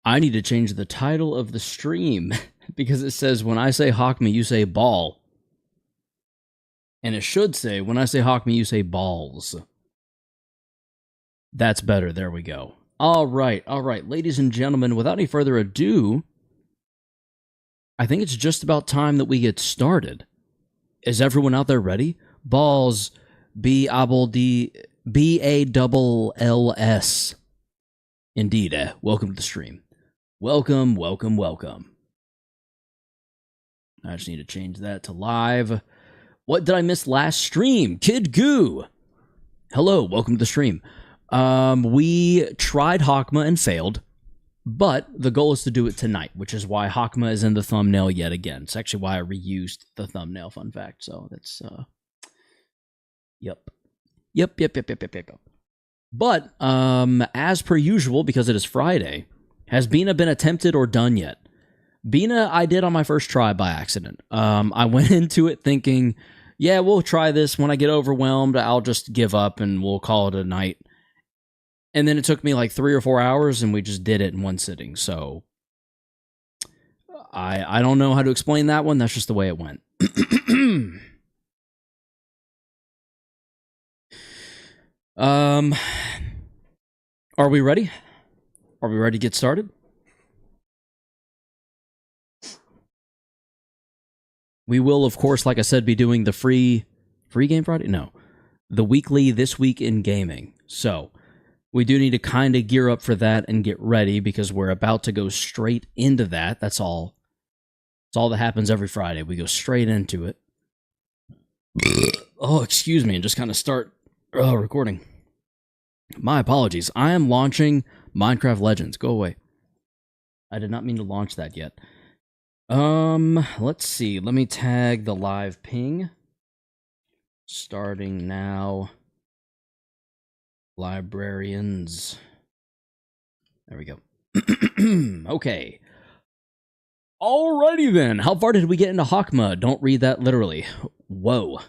I need to change the title of the stream because it says, when I say Hokma, you say ball. And it should say, when I say Hokma, you say balls. That's better. There we go. All right. Ladies and gentlemen, without any further ado, I think it's just about time that we get started. Is everyone out there ready? Balls, B-A-double-L-S. Indeed. Welcome to the stream. Welcome. I just need to change that to live. What did I miss last stream? Kid Goo. Hello, welcome to the stream. We tried Hokma and failed, but the goal is to do it tonight, which is why Hokma is in the thumbnail yet again. It's actually why I reused the thumbnail, fun fact. So that's, Yep. But, as per usual, because it is Friday, has Bina been attempted or done yet? Bina, I did on my first try by accident. I went into it thinking, yeah, we'll try this. When I get overwhelmed, I'll just give up and we'll call it a night. And then it took me like 3 or 4 hours and we just did it in one sitting. So I don't know how to explain that one. That's just the way it went. Are we ready? Are we ready to get started? We will, of course, like I said, be doing the free game Friday? No. The weekly This Week in Gaming. So, we do need to kind of gear up for that and get ready because we're about to go straight into that. That's all. That's all that happens every Friday. We go straight into it. Oh, excuse me, and just kind of start recording. My apologies. I am launching Minecraft Legends. Go away. I did not mean to launch that yet. Let's see. Let me tag the live ping. Starting now. Librarians. There we go. Okay. Alrighty then. How far did we get into Hokma? Don't read that literally. Whoa.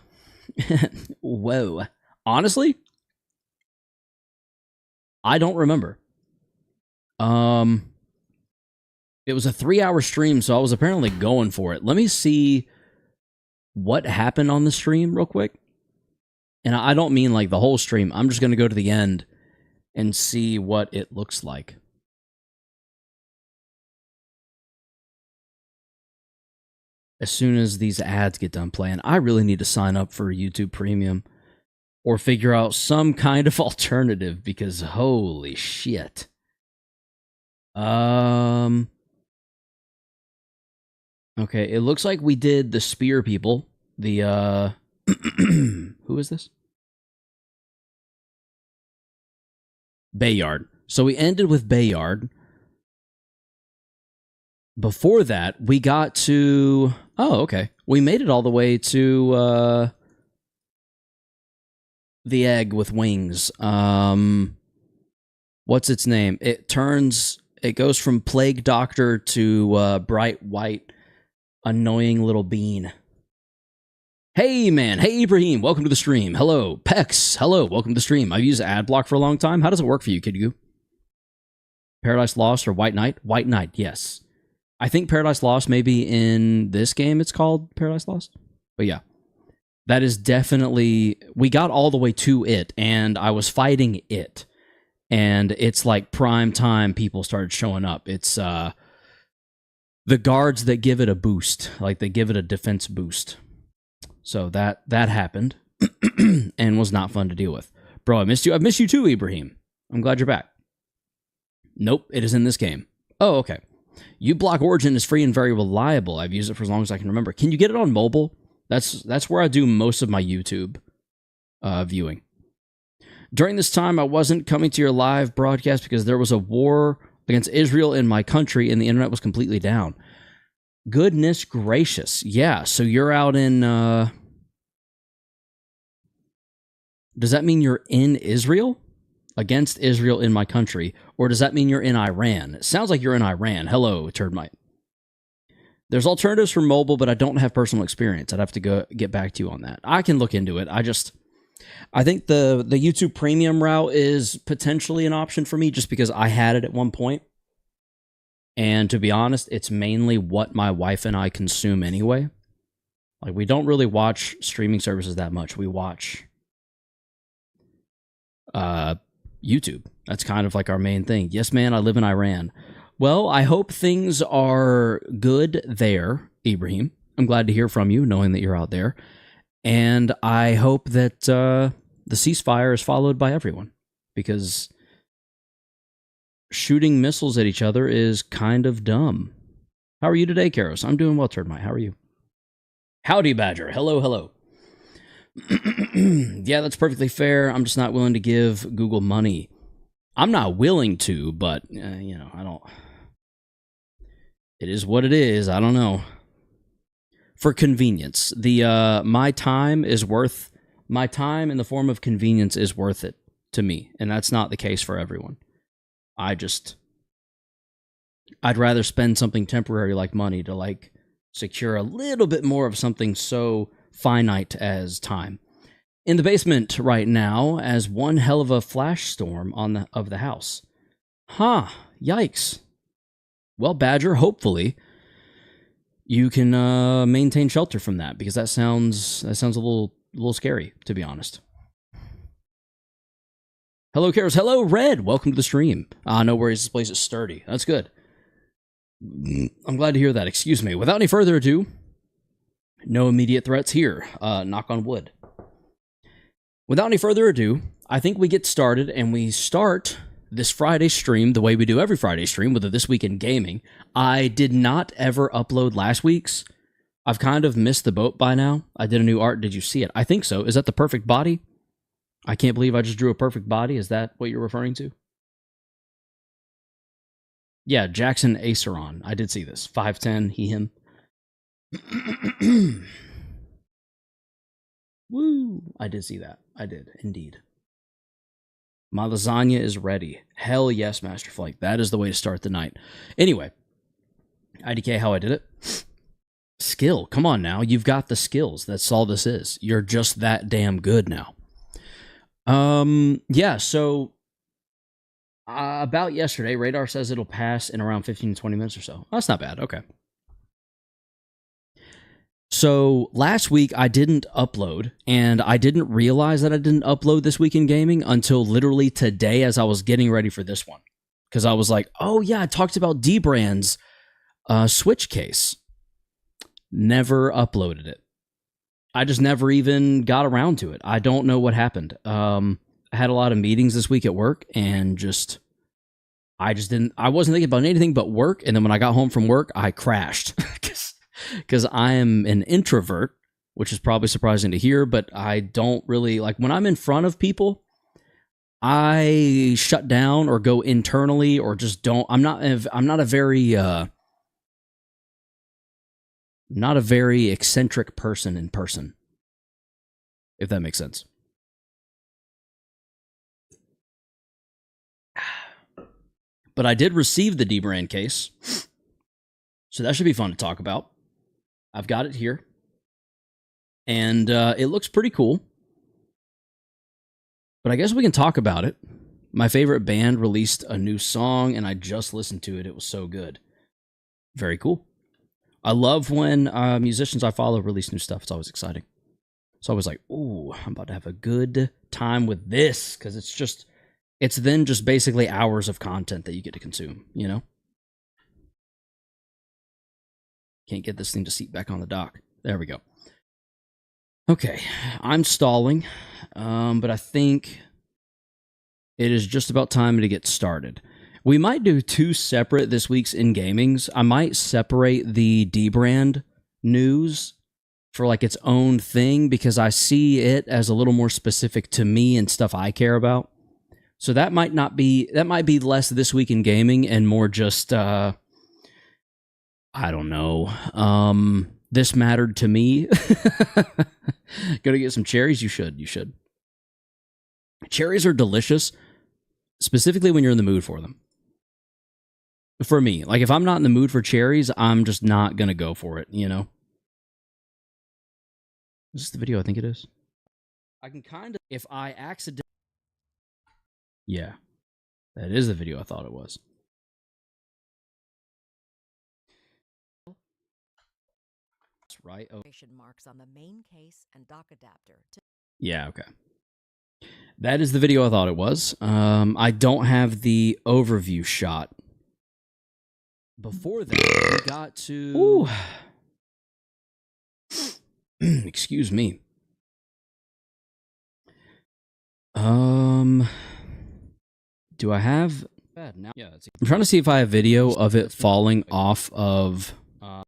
Whoa. Honestly, I don't remember. It was a 3-hour stream, so I was apparently going for it. Let me see what happened on the stream real quick. And I don't mean like the whole stream. I'm just going to go to the end and see what it looks like. As soon as these ads get done playing, I really need to sign up for YouTube Premium or figure out some kind of alternative because holy shit. Okay, it looks like we did the spear people. The, who is this? Bayard. So we ended with Bayard. Before that, we got to... Oh, okay. We made it all the way to, the egg with wings. What's its name? It goes from Plague Doctor to, Bright White... Annoying little bean. Hey, man. Hey, Ibrahim. Welcome to the stream. Hello. Pex. Hello. Welcome to the stream. I've used Adblock for a long time. How does it work for you, Kid Goo? Paradise Lost or White Knight? White Knight, yes. I think Paradise Lost may be in this game. It's called Paradise Lost. But yeah. That is definitely... We got all the way to it, and I was fighting it. And it's like prime time people started showing up. It's, the guards that give it a boost, like they give it a defense boost. So that happened and was not fun to deal with. Bro, I missed you. I've missed you too, Ibrahim. I'm glad you're back. Nope, it is in this game. Oh, okay. uBlock Origin is free and very reliable. I've used it for as long as I can remember. Can you get it on mobile? That's where I do most of my YouTube viewing. During this time, I wasn't coming to your live broadcast because there was a war against Israel in my country, and the internet was completely down. Goodness gracious. Yeah, so you're out in... Does that mean you're in Israel? Against Israel in my country? Or does that mean you're in Iran? It sounds like you're in Iran. Hello, Turdmite. There's alternatives for mobile, but I don't have personal experience. I'd have to get back to you on that. I can look into it. I think the YouTube Premium route is potentially an option for me just because I had it at one point. And to be honest, it's mainly what my wife and I consume anyway. Like, we don't really watch streaming services that much. We watch YouTube. That's kind of like our main thing. Yes, man, I live in Iran. Well, I hope things are good there, Ibrahim. I'm glad to hear from you, knowing that you're out there. And I hope that the ceasefire is followed by everyone, because shooting missiles at each other is kind of dumb. How are you today, Karos? I'm doing well, Turdmite. How are you? Howdy, Badger. Hello, hello. Yeah, that's perfectly fair. I'm just not willing to give Google money. I'm not willing to, but, I don't... It is what it is. I don't know. For convenience. My time in the form of convenience is worth it to me, and that's not the case for everyone. I'd rather spend something temporary like money to, like, secure a little bit more of something so finite as time. In the basement right now, as one hell of a flash storm of the house. Huh, yikes. Well, Badger, hopefully you can maintain shelter from that, because that sounds a little scary, to be honest. Hello, Karos. Hello, Red. Welcome to the stream. No worries. This place is sturdy. That's good. I'm glad to hear that. Excuse me. Without any further ado, no immediate threats here. Knock on wood. Without any further ado, I think we get started, and we start this Friday stream the way we do every Friday stream, with This Week in Gaming. I did not ever upload last week's. I've kind of missed the boat by now. I did a new art. Did you see it? I think so. Is that the perfect body? I can't believe I just drew a perfect body. Is that what you're referring to? Yeah, Jackson Aceron. I did see this. 5'10", he, him. Woo! I did see that. I did, indeed. My lasagna is ready. Hell yes, Master Flake. That is the way to start the night. Anyway, IDK, how I did it. Skill. Come on now. You've got the skills. That's all this is. You're just that damn good now. Yeah, so about yesterday, Radar says it'll pass in around 15 to 20 minutes or so. That's not bad. Okay. So last week I didn't upload, and I didn't realize that I didn't upload This Week in Gaming until literally today as I was getting ready for this one. Because I was like, oh yeah, I talked about D-Brand's Switch case. Never uploaded it. I just never even got around to it. I don't know what happened. I had a lot of meetings this week at work, and I wasn't thinking about anything but work, and then when I got home from work, I crashed. Because I am an introvert, which is probably surprising to hear, but I don't really, like, when I'm in front of people, I shut down or go internally, or just don't. I'm not a very eccentric person in person, if that makes sense. But I did receive the D-Brand case, so that should be fun to talk about. I've got it here, and it looks pretty cool. But I guess we can talk about it. My favorite band released a new song, and I just listened to it. It was so good. Very cool. I love when musicians I follow release new stuff. It's always exciting. So I was like, ooh, I'm about to have a good time with this, because it's then just basically hours of content that you get to consume, you know? Can't get this thing to seat back on the dock. There we go. Okay, I'm stalling, but I think it is just about time to get started. We might do two separate This Week's in Gamings. I might separate the D-Brand news for like its own thing, because I see it as a little more specific to me and stuff I care about. So that might be less This Week in Gaming and more just I don't know. This mattered to me. Go to get some cherries? You should. Cherries are delicious, specifically when you're in the mood for them. For me, like, if I'm not in the mood for cherries, I'm just not going to go for it, you know? Is this the video I think it is? I can kind of, if I accidentally... Yeah, that is the video I thought it was. right? Oh. Marks on the main case and dock adapter. Yeah, okay. That is the video I thought it was. I don't have the overview shot. Before that, we got to... Excuse me. Do I have... Now? Yeah, I'm trying to see if I have video of it falling off of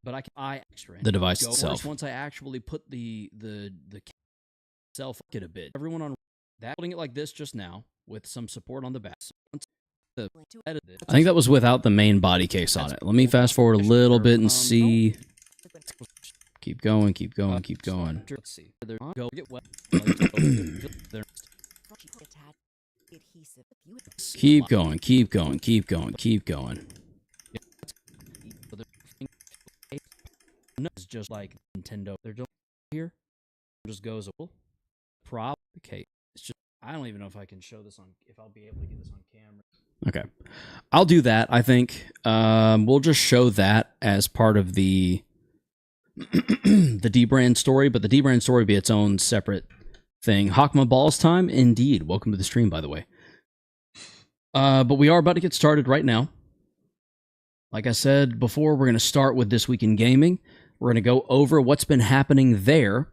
but the device itself. Once I actually put the self it a bit. Everyone on that holding it like this just now with some support on the back. I think that was without the main body case on it. Let me fast forward a little bit and see. Keep going, keep going, keep going. Let's see. Keep going, keep going, keep going, keep going. It's just like Nintendo. They're doing here. Just goes a prop. Okay, it's just I don't even know if I can show this on if I'll be able to get this on camera. Okay, I'll do that. I think we'll just show that as part of the the D-brand story, but the D-brand story be its own separate thing. Hokma balls time, indeed. Welcome to the stream, by the way. But we are about to get started right now. Like I said before, we're going to start with This Week in Gaming. We're going to go over what's been happening there,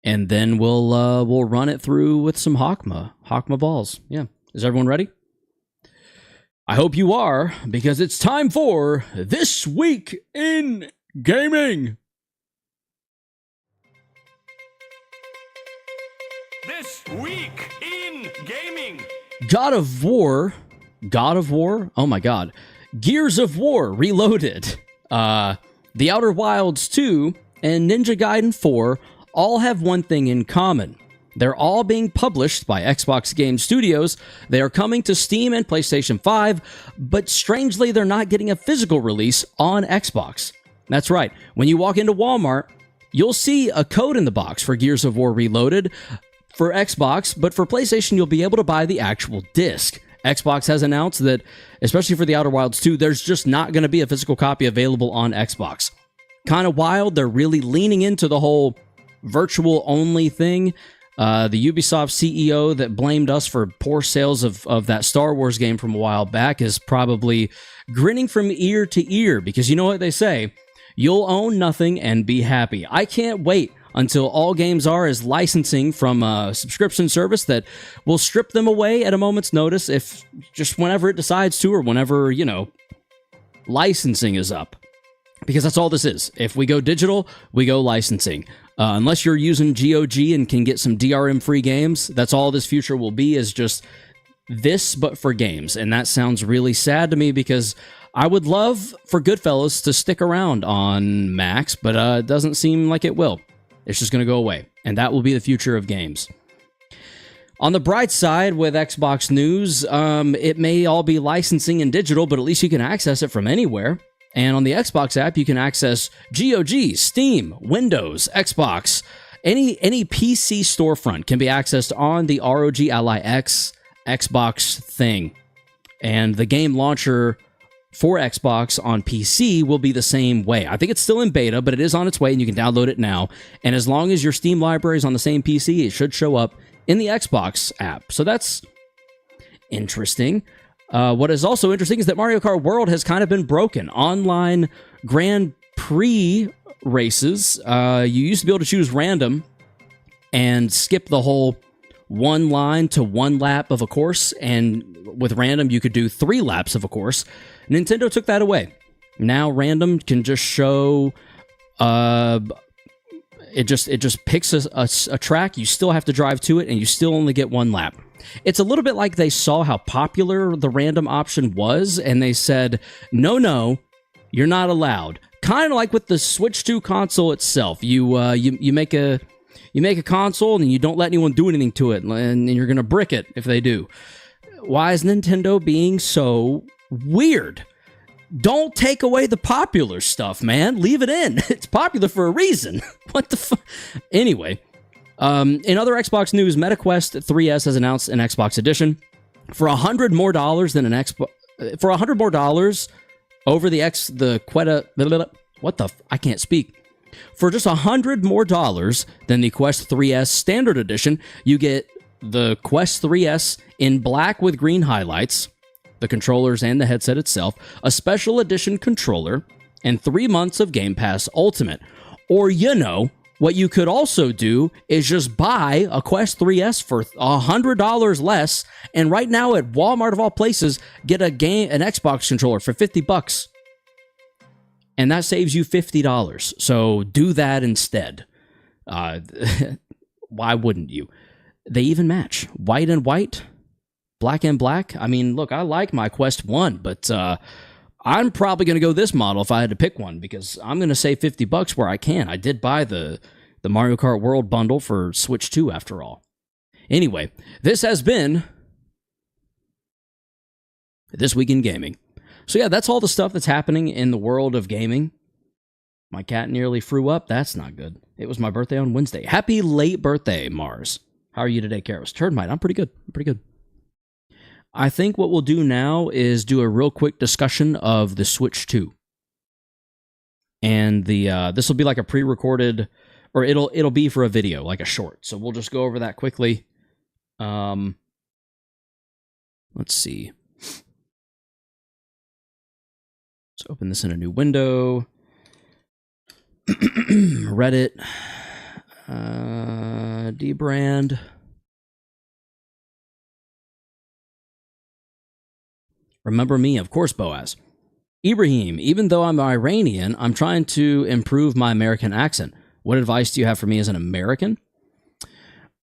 and then we'll run it through with some Hokma balls. Yeah, is everyone ready? I hope you are, because it's time for This Week in Gaming. This Week in Gaming. God of War. Oh my God. Gears of War Reloaded. The Outer Wilds 2 and Ninja Gaiden 4 all have one thing in common. They're all being published by Xbox Game Studios. They are coming to Steam and PlayStation 5, but strangely, they're not getting a physical release on Xbox. That's right. When you walk into Walmart, you'll see a code in the box for Gears of War Reloaded for Xbox, but for PlayStation, you'll be able to buy the actual disc. Xbox has announced that, especially for the Outer Wilds 2, there's just not going to be a physical copy available on Xbox. Kind of wild. They're really leaning into the whole virtual-only thing. The Ubisoft CEO that blamed us for poor sales of that Star Wars game from a while back is probably grinning from ear to ear, because you know what they say, you'll own nothing and be happy. I can't wait until all games are as licensing from a subscription service that will strip them away at a moment's notice, if just whenever it decides to, or whenever, you know, licensing is up. Because that's all this is. If we go digital, we go licensing. Unless you're using GOG and can get some DRM-free games, that's all this future will be, is just this, but for games. And that sounds really sad to me, because I would love for Goodfellas to stick around on Macs, but it doesn't seem like it will. It's just going to go away, and that will be the future of games. On the bright side, with Xbox news, it may all be licensing and digital, but at least you can access it from anywhere. And on the Xbox app, you can access GOG, Steam, Windows, Xbox. Any PC storefront can be accessed on the ROG Ally X Xbox thing. And the game launcher for Xbox on PC will be the same way. I think it's still in beta, but it is on its way, and you can download it now. And as long as your Steam library is on the same PC, it should show up in the Xbox app. So that's interesting. What is also interesting is that Mario Kart World has kind of been broken. Online Grand Prix races, you used to be able to choose random and skip the whole one line to one lap of a course, and with random you could do 3 laps of a course. Nintendo took that away. Now random can just show it just picks a track. You still have to drive to it, and you still only get 1 lap. It's a little bit like they saw how popular the random option was, and they said, no, you're not allowed. Kind of like with the Switch 2 console itself. You make a console, and you don't let anyone do anything to it, and you're going to brick it if they do. Why is Nintendo being so weird? Don't take away the popular stuff, man. Leave it in. It's popular for a reason. What the fuck? Anyway, in other Xbox news, MetaQuest 3S has announced an Xbox edition for $100 more than an Xbox. For $100 more over the What the? I can't speak. For just $100 more than the Quest 3S Standard Edition, you get the Quest 3S in black with green highlights, the controllers and the headset itself, a special edition controller, and 3 months of Game Pass Ultimate. Or, what you could also do is just buy a Quest 3S for $100 less, and right now at Walmart of all places, get an Xbox controller for $50. And that saves you $50. So do that instead. Why wouldn't you? They even match. White and white, black and black. I mean, look, I like my Quest 1, but I'm probably going to go this model if I had to pick one, because I'm going to save $50 where I can. I did buy the Mario Kart World bundle for Switch 2 after all. Anyway, this has been This Week in Gaming. So yeah, that's all the stuff that's happening in the world of gaming. My cat nearly threw up. That's not good. It was my birthday on Wednesday. Happy late birthday, Mars. How are you today, Karos? Turdmite, I'm pretty good. I think what we'll do now is do a real quick discussion of the Switch 2. And this will be like a pre-recorded, or it'll be for a video, like a short. So we'll just go over that quickly. Let's see. Let's open this in a new window. Reddit. Dbrand. Remember me, of course, Boaz. Ibrahim, even though I'm Iranian, I'm trying to improve my American accent. What advice do you have for me as an American?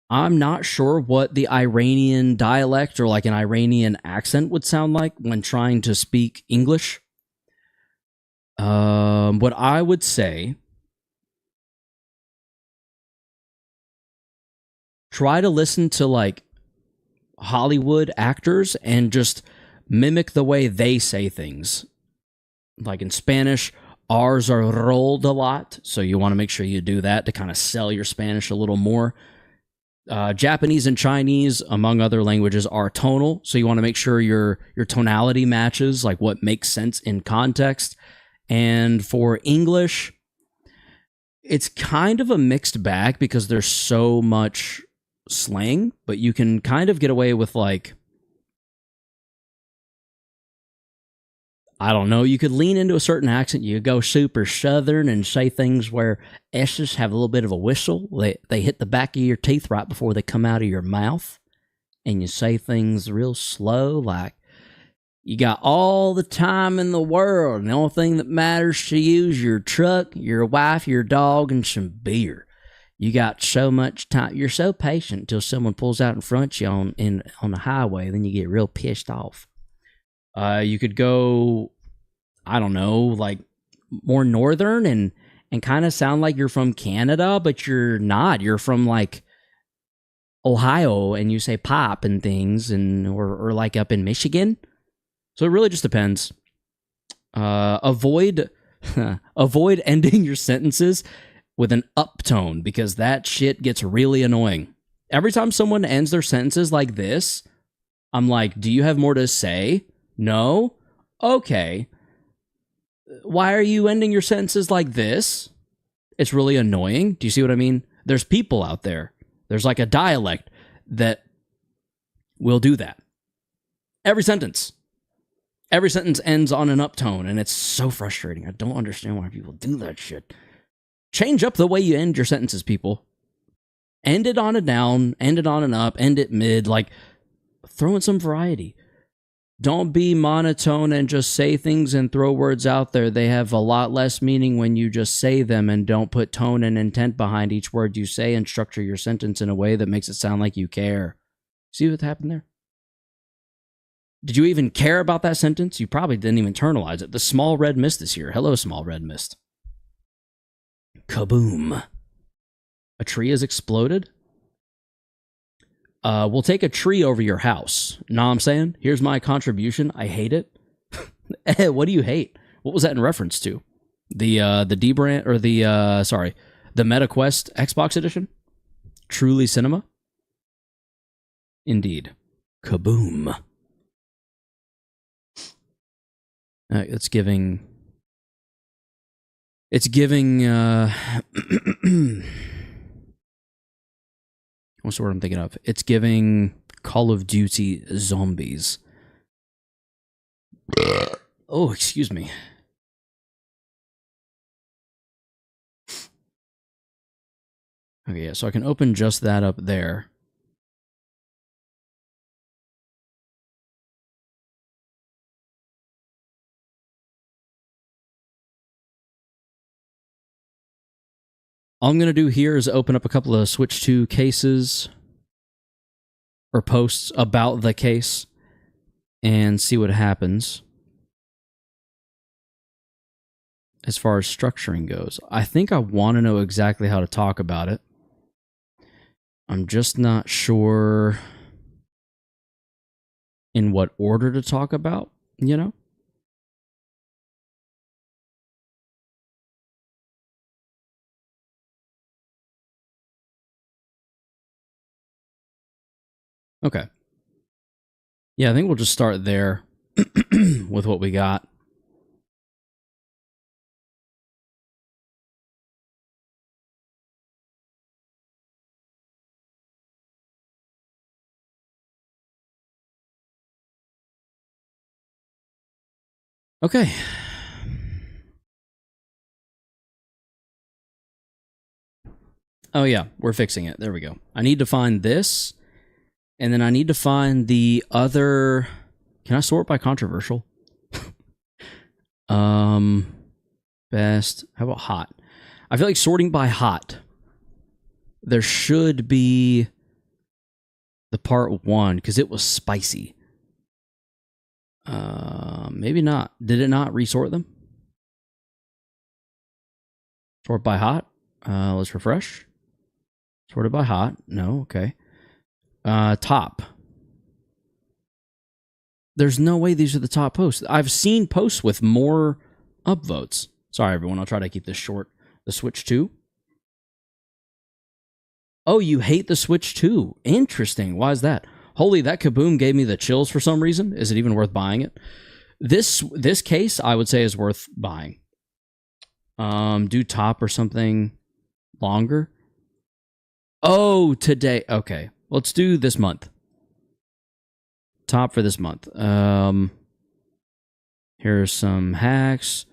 I'm not sure what the Iranian dialect or like an Iranian accent would sound like when trying to speak English. What I would say, try to listen to like Hollywood actors and just mimic the way they say things. Like in Spanish, R's are rolled a lot, so you want to make sure you do that to kind of sell your Spanish a little more. Japanese and Chinese, among other languages, are tonal, so you want to make sure your tonality matches like what makes sense in context. And for English, it's kind of a mixed bag because there's so much slang, but you can kind of get away with like, I don't know, you could lean into a certain accent. You go super southern and say things where S's have a little bit of a whistle. They hit the back of your teeth right before they come out of your mouth. And you say things real slow, like, you got all the time in the world, and the only thing that matters to you is your truck, your wife, your dog, and some beer. You got so much time. You're so patient until someone pulls out in front of you on the highway. Then you get real pissed off. You could go, I don't know, like more northern and kind of sound like you're from Canada, but you're not. You're from like Ohio, and you say pop and things, and or like up in Michigan. So it really just depends. Avoid ending your sentences with an uptone, because that shit gets really annoying. Every time someone ends their sentences like this, I'm like, do you have more to say? No? Okay. Why are you ending your sentences like this? It's really annoying. Do you see what I mean? There's people out there. There's like a dialect that will do that. Every sentence ends on an uptone, and it's so frustrating. I don't understand why people do that shit. Change up the way you end your sentences, people. End it on a down, end it on an up, end it mid, like throw in some variety. Don't be monotone and just say things and throw words out there. They have a lot less meaning when you just say them and don't put tone and intent behind each word you say, and structure your sentence in a way that makes it sound like you care. See what happened there? Did you even care about that sentence? You probably didn't even internalize it. The small red mist is here. Hello, small red mist. Kaboom. A tree has exploded? We'll take a tree over your house. Know what I'm saying? Here's my contribution. I hate it. What do you hate? What was that in reference to? The D-Brand, or the MetaQuest Xbox edition? Truly Cinema? Indeed. Kaboom. It's giving It's giving, what's the word I'm thinking of? It's giving Call of Duty Zombies. Oh, excuse me. Okay, yeah, so I can open just that up there. All I'm going to do here is open up a couple of Switch 2 cases or posts about the case and see what happens as far as structuring goes. I think I want to know exactly how to talk about it. I'm just not sure in what order to talk about, you know? Okay. Yeah, I think we'll just start there with what we got. Okay. Oh yeah, we're fixing it. There we go. I need to find this, and then I need to find the other... Can I sort by controversial? Best. How about hot? I feel like sorting by hot. There should be the part 1, because it was spicy. Maybe not. Did it not resort them? Sort by hot. Let's refresh. Sorted by hot. No, okay. Top. There's no way these are the top posts. I've seen posts with more upvotes. Sorry, everyone. I'll try to keep this short. The Switch 2. Oh, you hate the Switch 2. Interesting. Why is that? Holy, that kaboom gave me the chills for some reason. Is it even worth buying it? This case, I would say, is worth buying. Do top or something longer. Oh, today. Okay. Let's do this month. Top for this month. Here's some hacks.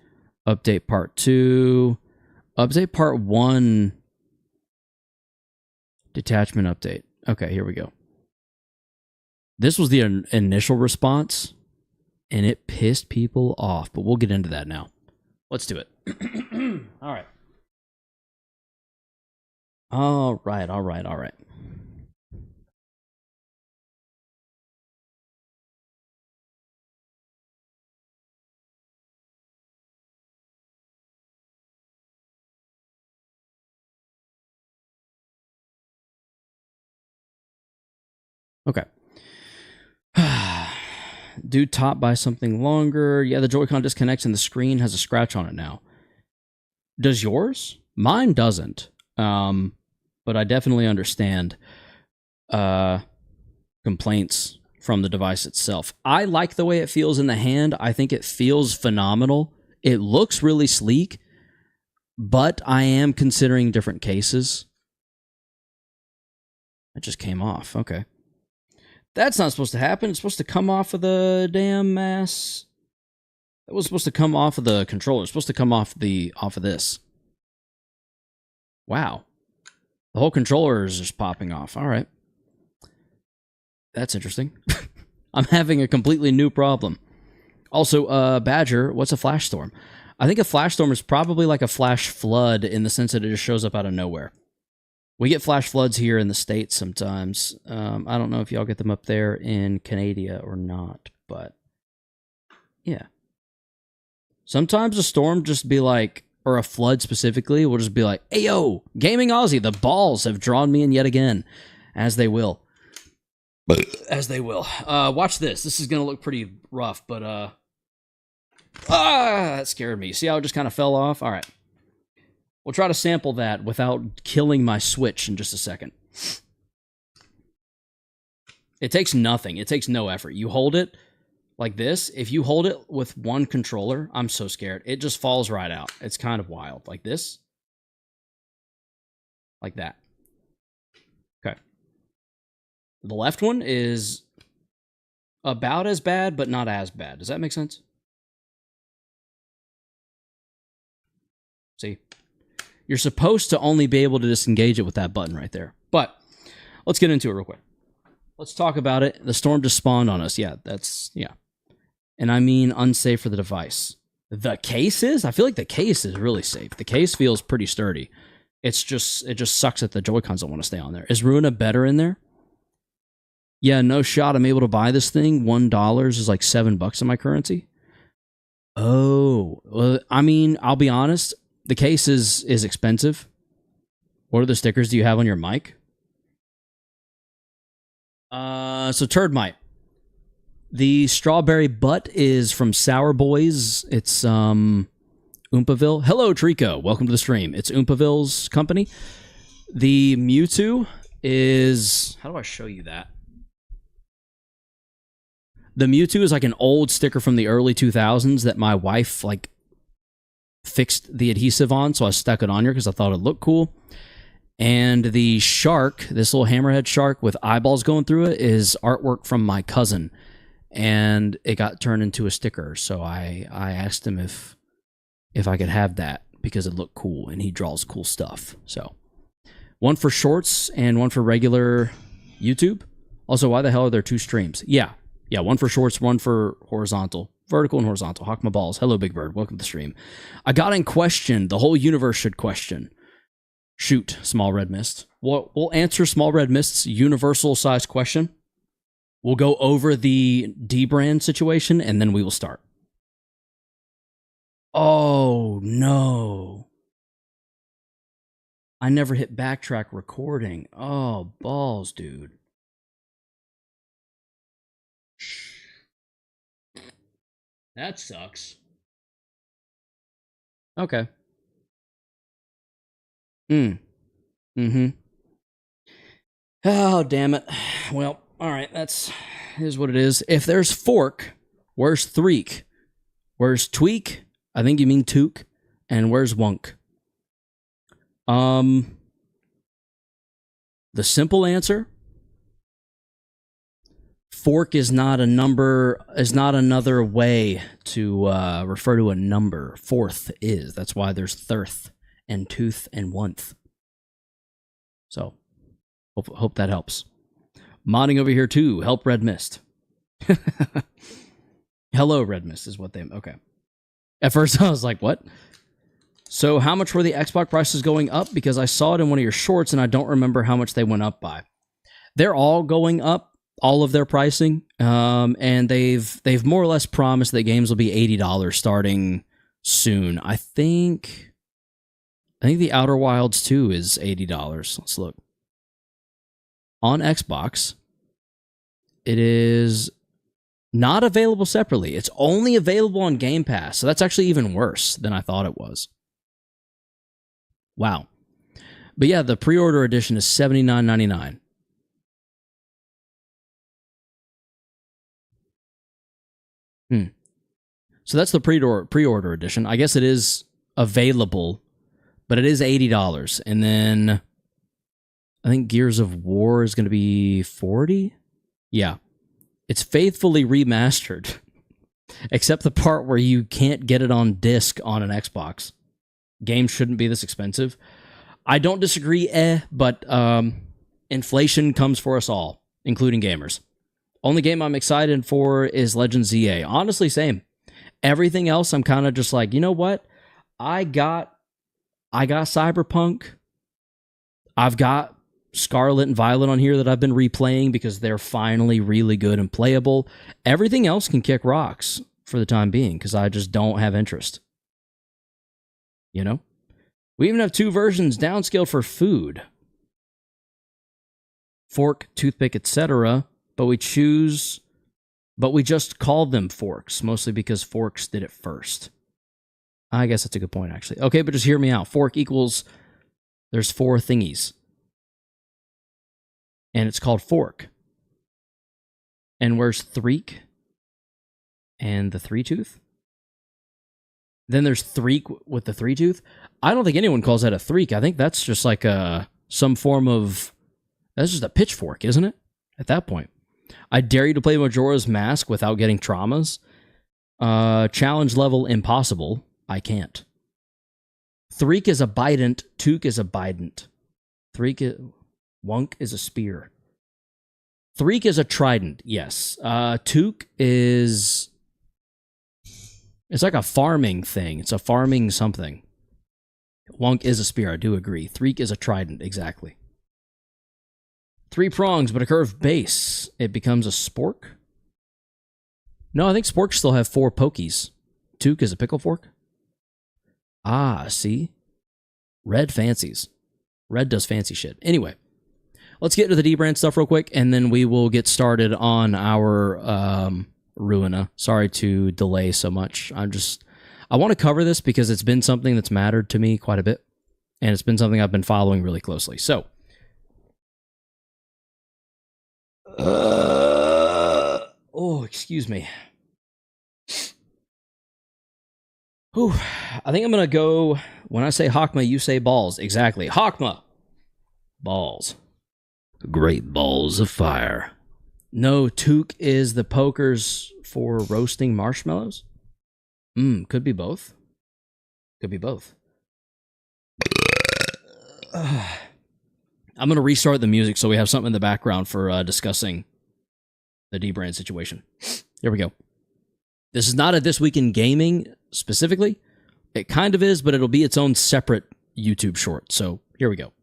Update part 2. Update part 1. Detachment update. Okay, here we go. This was the initial response, and it pissed people off, but we'll get into that now. Let's do it. All right. All right. Okay. Do top by something longer. Yeah, the Joy-Con disconnects and the screen has a scratch on it now. Does yours? Mine doesn't. But I definitely understand complaints from the device itself. I like the way it feels in the hand. I think it feels phenomenal. It looks really sleek, but I am considering different cases. It just came off. Okay. That's not supposed to happen. It's supposed to come off of the damn mass. That was supposed to come off of the controller. It's supposed to come off of this. Wow. The whole controller is just popping off. All right. That's interesting. I'm having a completely new problem. Also, Badger, what's a flash storm? I think a flash storm is probably like a flash flood in the sense that it just shows up out of nowhere. We get flash floods here in the States sometimes. I don't know if y'all get them up there in Canada or not, but yeah. Sometimes a storm just be like, or a flood specifically, will just be like, hey yo, Gaming Aussie, the balls have drawn me in yet again. As they will. As they will. Watch this. This is going to look pretty rough, but that scared me. See how it just kind of fell off? All right. We'll try to sample that without killing my Switch in just a second. It takes nothing. It takes no effort. You hold it, like this, if you hold it with one controller, I'm so scared. It just falls right out. It's kind of wild. Like this. Like that. Okay. The left one is about as bad, but not as bad. Does that make sense? See? You're supposed to only be able to disengage it with that button right there. But let's get into it real quick. Let's talk about it. The storm just spawned on us. Yeah, yeah. And I mean unsafe for the device. The case is? I feel like the case is really safe. The case feels pretty sturdy. It just sucks that the Joy-Cons don't want to stay on there. Is Ruina better in there? Yeah, no shot. I'm able to buy this thing. $1 is like $7 in my currency. Oh, well, I mean, I'll be honest. The case is expensive. What other stickers do you have on your mic? So Turd Mite. The strawberry butt is from Sour Boys. It's Oompaville. Hello, Trico. Welcome to the stream. It's Oompaville's company. The Mewtwo is... How do I show you that? The Mewtwo is like an old sticker from the early 2000s that my wife like fixed the adhesive on, so I stuck it on here because I thought it looked cool. And the shark, this little hammerhead shark with eyeballs going through it, is artwork from my cousin. And it got turned into a sticker, so I asked him if I could have that because it looked cool, and he draws cool stuff. So, one for shorts and one for regular YouTube. Also, why the hell are there two streams? Yeah, one for shorts, one for horizontal. Vertical and horizontal. Hokma balls. Hello, Big Bird. Welcome to the stream. I got in question. The whole universe should question. Shoot, Small Red Mist. We'll answer Small Red Mist's universal size question. We'll go over the D-brand situation, and then we will start. Oh, no. I never hit backtrack recording. Oh, balls, dude. That sucks. Okay. Mm-hmm. Oh, damn it. Well, all right, here's what it is. If there's fork, where's threek? Where's tweak? I think you mean took. And where's wunk? The simple answer, fork is not a number, is not another way to refer to a number. Fourth is. That's why there's thirth and tooth and oneth. So, hope that helps. Modding over here too. Help Red Mist. Hello, Red Mist is what they... Okay. At first I was like, what? So how much were the Xbox prices going up? Because I saw it in one of your shorts and I don't remember how much they went up by. They're all going up, all of their pricing. And they've more or less promised that games will be $80 starting soon. I think the Outer Wilds 2 is $80. Let's look. On Xbox, it is not available separately. It's only available on Game Pass. So that's actually even worse than I thought it was. Wow. But yeah, the pre-order edition is $79.99. So that's the pre-order edition. I guess it is available, but it is $80. And then I think Gears of War is going to be $40. Yeah. It's faithfully remastered, except the part where you can't get it on disc on an Xbox. Games shouldn't be this expensive. I don't disagree, but inflation comes for us all, including gamers. Only game I'm excited for is Legend ZA. Honestly, same. Everything else, I'm kind of just like, you know what? I got Cyberpunk. I've got Scarlet and Violet on here that I've been replaying because they're finally really good and playable. Everything else can kick rocks for the time being because I just don't have interest. You know? We even have two versions downscaled for food. Fork, toothpick, etc. But we just called them forks, mostly because forks did it first. I guess that's a good point, actually. Okay, but just hear me out. Fork equals, there's four thingies. And it's called fork. And where's threek? and the 3-tooth. Then there's Threek with the 3-tooth. I don't think anyone calls that a Threek. I think that's just like some form of... That's just a pitchfork, isn't it? At that point. I dare you to play Majora's Mask without getting traumas. Challenge level impossible. I can't. Threek is a bident. Took is a bident. Wunk is a spear. Threek is a trident, yes. Took is... It's like a farming thing. It's a farming something. Wunk is a spear, I do agree. Threek is a trident, exactly. 3 prongs, but a curved base. It becomes a spork? No, I think sporks still have 4 pokies. Took is a pickle fork? Ah, see? Red fancies. Red does fancy shit. Anyway, let's get into the D-brand stuff real quick, and then we will get started on our Ruina. Sorry to delay so much. I want to cover this because it's been something that's mattered to me quite a bit, and it's been something I've been following really closely. So, excuse me. Whew. I think I'm going to go, when I say Hokma, you say balls. Exactly. Hokma. Balls. Great balls of fire. No, Took is the pokers for roasting marshmallows? Could be both. Could be both. I'm going to restart the music so we have something in the background for discussing the D-brand situation. Here we go. This is not a This Week in Gaming specifically. It kind of is, but it'll be its own separate YouTube short. So here we go.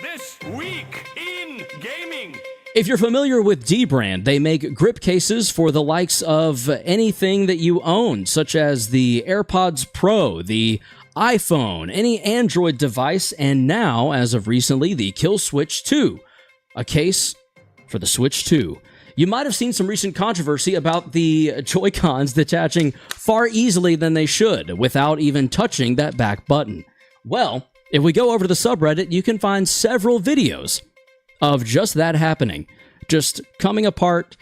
This Week in Gaming. If you're familiar with D-brand, they make grip cases for the likes of anything that you own, such as the AirPods Pro, the iPhone, any Android device, and now, as of recently, the Kill Switch 2, a case for the Switch 2. You might have seen some recent controversy about the Joy-Cons detaching far easily than they should, without even touching that back button. Well, if we go over to the subreddit, you can find several videos of just that happening. Just coming apart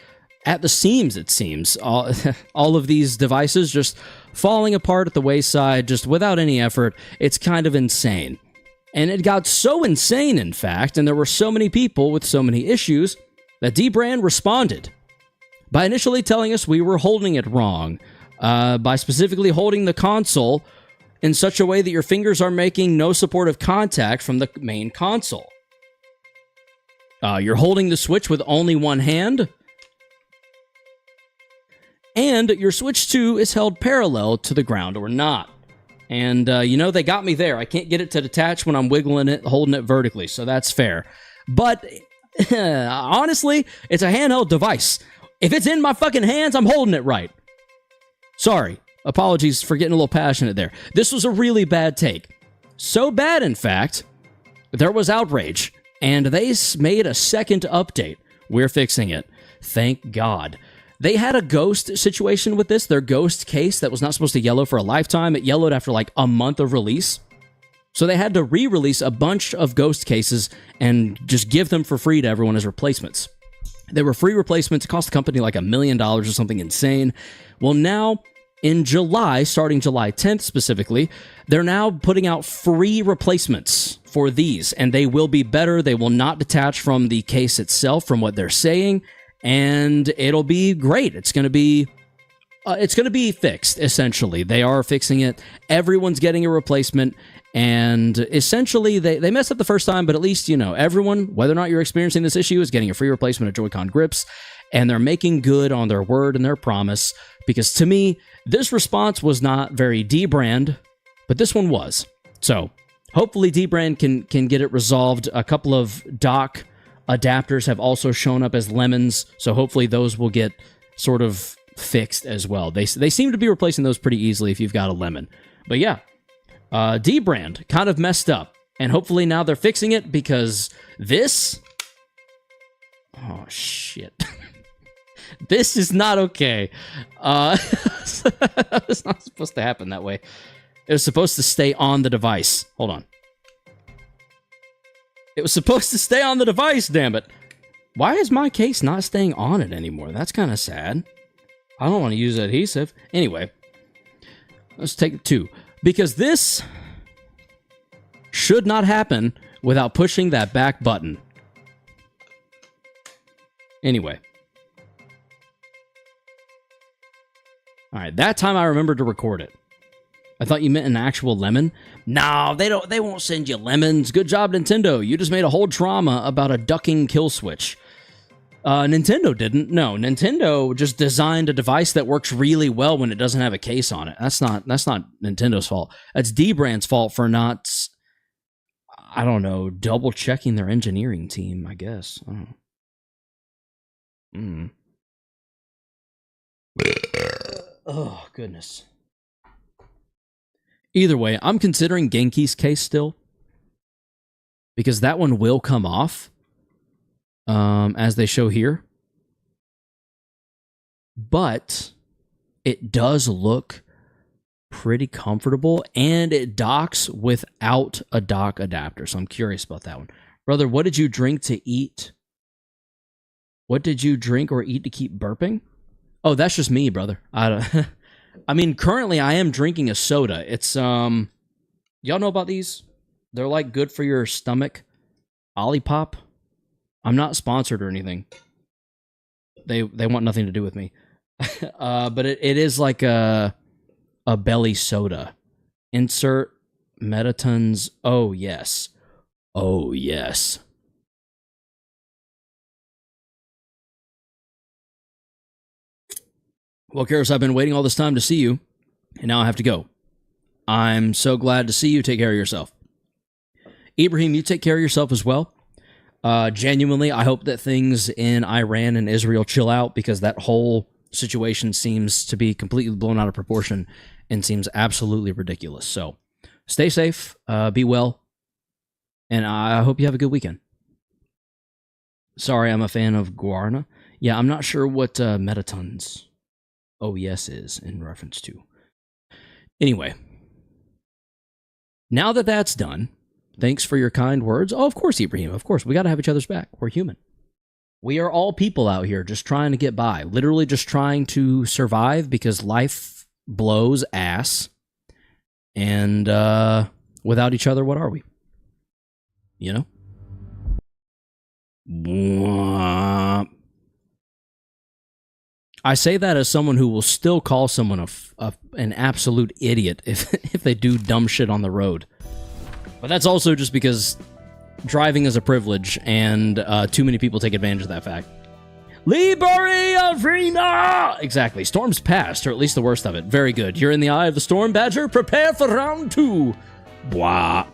at the seams, it seems. All of these devices just falling apart at the wayside, just without any effort. It's kind of insane. And it got so insane, in fact, and there were so many people with so many issues, that D-brand responded by initially telling us we were holding it wrong, by specifically holding the console in such a way that your fingers are making no supportive contact from the main console. You're holding the Switch with only one hand, and your Switch 2 is held parallel to the ground or not. And, they got me there. I can't get it to detach when I'm wiggling it, holding it vertically, so that's fair. But, honestly, it's a handheld device. If it's in my fucking hands, I'm holding it right. Sorry. Apologies for getting a little passionate there. This was a really bad take. So bad, in fact, there was outrage. And they made a second update. We're fixing it. Thank God. They had a ghost situation with this. Their ghost case that was not supposed to yellow for a lifetime. It yellowed after like a month of release. So they had to re-release a bunch of ghost cases and just give them for free to everyone as replacements. They were free replacements. It cost the company like $1 million or something insane. Well, now, in July, starting July 10th specifically, they're now putting out free replacements for these, and they will be better. They will not detach from the case itself, from what they're saying, and it'll be great. It's going to be fixed, essentially. They are fixing it. Everyone's getting a replacement, and essentially, they messed up the first time, but at least, everyone, whether or not you're experiencing this issue, is getting a free replacement of Joy-Con grips, and they're making good on their word and their promise, because to me, this response was not very D-brand, but this one was. So, hopefully D-brand can get it resolved. A couple of dock adapters have also shown up as lemons, so hopefully those will get sort of fixed as well. They seem to be replacing those pretty easily if you've got a lemon. But yeah, D-brand kind of messed up, and hopefully now they're fixing it, because this... Oh, shit. This is not okay. It's not supposed to happen that way. It was supposed to stay on the device. Hold on. It was supposed to stay on the device, damn it. Why is my case not staying on it anymore? That's kind of sad. I don't want to use adhesive. Anyway, let's take 2. Because this should not happen without pushing that back button. Anyway. Alright, that time I remembered to record it. I thought you meant an actual lemon. No, they won't send you lemons. Good job, Nintendo. You just made a whole drama about a ducking kill switch. Nintendo didn't. No, Nintendo just designed a device that works really well when it doesn't have a case on it. That's not Nintendo's fault. That's D-Brand's fault for not, I don't know, double checking their engineering team, I guess. I don't know. Oh, goodness. Either way, I'm considering Genki's case still, because that one will come off. As they show here. But it does look pretty comfortable, and it docks without a dock adapter, so I'm curious about that one. Brother, what did you drink to eat? What did you drink or eat to keep burping? Oh, that's just me, brother. I mean, currently I am drinking a soda. It's, y'all know about these? They're like good for your stomach. Olipop. I'm not sponsored or anything. They want nothing to do with me. But it is like a belly soda. Insert Metatons. Oh, yes. Oh, yes. Well, Karis, I've been waiting all this time to see you, and now I have to go. I'm so glad to see you. Take care of yourself. Ibrahim, you take care of yourself as well. Genuinely, I hope that things in Iran and Israel chill out, because that whole situation seems to be completely blown out of proportion and seems absolutely ridiculous. So stay safe, be well, and I hope you have a good weekend. Sorry, I'm a fan of Guarna. Yeah, I'm not sure what Metatons OES is in reference to. Anyway, now that that's done, thanks for your kind words. Oh, of course, Ibrahim. Of course. We got to have each other's back. We're human. We are all people out here just trying to get by. Literally just trying to survive, because life blows ass. And without each other, what are we? You know? I say that as someone who will still call someone an absolute idiot if they do dumb shit on the road. But that's also just because driving is a privilege, and too many people take advantage of that fact. Ruina! Exactly. Storm's past, or at least the worst of it. Very good. You're in the eye of the storm, Badger. Prepare for round 2. Blah.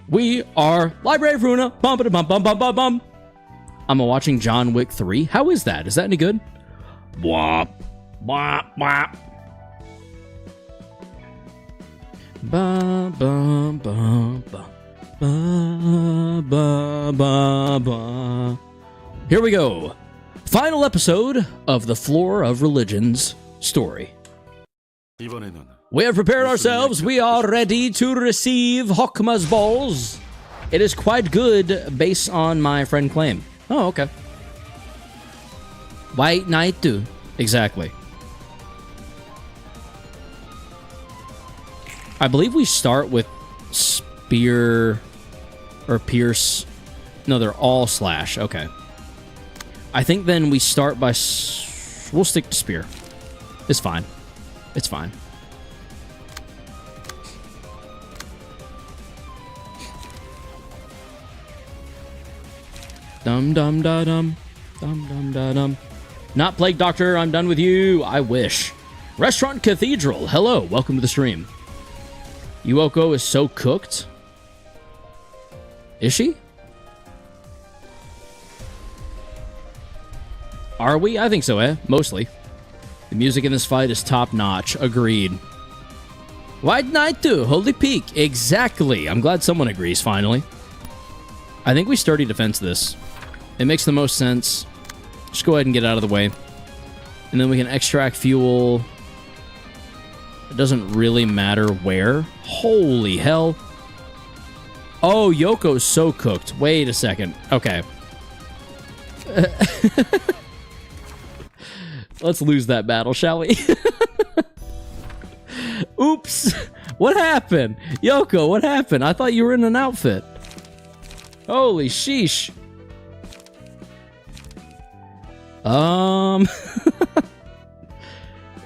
We are Library of Ruina. Bum bum bum bum bum bum. I'm watching John Wick 3. How is that? Is that any good? Bwah. Bwah. Bwah. Ba ba ba ba ba ba ba ba. Here we go. Final episode of the Floor of Religions story. We have prepared ourselves. We are ready to receive Hokma's balls. It is quite good based on my friend claim. Oh, okay. White Knight too. Exactly. I believe we start with spear or pierce. No, they're all slash. Okay. I think then we start by... We'll stick to spear. It's fine. It's fine. Dum dum da dum. Dum dum da dum. Not Plague Doctor, I'm done with you. I wish. Restaurant Cathedral. Hello, welcome to the stream. Yuoko is so cooked. Is she? Are we? I think so, mostly. The music in this fight is top-notch. Agreed. White Knight too. Holy Peak. Exactly. I'm glad someone agrees, finally. I think we sturdy defense this. It makes the most sense. Just go ahead and get out of the way. And then we can extract fuel. It doesn't really matter where. Holy hell. Oh, Yoko's so cooked. Wait a second. Okay. Let's lose that battle, shall we? Oops. What happened? Yoko, what happened? I thought you were in an outfit. Holy sheesh.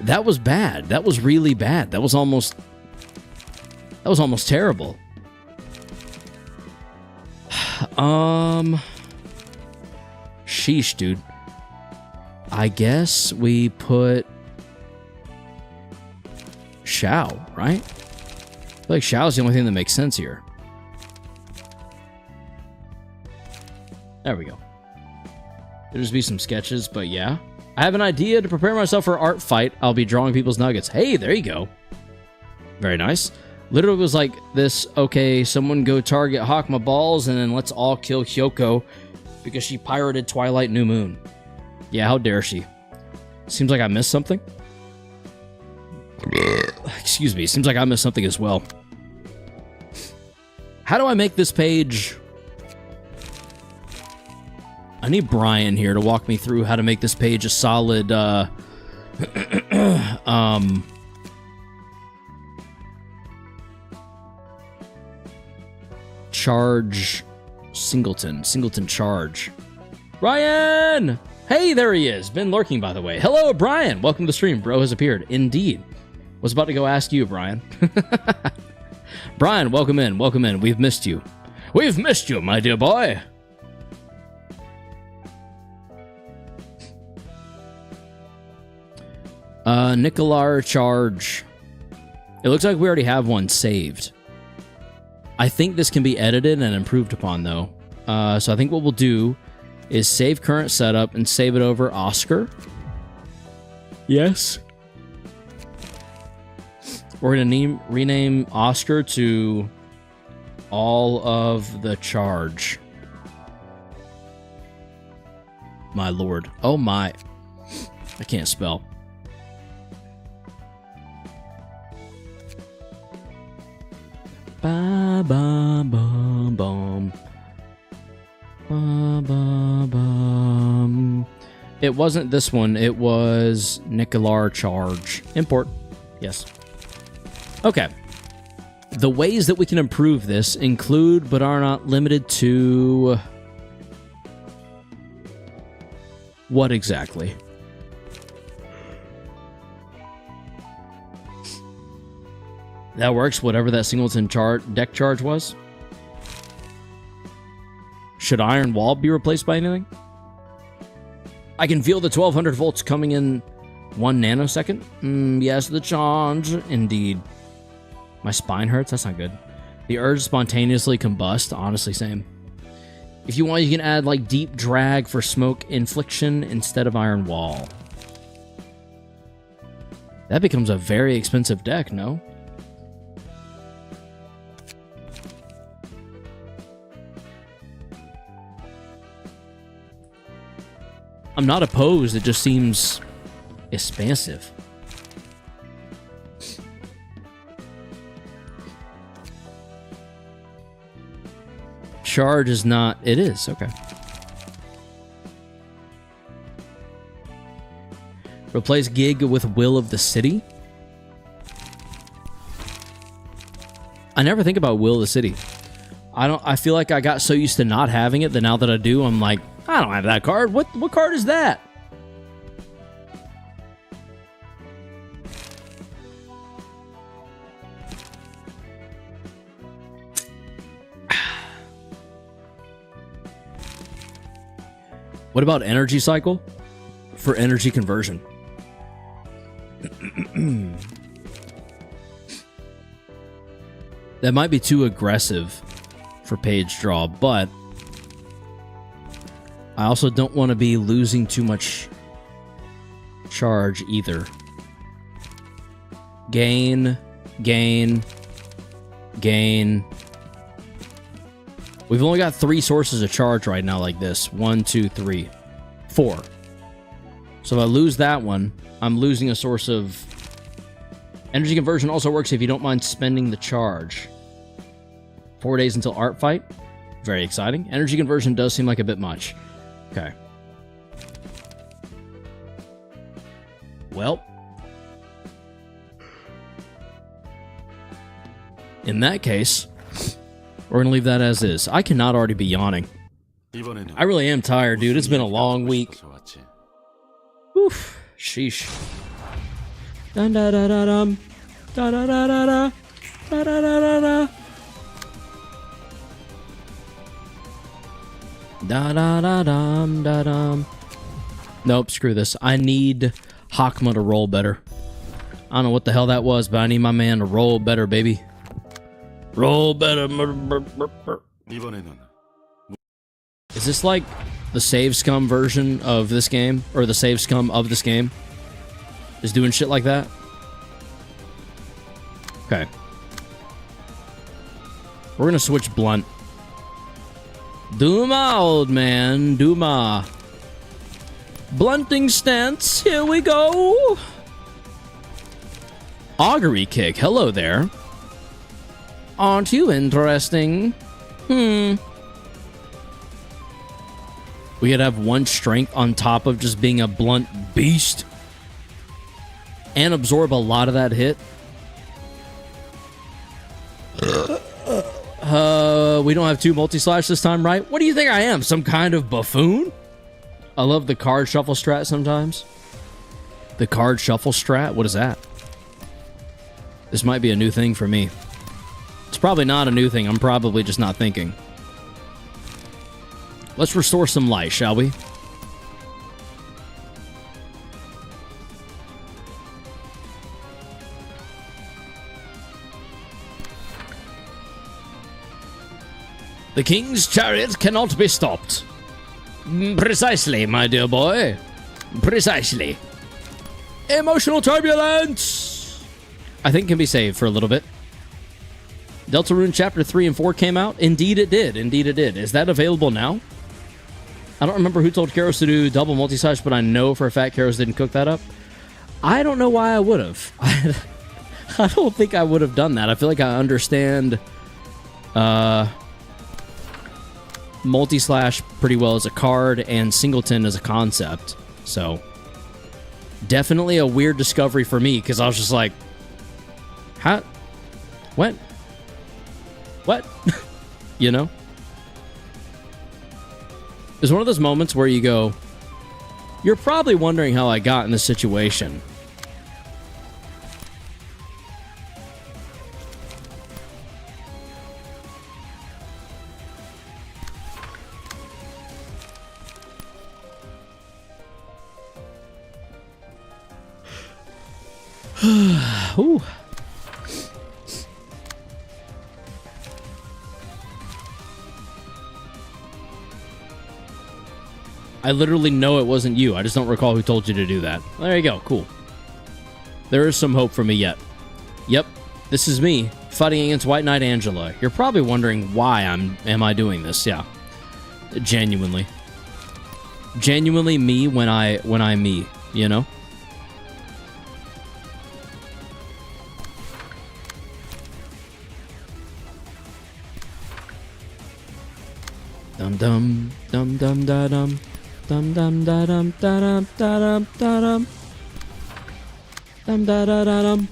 That was bad. That was really bad. That was almost terrible. Sheesh, dude. I guess we put Shao, right? I feel like Shao's the only thing that makes sense here. There we go. There'll just be some sketches, but yeah. I have an idea to prepare myself for art fight. I'll be drawing people's nuggets. Hey, there you go. Very nice. Literally was like this, okay, someone go target Hokma balls, and then let's all kill Hyoko because she pirated Twilight New Moon. Yeah, how dare she? Seems like I missed something. Excuse me, seems like I missed something as well. How do I make this page? I need Brian here to walk me through how to make this page a solid, charge singleton charge. Brian! Hey, there he is. Been lurking, by the way. Hello, Brian. Welcome to the stream. Bro has appeared. Indeed. Was about to go ask you, Brian. Brian, welcome in. Welcome in. We've missed you. We've missed you, my dear boy. Nicolar charge. It looks like we already have one saved. I think this can be edited and improved upon, though. So I think what we'll do is save current setup and save it over Oscar. Yes. We're going to rename Oscar to all of the charge. My lord. Oh my. I can't spell. Ba ba bum bum. Ba ba bum. It wasn't this one. It was Nicolar charge. Import. Yes. Okay. The ways that we can improve this include, but are not limited to... What exactly? That works, whatever that singleton deck charge was. Should Iron Wall be replaced by anything? I can feel the 1200 volts coming in 1 nanosecond. Yes, the charge. Indeed. My spine hurts? That's not good. The urge to spontaneously combust. Honestly, same. If you want, you can add, like, deep drag for smoke infliction instead of Iron Wall. That becomes a very expensive deck, no? I'm not opposed, it just seems expansive. Charge is not... It is, okay. Replace Gig with Will of the City? I never think about Will of the City. I feel like I got so used to not having it that now that I do, I'm like, I don't have that card. What card is that? What about energy cycle? For energy conversion. That might be too aggressive for page draw, but I also don't want to be losing too much charge either. Gain, gain, gain. We've only got 3 sources of charge right now like this. 1, 2, 3, 4. So if I lose that one, I'm losing a source of... Energy conversion also works if you don't mind spending the charge. 4 days until art fight. Very exciting. Energy conversion does seem like a bit much. Okay. Well. In that case, we're going to leave that as is. I cannot already be yawning. I really am tired, dude. It's been a long week. Oof. Sheesh. Dun da da da dum. Da da da da da. Da da da da da. Da da da dum da dum. Nope, screw this. I need Hokma to roll better. I don't know what the hell that was, but I need my man to roll better, baby. Roll better. Is this like the save scum version of this game? Or the save scum of this game? Is doing shit like that? Okay. We're gonna switch blunt. Duma, old man. Duma. Blunting stance. Here we go. Augury kick. Hello there. Aren't you interesting? We could have one strength on top of just being a blunt beast. And absorb a lot of that hit. We don't have 2 multi-slash this time, right? What do you think I am? Some kind of buffoon? I love the card shuffle strat sometimes. The card shuffle strat? What is that? This might be a new thing for me. It's probably not a new thing. I'm probably just not thinking. Let's restore some life, shall we? The king's chariot cannot be stopped. Precisely, my dear boy. Precisely. Emotional turbulence! I think can be saved for a little bit. Deltarune Chapter 3 and 4 came out? Indeed it did. Indeed it did. Is that available now? I don't remember who told Karos to do double multi-slash, but I know for a fact Karos didn't cook that up. I don't know why I would have. I don't think I would have done that. I feel like I understand multi-slash pretty well as a card and singleton as a concept. So, definitely a weird discovery for me, because I was just like, how? What? What? You know? It's one of those moments where you go, you're probably wondering how I got in this situation. Ooh. I literally know it wasn't you. I just don't recall who told you to do that. There you go. Cool. There is some hope for me yet. Yep. This is me fighting against White Knight Angela. You're probably wondering why am I doing this? Yeah. Genuinely. Genuinely me when I'm me, you know? Dum dum dum dum da dum dum dum da dum da dum da dum da dum dum da da da dum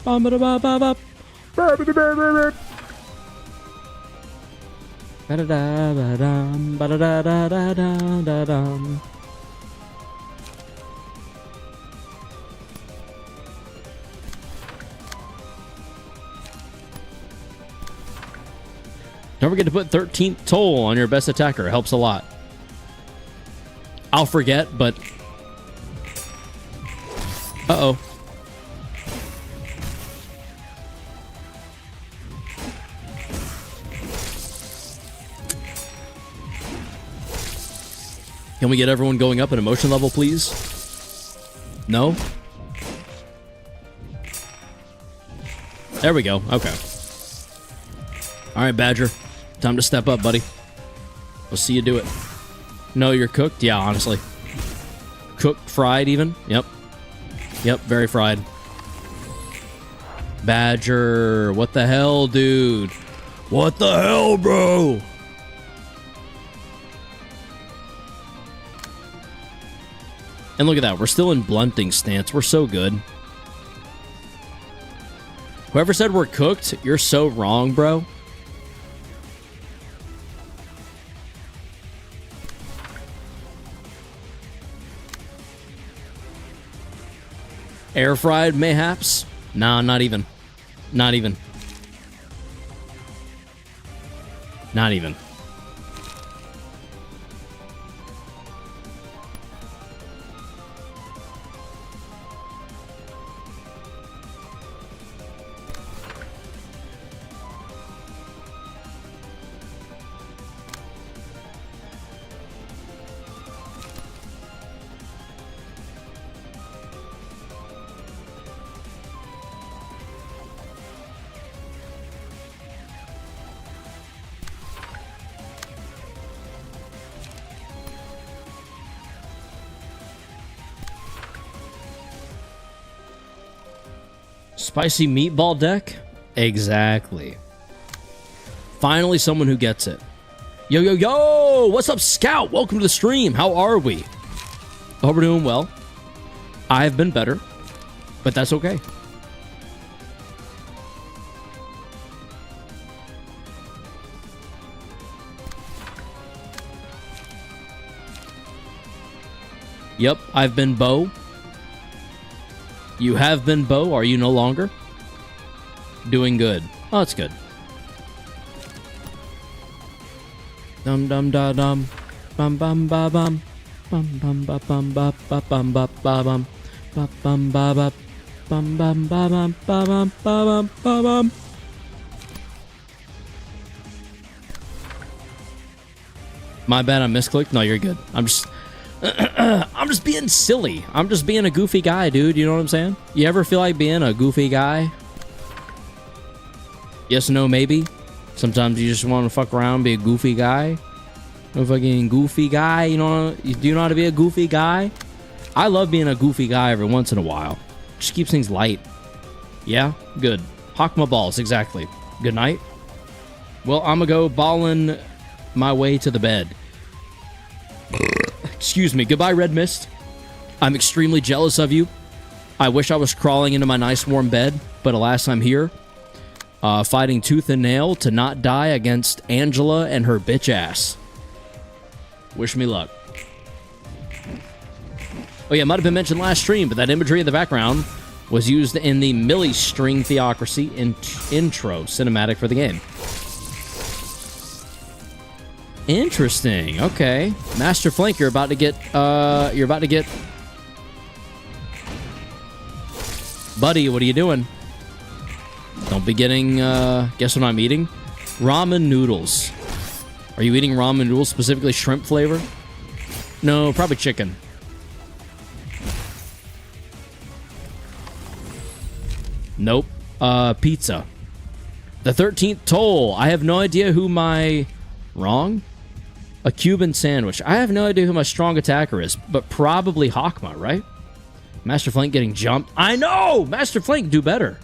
bum ba da ba ba ba ba da da ba dum ba da da da da da dum. Don't forget to put 13th toll on your best attacker. It helps a lot. I'll forget, but... Uh-oh. Can we get everyone going up in emotion level, please? No? There we go. Okay. All right, Badger. Time to step up, buddy. We'll see you do it. No, you're cooked? Yeah, honestly. cooked, fried even. Yep. Yep, very fried. Badger. What the hell, dude? What the hell, bro? And look at that. We're still in blunting stance. We're so good. Whoever said we're cooked, you're so wrong, bro. Air fried, mayhaps? Nah, not even. Not even. Not even. Spicy meatball deck? Exactly. Finally someone who gets it. Yo, yo, yo! What's up, Scout? Welcome to the stream. How are we? I hope we're doing well. I've been better, but that's okay. Yep, I've been Bo. You have been Bo. Are you no longer? Doing good. Oh, that's good. Dum dum da dum. Bum bum ba bum. Bum bum ba bum ba ba bum ba ba bum. Ba bum ba ba. Bum bum ba bum ba bum ba bum ba bum. My bad, I misclicked. No, you're good. I'm just being silly. I'm just being a goofy guy, dude. You know what I'm saying? You ever feel like being a goofy guy? Yes, no, maybe. Sometimes you just want to fuck around, be a goofy guy. A fucking goofy guy. You know? Do you know how to be a goofy guy? I love being a goofy guy every once in a while. Just keeps things light. Yeah, good. Hokma balls, exactly. Good night. Well, I'm gonna go balling my way to the bed. Excuse me. Goodbye, Red Mist. I'm extremely jealous of you. I wish I was crawling into my nice warm bed, but alas, I'm here. Fighting tooth and nail to not die against Angela and her bitch ass. Wish me luck. Oh yeah, might have been mentioned last stream, but that imagery in the background was used in the Millie String Theocracy intro cinematic for the game. Interesting. Okay, Master Flank, you're about to get. Buddy, what are you doing? Don't be getting. Guess what I'm eating? Ramen noodles. Are you eating ramen noodles, specifically shrimp flavor? No, probably chicken. Nope. Pizza. The 13th toll. I have no idea who my. Wrong? A Cuban sandwich. I have no idea who my strong attacker is, but probably Hokma, right? Master Flank getting jumped. I know! Master Flank, do better.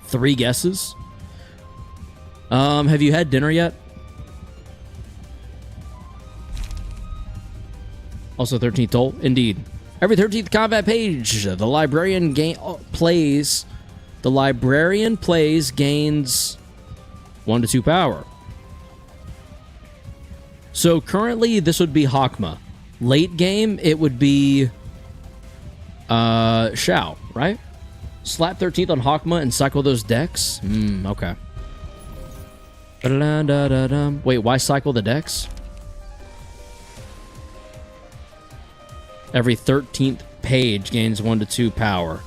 3 guesses. Have you had dinner yet? Also 13th toll? Indeed. Every 13th combat page, the librarian plays... The librarian plays gains 1 to 2 power. So currently, this would be Hokma. Late game, it would be Shao, right? Slap 13th on Hokma and cycle those decks? Okay. Wait, why cycle the decks? Every 13th page gains 1 to 2 power.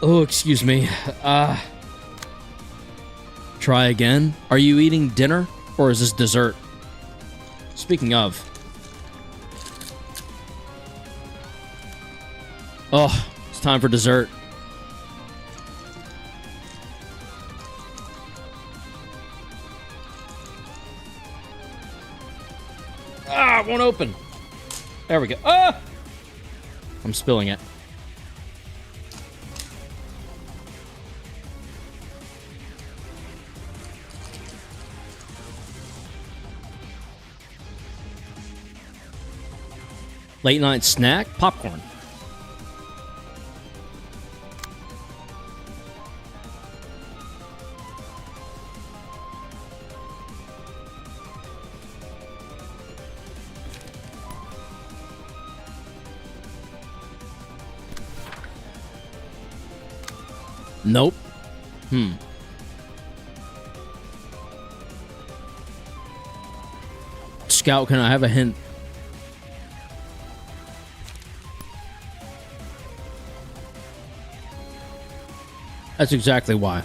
Oh, excuse me. Try again. Are you eating dinner? Or is this dessert? Speaking of. Oh, it's time for dessert. Ah, it won't open. There we go. Ah! I'm spilling it. Late night snack? Popcorn. Nope. Scout, can I have a hint? That's exactly why.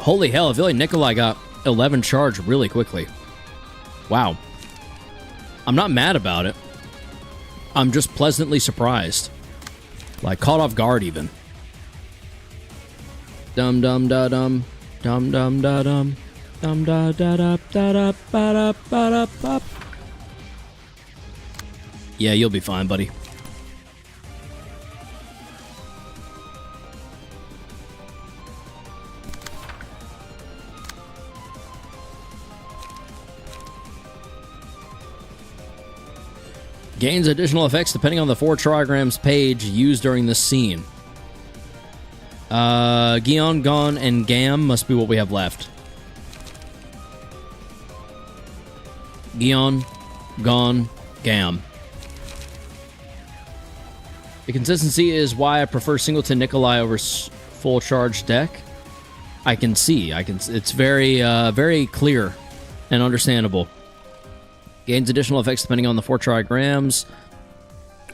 Holy hell, I feel like Nikolai got 11 charge really quickly. Wow. I'm not mad about it. I'm just pleasantly surprised. Like, caught off guard, even. Dum dum da dum. Dum dum da dum. Dum da da da da da ba da ba da ba. Yeah, you'll be fine, buddy. Gains additional effects depending on the 4 trigrams page used during this scene. Gion, Gon, and Gam must be what we have left. Gion, Gon, Gam. The consistency is why I prefer Singleton Nikolai over full charge deck. I can see. It's very, very clear and understandable. Gains additional effects depending on the 4 trigrams.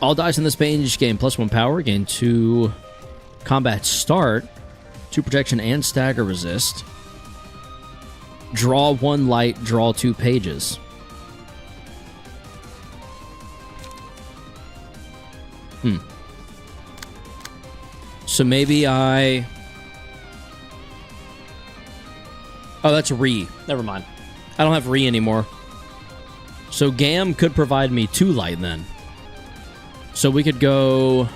All dice in this page gain +1 power, gain 2 combat start, 2 protection and stagger resist. Draw 1 light, draw 2 pages. So maybe I... Oh, that's Re. Never mind. I don't have Re anymore. So Gam could provide me 2 light then. So we could go...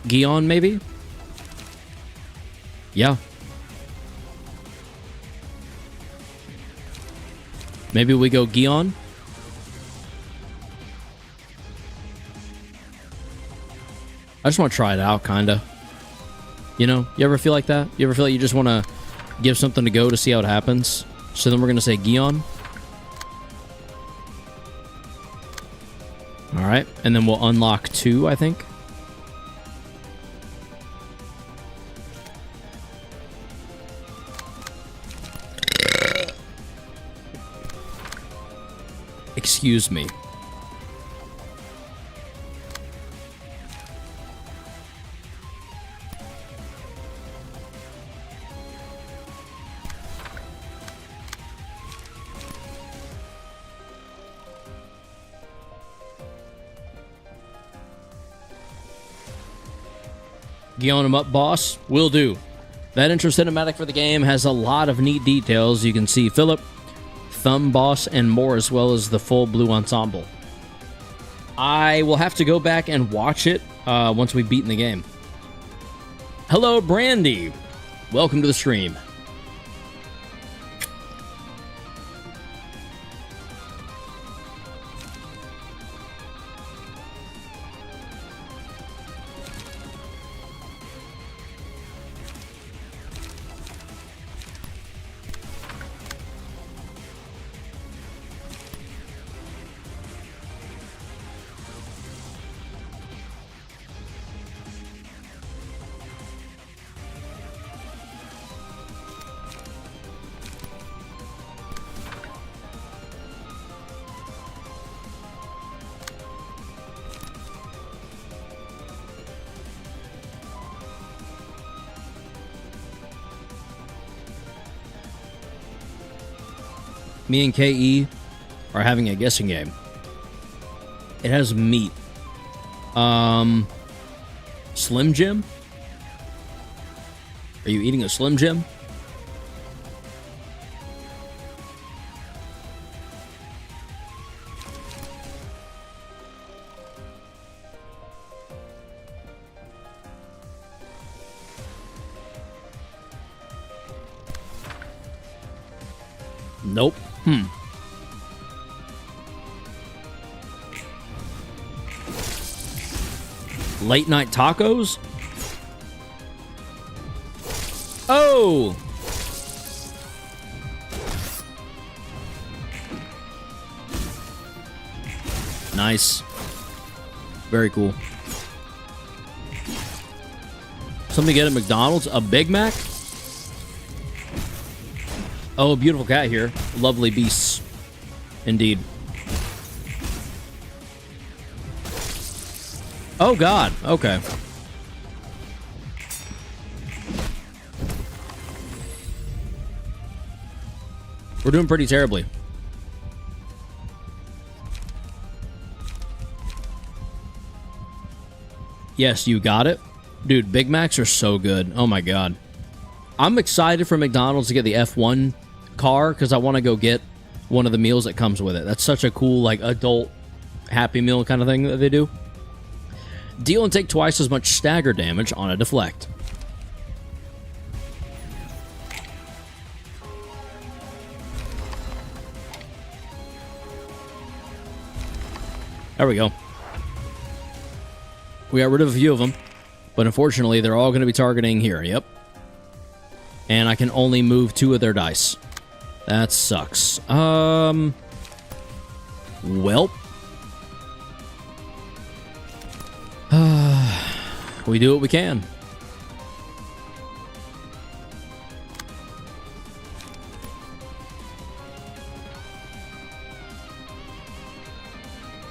Gion, maybe? Yeah. Maybe we go Gion? I just want to try it out, kinda. You know? You ever feel like that? You ever feel like you just want to give something to go to see how it happens? So then we're going to say Gion. Alright, and then we'll unlock 2, I think. Excuse me. Geon him up, boss. Will do. That intro cinematic for the game has a lot of neat details. You can see Philip, Thumb Boss, and more, as well as the full blue ensemble. I will have to go back and watch it once we've beaten the game. Hello, Brandy. Welcome to the stream. Me and KE are having a guessing game. It has meat. Slim Jim? Are you eating a Slim Jim? Nope. Late night tacos? Oh! Nice. Very cool. Something to get at McDonald's? A Big Mac? Oh, beautiful cat here. Lovely beasts. Indeed. Oh, God. Okay. We're doing pretty terribly. Yes, you got it. Dude, Big Macs are so good. Oh, my God. I'm excited for McDonald's to get the F1 car because I want to go get one of the meals that comes with it. That's such a cool, like, adult Happy Meal kind of thing that they do. Deal and take twice as much stagger damage on a deflect. There we go. We got rid of a few of them, but unfortunately, they're all going to be targeting here. Yep. And I can only move 2 of their dice. That sucks. Welp. We do what we can.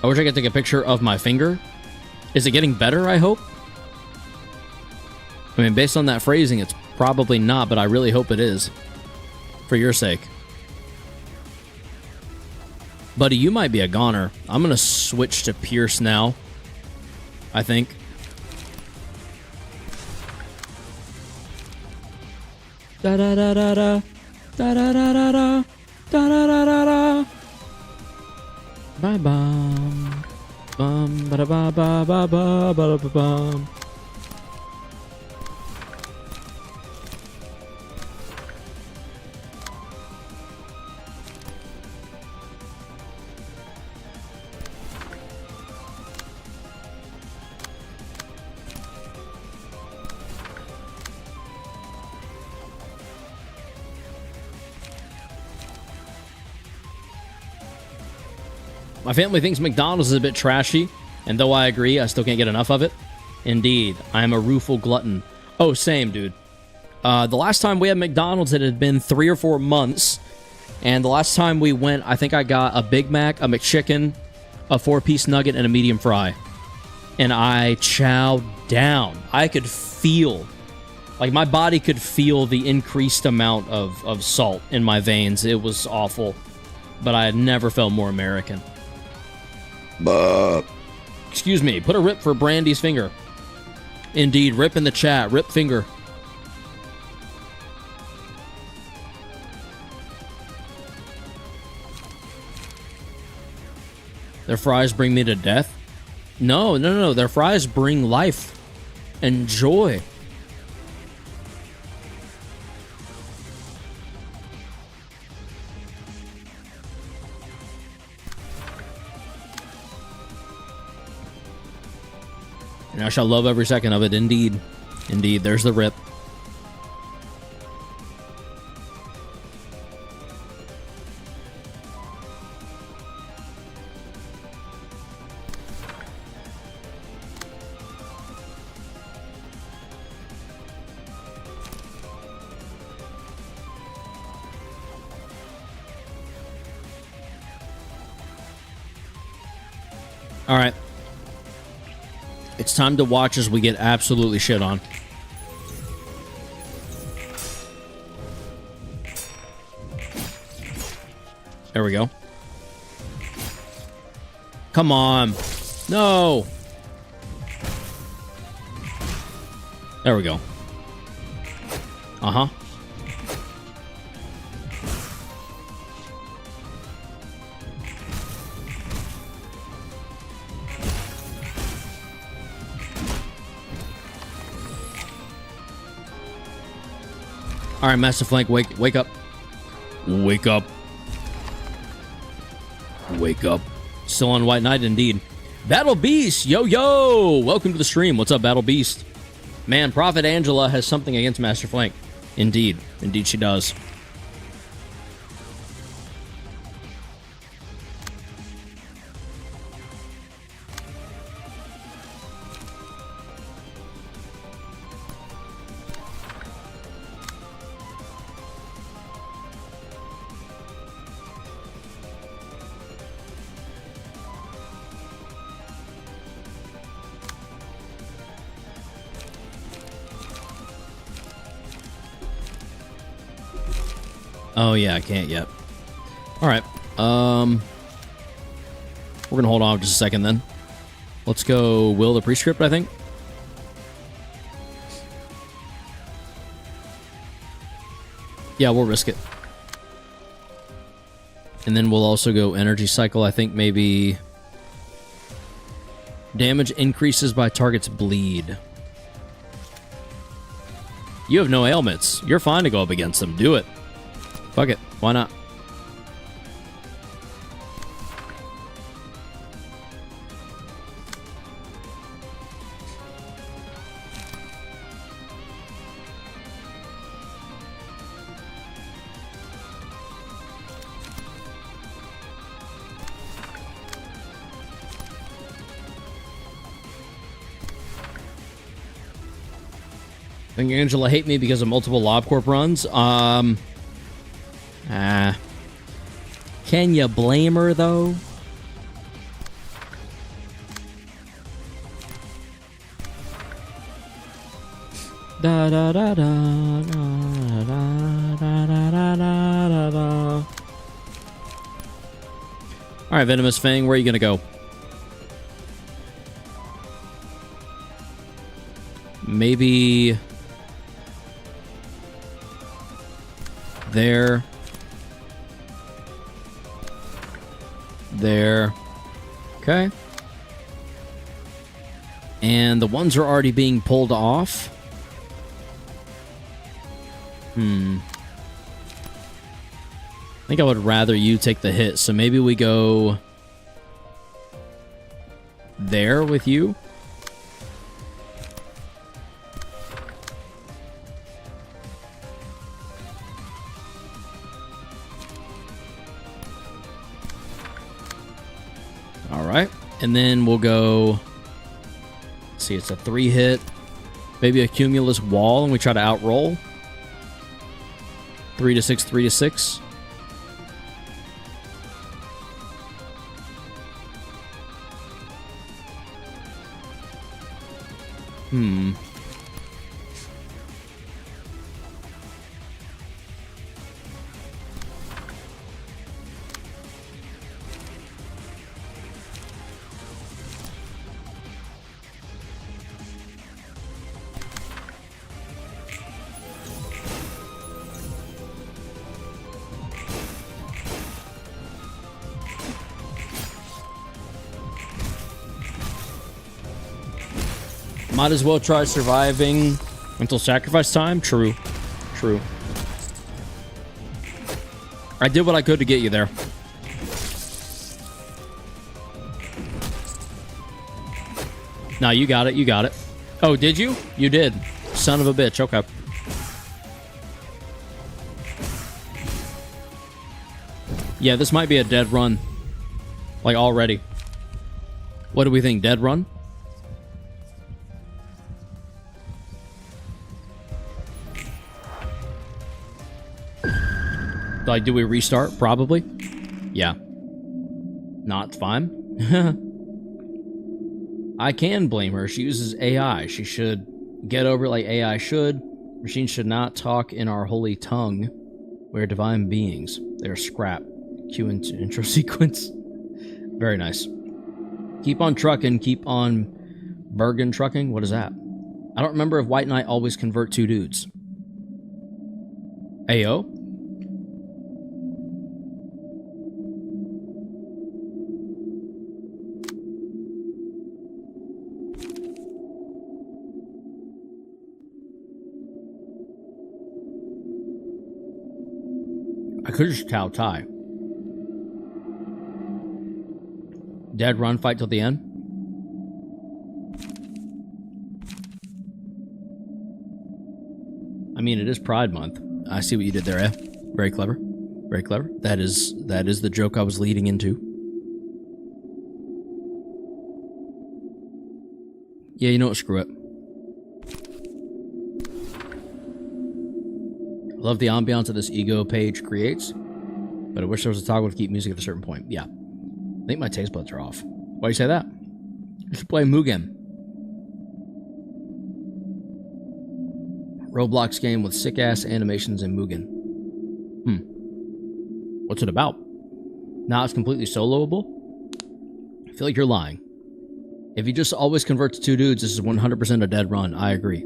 I wish I could take a picture of my finger. Is it getting better, I hope? I mean, based on that phrasing, it's probably not, but I really hope it is. For your sake. Buddy, you might be a goner. I'm going to switch to Pierce now. I think. Da da da da da. Da da da da da. Da da da da da. Bye bum. Bum ba da ba ba ba ba ba ba bum. My family thinks McDonald's is a bit trashy, and though I agree, I still can't get enough of it. Indeed, I am a rueful glutton. Oh, same, dude. The last time we had McDonald's, it had been 3 or 4 months, and the last time we went, I think I got a Big Mac, a McChicken, a 4-piece nugget, and a medium fry. And I chowed down. I could feel, like my body could feel the increased amount of salt in my veins. It was awful, but I had never felt more American. Excuse me. Put a rip for Brandy's finger. Indeed. Rip in the chat. Rip finger. Their fries bring me to death? No. Their fries bring life and joy. And I shall love every second of it, indeed. Indeed, there's the rip. All right. It's time to watch as we get absolutely shit on. There we go. Come on. No. There we go. Uh-huh. All right, Master Flank, wake up. Wake up. Wake up. Still on White Knight, indeed. Battle Beast, yo, yo. Welcome to the stream. What's up, Battle Beast? Man, Prophet Angela has something against Master Flank. Indeed. Indeed she does. Oh, yeah, I can't yet. All right. We're going to hold on just a second then. Let's go Will the Prescript, I think. Yeah, we'll risk it. And then we'll also go Energy Cycle. I think maybe damage increases by target's bleed. You have no ailments. You're fine to go up against them. Do it. Fuck it. Why not? I think Angela hate me because of multiple LobCorp runs. Can you blame her, though? Da da da da da da da da da da da. All right, Venomous Fang, where are you gonna go? Maybe there. There. Okay. And the ones are already being pulled off. I think I would rather you take the hit, so maybe we go there with you. Alright, and then we'll go, let's see, it's a 3-hit, maybe a Cumulus Wall, and we try to outroll. 3 to 6, 3 to 6. Might as well try surviving until sacrifice time. True. True. I did what I could to get you there. No, you got it. You got it. Oh, did you? You did. Son of a bitch. Okay. Yeah, this might be a dead run. Like, already. What do we think? Dead run? Like, do we restart? Probably. Yeah. Not fine. I can blame her. She uses AI. She should get over it like AI should. Machines should not talk in our holy tongue. We are divine beings. They are scrap. Cue into intro sequence. Very nice. Keep on trucking, keep on Bergen trucking. What is that? I don't remember if White Knight always convert 2 dudes. Ayo? I could just Tao Tai. Dead run, fight till the end. I mean, it is Pride Month. I see what you did there, eh? Very clever. Very clever. That is the joke I was leading into. Yeah, you know what? Screw it. I love the ambiance that this ego page creates, but I wish there was a toggle to keep music at a certain point. Yeah. I think my taste buds are off. Why do you say that? You should play Mugen. Roblox game with sick-ass animations in Mugen. What's it about? Now it's completely soloable? I feel like you're lying. If you just always convert to 2 dudes, this is 100% a dead run. I agree.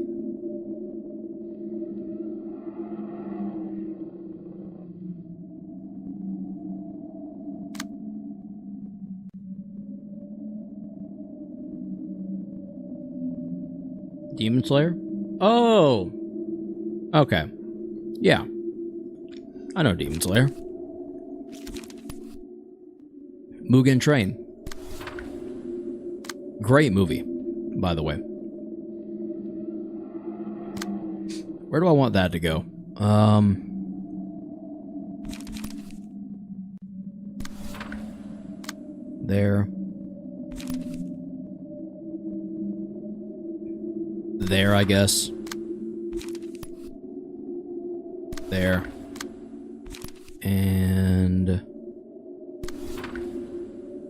Demon Slayer? Oh! Okay. Yeah. I know Demon Slayer. Mugen Train. Great movie, by the way. Where do I want that to go? There. There, I guess. There. And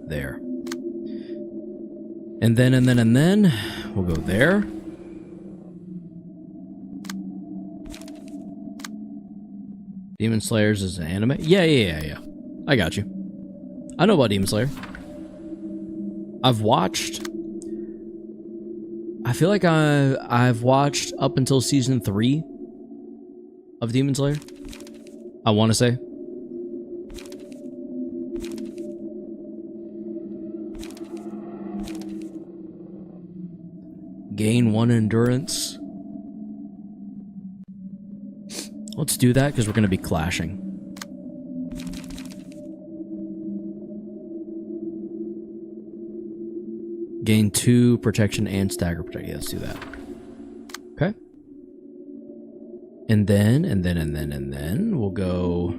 there. And then we'll go there. Demon Slayers is an anime? Yeah. I got you. I know about Demon Slayer. I've watched... I feel like I've watched up until season 3 of Demon Slayer. I want to say. Gain 1 endurance. Let's do that because we're going to be clashing. Gain 2 protection and stagger protection. Yeah, let's do that. Okay. And then we'll go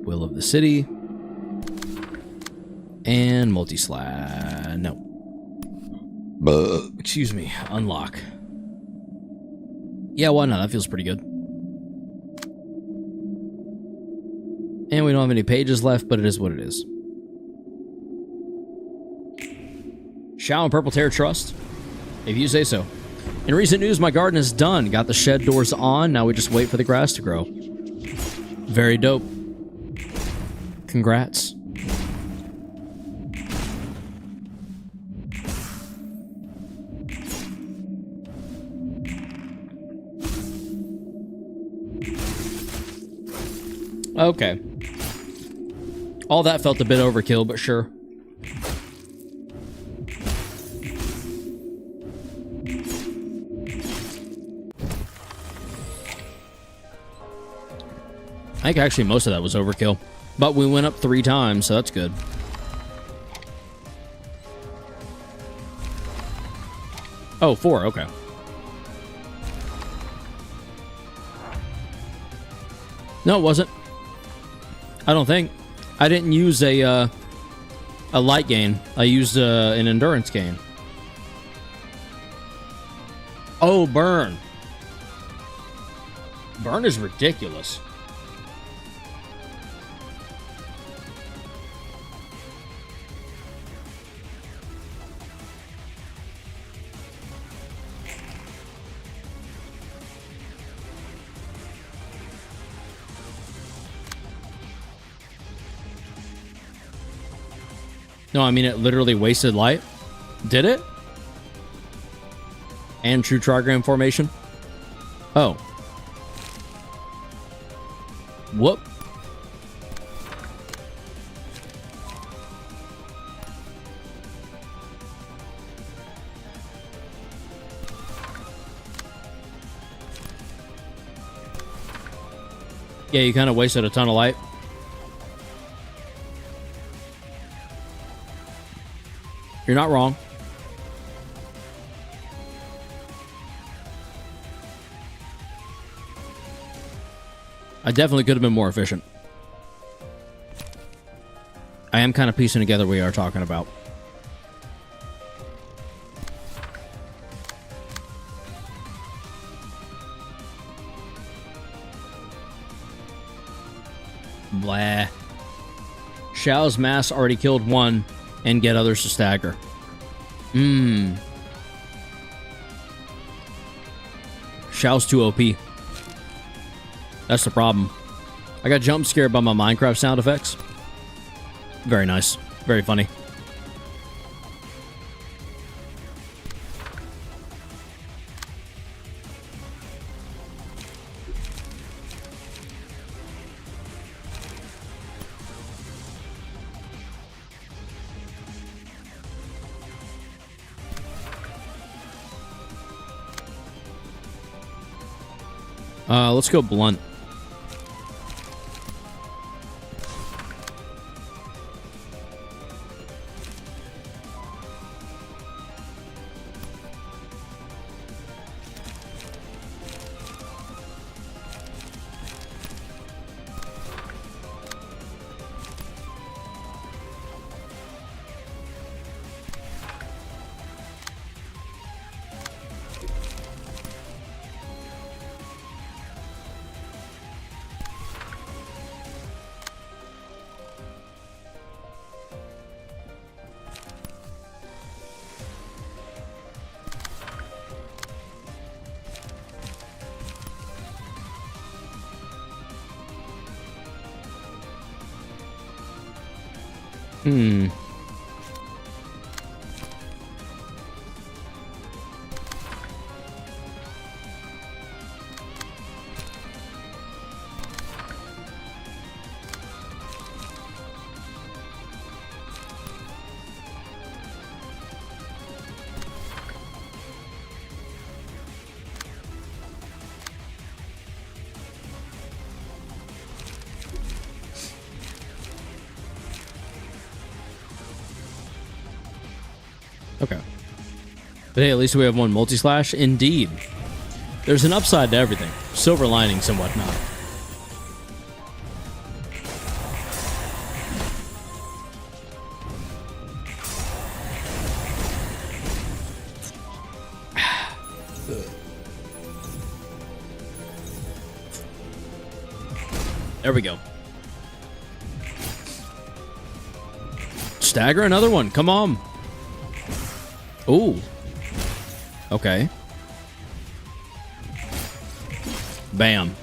Will of the City and multi-slash. No. Excuse me. Unlock. Yeah, why not? That feels pretty good. And we don't have any pages left, but it is what it is. Shao and Purple Tear Trust, if you say so. In recent news, my garden is done. Got the shed doors on. Now we just wait for the grass to grow. Very dope. Congrats. Okay. All that felt a bit overkill, but sure. I think actually most of that was overkill. But we went up 3 times, so that's good. Oh, 4, okay. No, it wasn't. I don't think. I didn't use a light gain. I used an endurance gain. Oh, burn. Burn is ridiculous. No, I mean, it literally wasted light. Did it? And true trigram formation? Oh. Whoop. Yeah, you kind of wasted a ton of light. You're not wrong. I definitely could have been more efficient. I am kind of piecing together what we are talking about. Blah. Xiao's mass already killed one and get others to stagger. Xiao's too OP. That's the problem. I got jump scared by my Minecraft sound effects. Very nice. Very funny. Let's go blunt. Okay. But hey, at least we have one multi-slash. Indeed. There's an upside to everything. Silver linings and whatnot. There we go. Stagger another one. Come on. Ooh. Okay. Bam.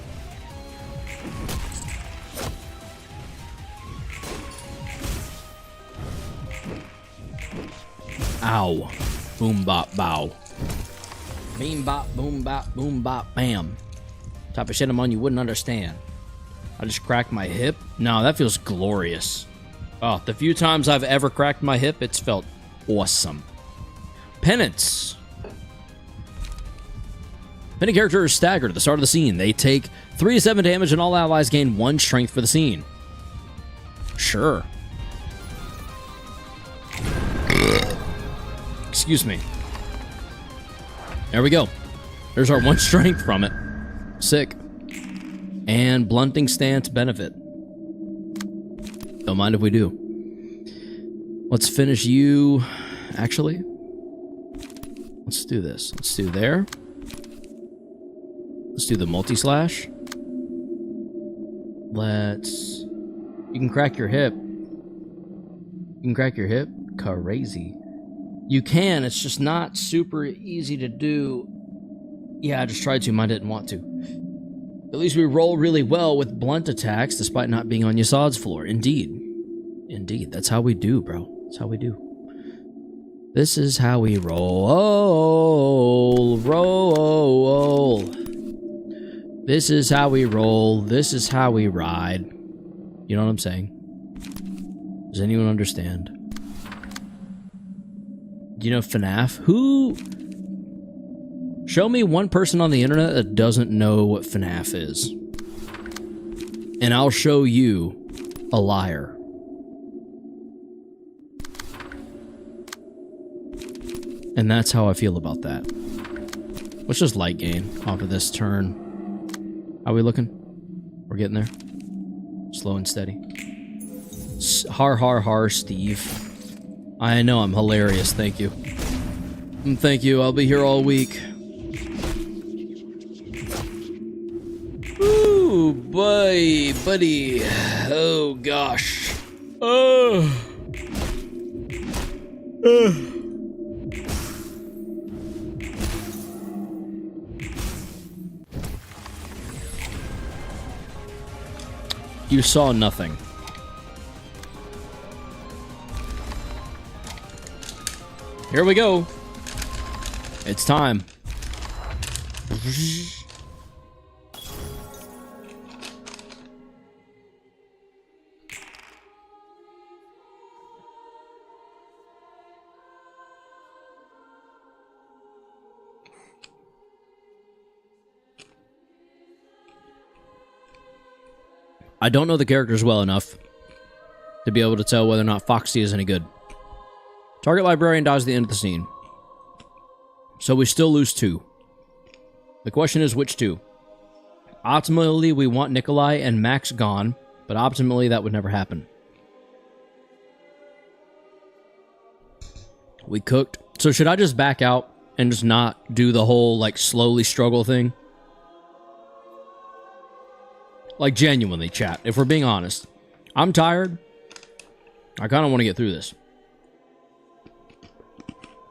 Ow. Boom bop bow. Beam bop boom bop boom bop bam. Type of shit I'm on you wouldn't understand. I just cracked my hip. No, that feels glorious. Oh, the few times I've ever cracked my hip, it's felt awesome. Penance. Many characters staggered at the start of the scene. They take 3 to 7 damage and all allies gain 1 strength for the scene. Sure. Excuse me. There we go. There's our 1 strength from it. Sick. And blunting stance benefit. Don't mind if we do. Let's finish you. Actually, let's do this. Let's do there. Let's do the multi-slash. Let's... You can crack your hip. You can crack your hip? Crazy. You can, it's just not super easy to do. Yeah, I just tried to, mine didn't want to. At least we roll really well with blunt attacks despite not being on Yasad's floor. Indeed. Indeed, that's how we do, bro. That's how we do. This is how we roll. Roll. This is how we roll. This is how we ride. You know what I'm saying? Does anyone understand? Do you know FNAF? Who? Show me one person on the internet that doesn't know what FNAF is. And I'll show you a liar. And that's how I feel about that. Let's just light gain off of this turn. How we looking? We're getting there. Slow and steady. Har har har, Steve. I know I'm hilarious, thank you. Thank you, I'll be here all week. Ooh, boy, buddy. Oh, gosh. Oh. You saw nothing. Here we go. It's time. I don't know the characters well enough to be able to tell whether or not Foxy is any good. Target librarian dies at the end of the scene. So we still lose 2. The question is, which 2? Optimally, we want Nikolai and Max gone, but optimally, that would never happen. We cooked. So should I just back out and just not do the whole, like, slowly struggle thing? Like, genuinely, chat, if we're being honest. I'm tired. I kind of want to get through this.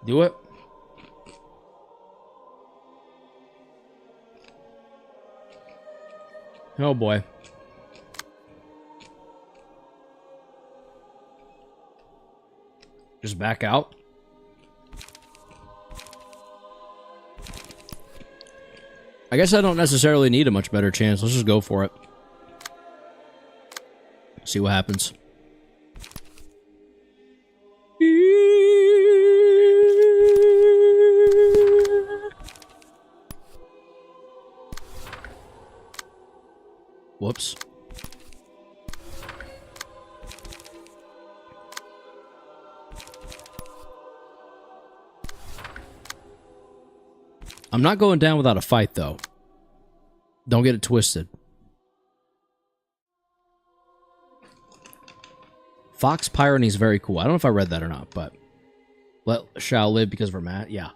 Do it. Oh boy. Just back out. I guess I don't necessarily need a much better chance. Let's just go for it. See what happens. Whoops. I'm not going down without a fight, though. Don't get it twisted. Fox Pyrony is very cool. I don't know if I read that or not, but let shall live because we're mad. Yeah.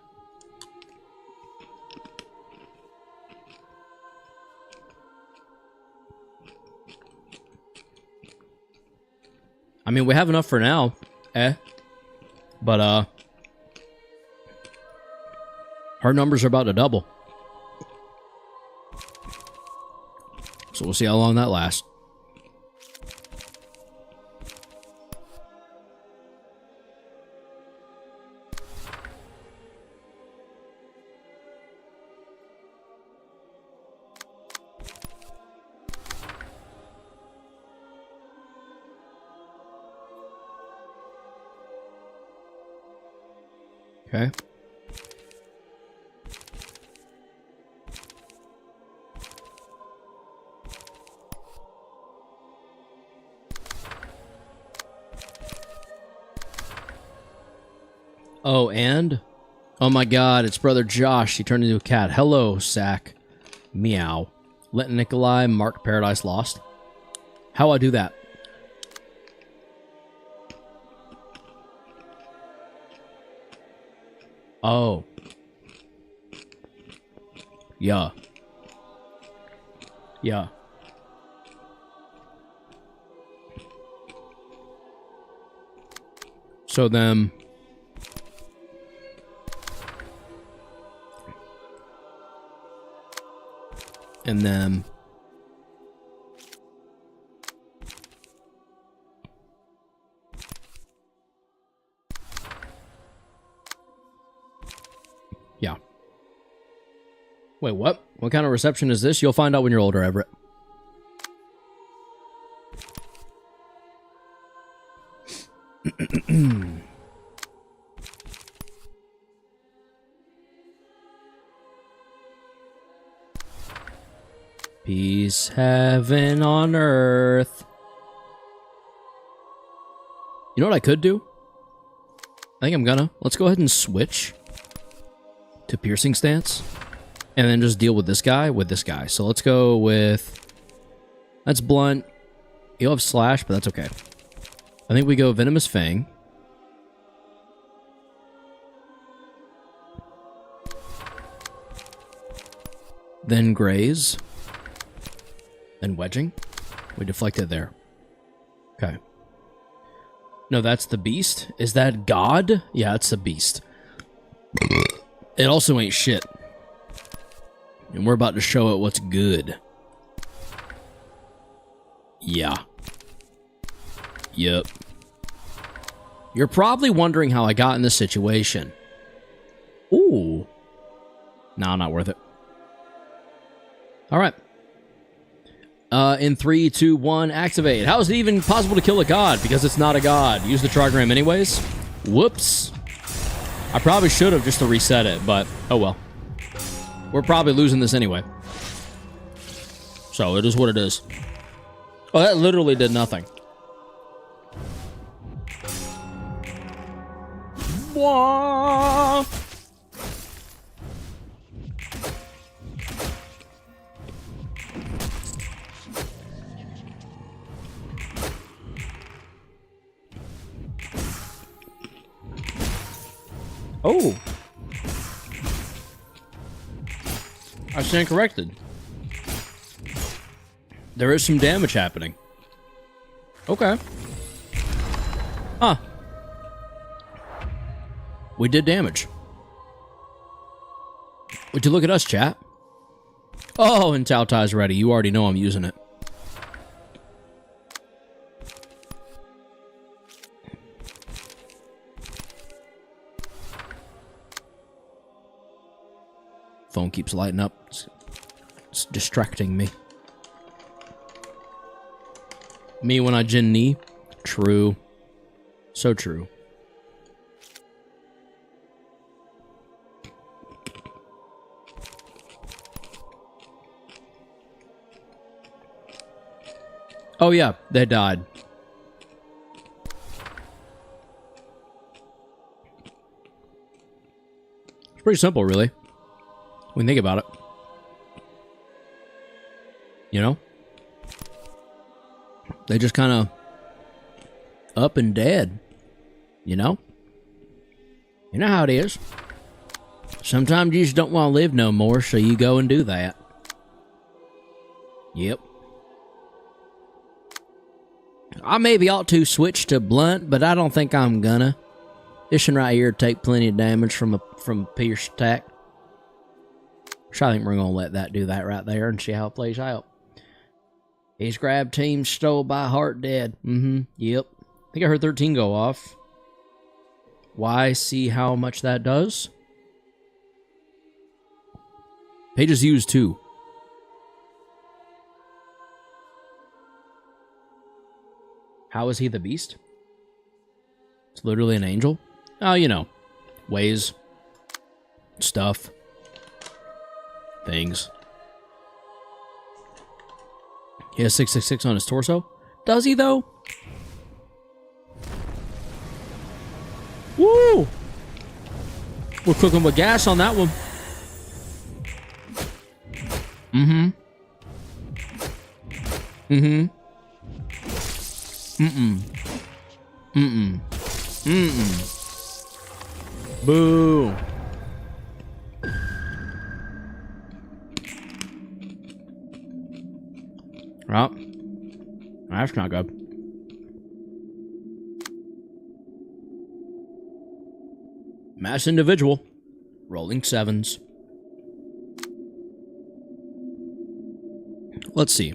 I mean, we have enough for now, but her numbers are about to double. So we'll see how long that lasts. Okay. Oh, and? Oh my god, it's brother Josh. He turned into a cat. Hello, Sack. Meow. Let Nikolai mark Paradise Lost. How I do that? Oh. Yeah. Yeah. So then... And then... Wait, what? What kind of reception is this? You'll find out when you're older, Everett. Peace, heaven on earth. You know what I could do? I think I'm gonna. Let's go ahead and switch to piercing stance. And then just deal with this guy with this guy. So let's go with... That's blunt. You'll have slash, but that's okay. I think we go Venomous Fang. Then Graze. Then Wedging. We deflected there. Okay. No, that's the Beast. Is that God? Yeah, it's the Beast. It also ain't shit. And we're about to show it what's good. Yeah. Yep. You're probably wondering how I got in this situation. Ooh. Nah, not worth it. Alright. In 3, 2, 1, activate. How is it even possible to kill a god? Because it's not a god. Use the trigram anyways. Whoops. I probably should have just to reset it, but oh well. We're probably losing this anyway. So, it is what it is. Oh, that literally did nothing. Wah! Oh. I stand corrected. There is some damage happening. Okay. Huh. We did damage. Would you look at us, chat? Oh, and Tao Tai's ready. You already know I'm using it. Phone keeps lighting up. It's distracting me. Me when I Jin knee. True. So true. Oh yeah, they died. It's pretty simple, really. When you think about it. You know? They just kind of up and dead. You know? You know how it is. Sometimes you just don't want to live no more, so you go and do that. Yep. I maybe ought to switch to blunt, but I don't think I'm gonna. This one right here take plenty of damage from pierce attack. So I think we're gonna let that do that right there and see how it plays out. He's grabbed team stole by heart dead. Yep. I think I heard 13 go off. Why? See how much that does? Pages used 2. How is he the beast? It's literally an angel? Oh, you know. Ways. Stuff. Things. He has 666 on his torso? Does he, though? Woo! We're cooking with gas on that one. Boo. Well, that's not good. Mass individual. Rolling 7s. Let's see.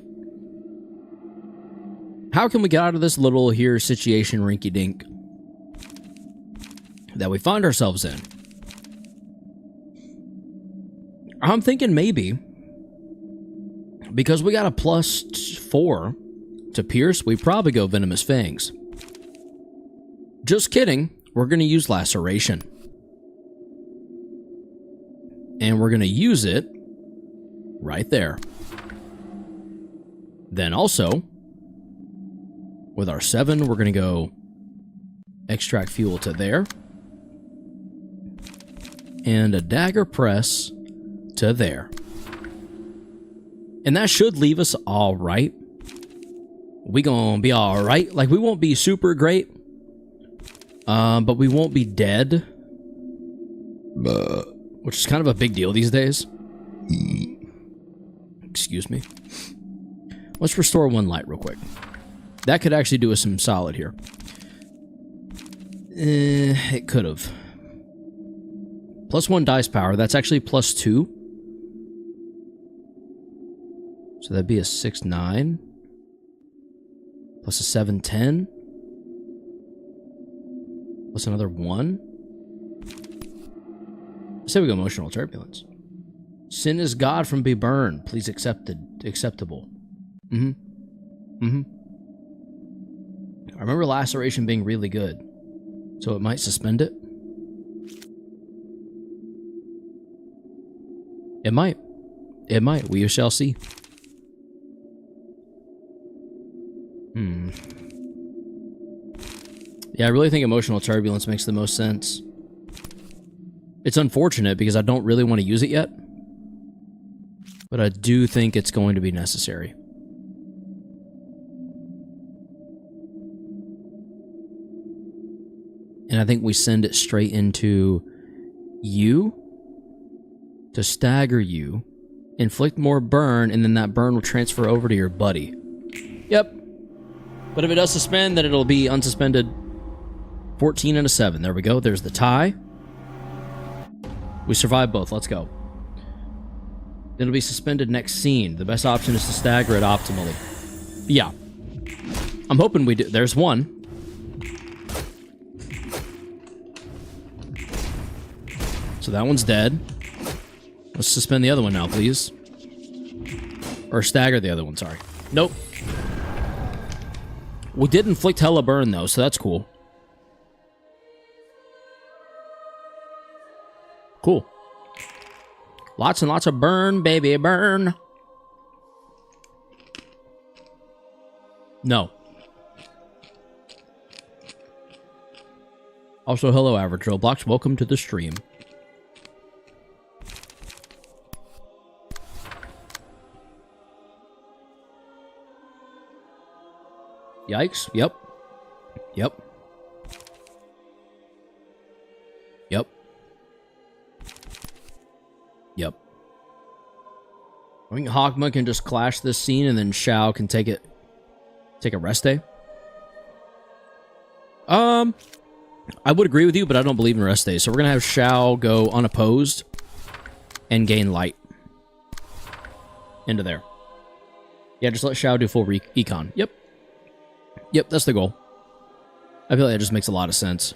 How can we get out of this little here situation rinky-dink that we find ourselves in? I'm thinking maybe because we got a +4 to pierce, we probably go Venomous Fangs. Just kidding. We're going to use Laceration. And we're going to use it right there. Then also, with our 7, we're going to go Extract Fuel to there. And a Dagger Press to there. And that should leave us all right. We gonna be all right. Like, we won't be super great. But we won't be dead. Which is kind of a big deal these days. Excuse me. Let's restore 1 light real quick. That could actually do us some solid here. It could have. +1 dice power. That's actually +2. So that'd be a 6-9. Plus a 7-10. Plus another 1. Let's say we go Emotional Turbulence. Sin is God from Be Burned. Please acceptable. I remember Laceration being really good. So it might suspend it. It might. It might. We shall see. Yeah, I really think Emotional Turbulence makes the most sense. It's unfortunate because I don't really want to use it yet. But I do think it's going to be necessary. And I think we send it straight into you to stagger you, inflict more burn, and then that burn will transfer over to your buddy. Yep. But if it does suspend, then it'll be unsuspended. 14 and a 7. There we go. There's the tie. We survived both. Let's go. It'll be suspended next scene. The best option is to stagger it optimally. Yeah. I'm hoping we do. There's 1. So that one's dead. Let's suspend the other one now, please. Or stagger the other one, sorry. Nope. We did inflict hella burn, though, so that's cool. Cool. Lots and lots of burn, baby, burn. No. Also, hello, Average Roblox. Welcome to the stream. Yikes. Yep. Yep. Yep. Yep. I think Hokma can just clash this scene and then Shao can take a rest day. I would agree with you, but I don't believe in rest days. So we're going to have Shao go unopposed and gain light into there. Yeah, just let Shao do full econ. Yep. Yep, that's the goal. I feel like that just makes a lot of sense.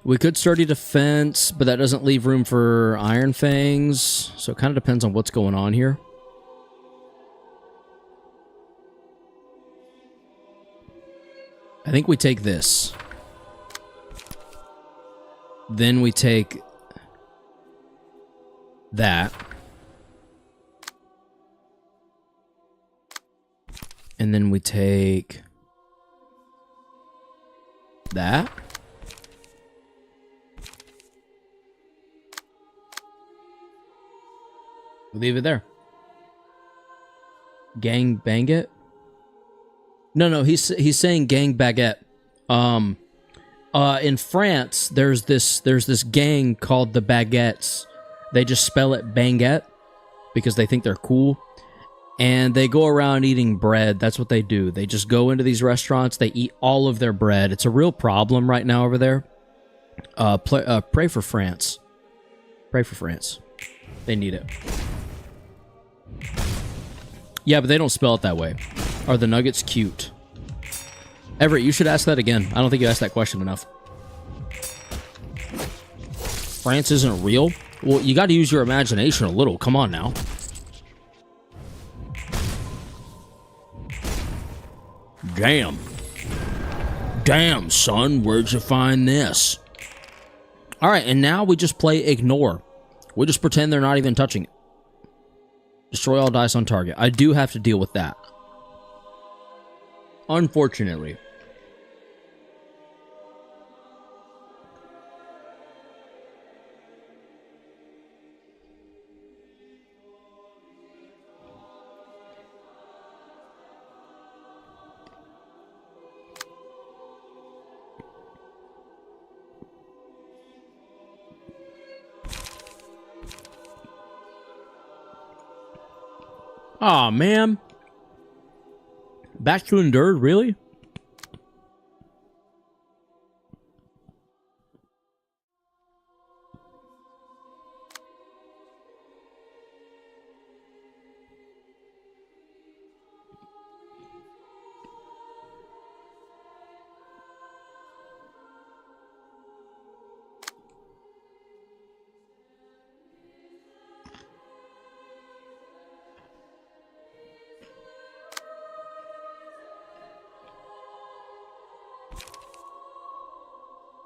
We could sturdy defense, but that doesn't leave room for Iron Fangs. So it kind of depends on what's going on here. I think we take this. Then we take that. And then we take that. We'll leave it there. Gang baguette? No, he's saying gang baguette. In France, there's this gang called the Baguettes. They just spell it Banguette because they think they're cool. And they go around eating bread. That's what they do. They just go into these restaurants. They eat all of their bread. It's a real problem right now over there. Pray for France. Pray for France. They need it. Yeah, but they don't spell it that way. Are the nuggets cute? Everett, you should ask that again. I don't think you asked that question enough. France isn't real? Well, you got to use your imagination a little. Come on now. Damn. Damn, son, where'd you find this? All right, and now we just play ignore. We just pretend they're not even touching it. Destroy all dice on target. I do have to deal with that. Unfortunately. Aw, man. Back to endured, really?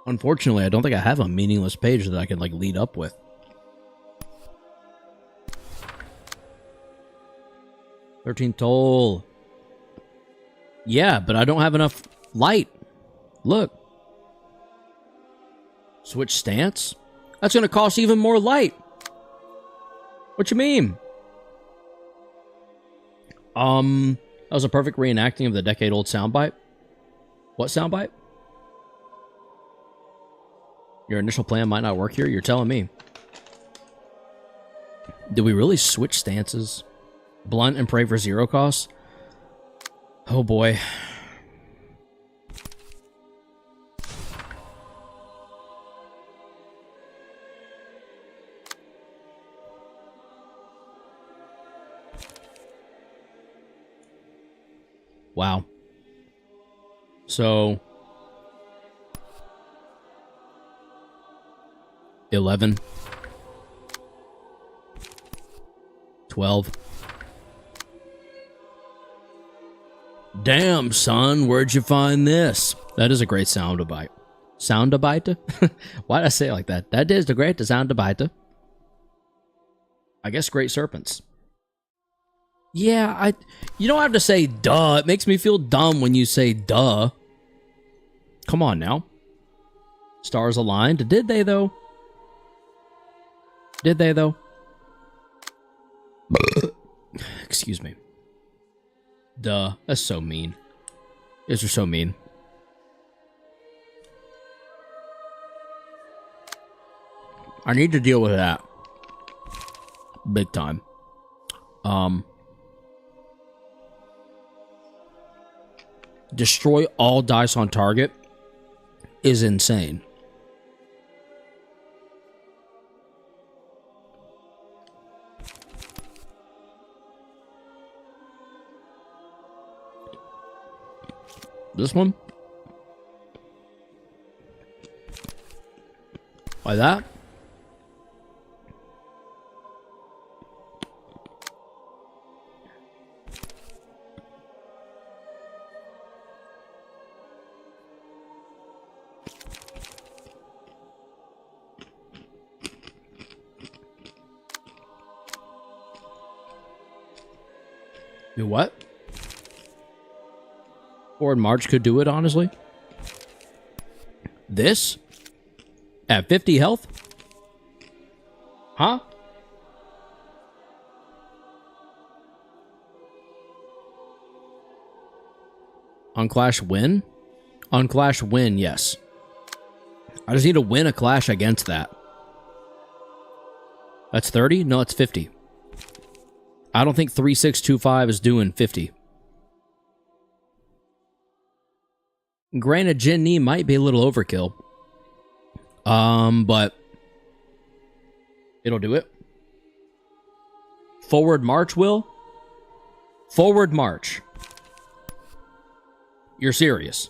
Unfortunately, I don't think I have a meaningless page that I can, like, lead up with. 13 toll. Yeah, but I don't have enough light. Look. Switch stance? That's going to cost even more light. What you mean? That was a perfect reenacting of the decade-old soundbite. What soundbite? Your initial plan might not work here? You're telling me. Did we really switch stances? Blunt and pray for 0 costs? Oh boy. Wow. So 11, 12. Damn, son, where'd you find this? That is a great soundbite. Soundbite? Why did I say it like that? That is the great soundbite. I guess great serpents. Yeah, you don't have to say duh. It makes me feel dumb when you say duh. Come on now. Stars aligned. Did they, though? Did they, though? Excuse me. Duh. That's so mean. These are so mean. I need to deal with that. Big time. Destroy all dice on target is insane. This one? Like that? Do what? Forward March could do it, honestly. This? At 50 health? Huh? On Clash win? On Clash win, yes. I just need to win a Clash against that. That's 30? No, it's 50. I don't think 3625 is doing 50. Granted, Jin Knee might be a little overkill. But it'll do it. Forward March will? Forward March. You're serious.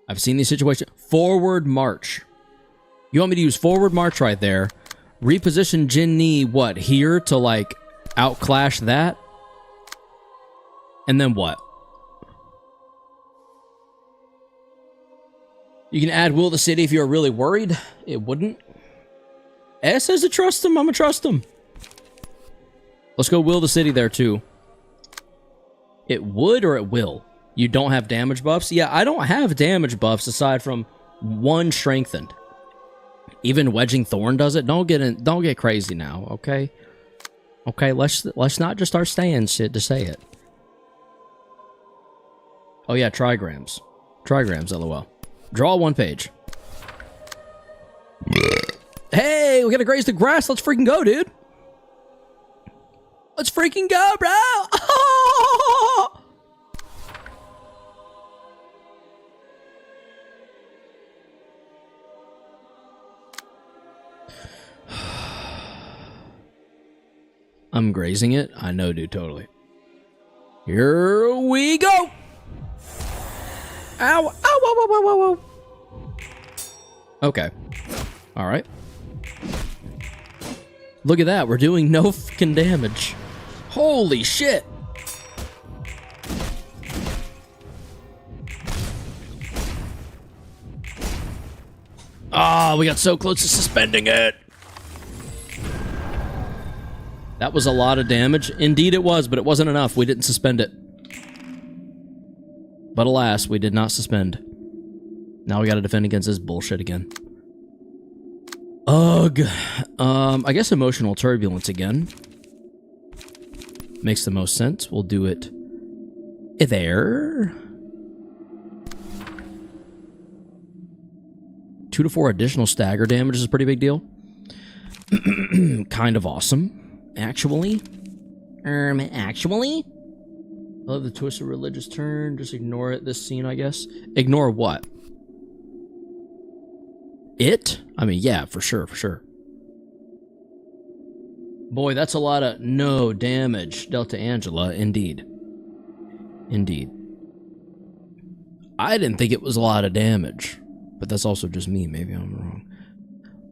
I've seen these situations. Forward March. You want me to use forward march right there, reposition Jinni, what, here to, like, outclash that? And then what? You can add Will the City if you're really worried. It wouldn't. S says to trust him. I'm gonna trust him. Let's go Will the City there, too. It would or it will? You don't have damage buffs? Yeah, I don't have damage buffs aside from one strengthened. Even Wedging Thorn does it. Don't get crazy now, okay? Okay, let's not just start saying shit to say it. Oh yeah, trigrams. Trigrams, lol. Draw one page. Hey, we gotta graze the grass. Let's freaking go, dude. Let's freaking go, bro. Oh! I'm grazing it. I know, dude, totally. Here we go. Ow, ow, ow, ow, ow, ow, ow. Okay. All right. Look at that. We're doing no fucking damage. Holy shit. Ah, we got so close to suspending it. That was a lot of damage. Indeed it was, but it wasn't enough. We didn't suspend it. But alas, we did not suspend. Now we gotta defend against this bullshit again. Ugh. I guess emotional turbulence again. Makes the most sense. We'll do it there. 2 to 4 additional stagger damage is a pretty big deal. Kind of awesome. Actually. Actually? I love the twist of religious turn. Just ignore it this scene, I guess. Ignore what? It? I mean, yeah, for sure, for sure. Boy, that's a lot of no damage, Delta Angela, indeed. Indeed. I didn't think it was a lot of damage. But that's also just me. Maybe I'm wrong.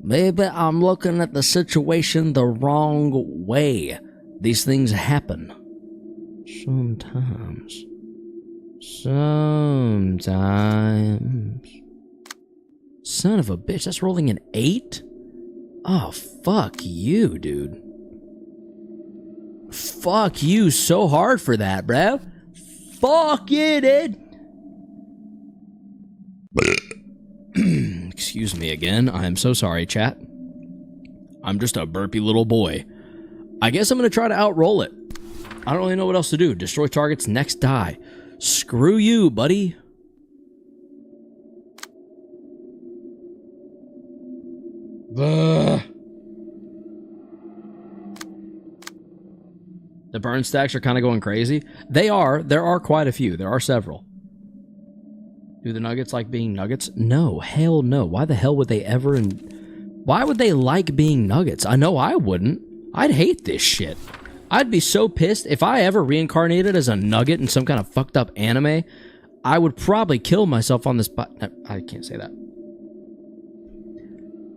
Maybe I'm looking at the situation the wrong way. These things happen. Sometimes. Son of a bitch, that's rolling an 8? Oh, fuck you, dude. Fuck you so hard for that, bruh. Fuck you, dude. Excuse me again. I am so sorry, chat. I'm just a burpy little boy. I guess I'm going to try to outroll it. I don't really know what else to do. Destroy target's next die. Screw you, buddy. Ugh. The burn stacks are kind of going crazy. They are. There are quite a few. There are several. Do the Nuggets like being Nuggets? No. Hell no. Why the hell would they ever... Why would they like being Nuggets? I know I wouldn't. I'd hate this shit. I'd be so pissed. If I ever reincarnated as a Nugget in some kind of fucked up anime, I would probably kill myself on the spot. I can't say that.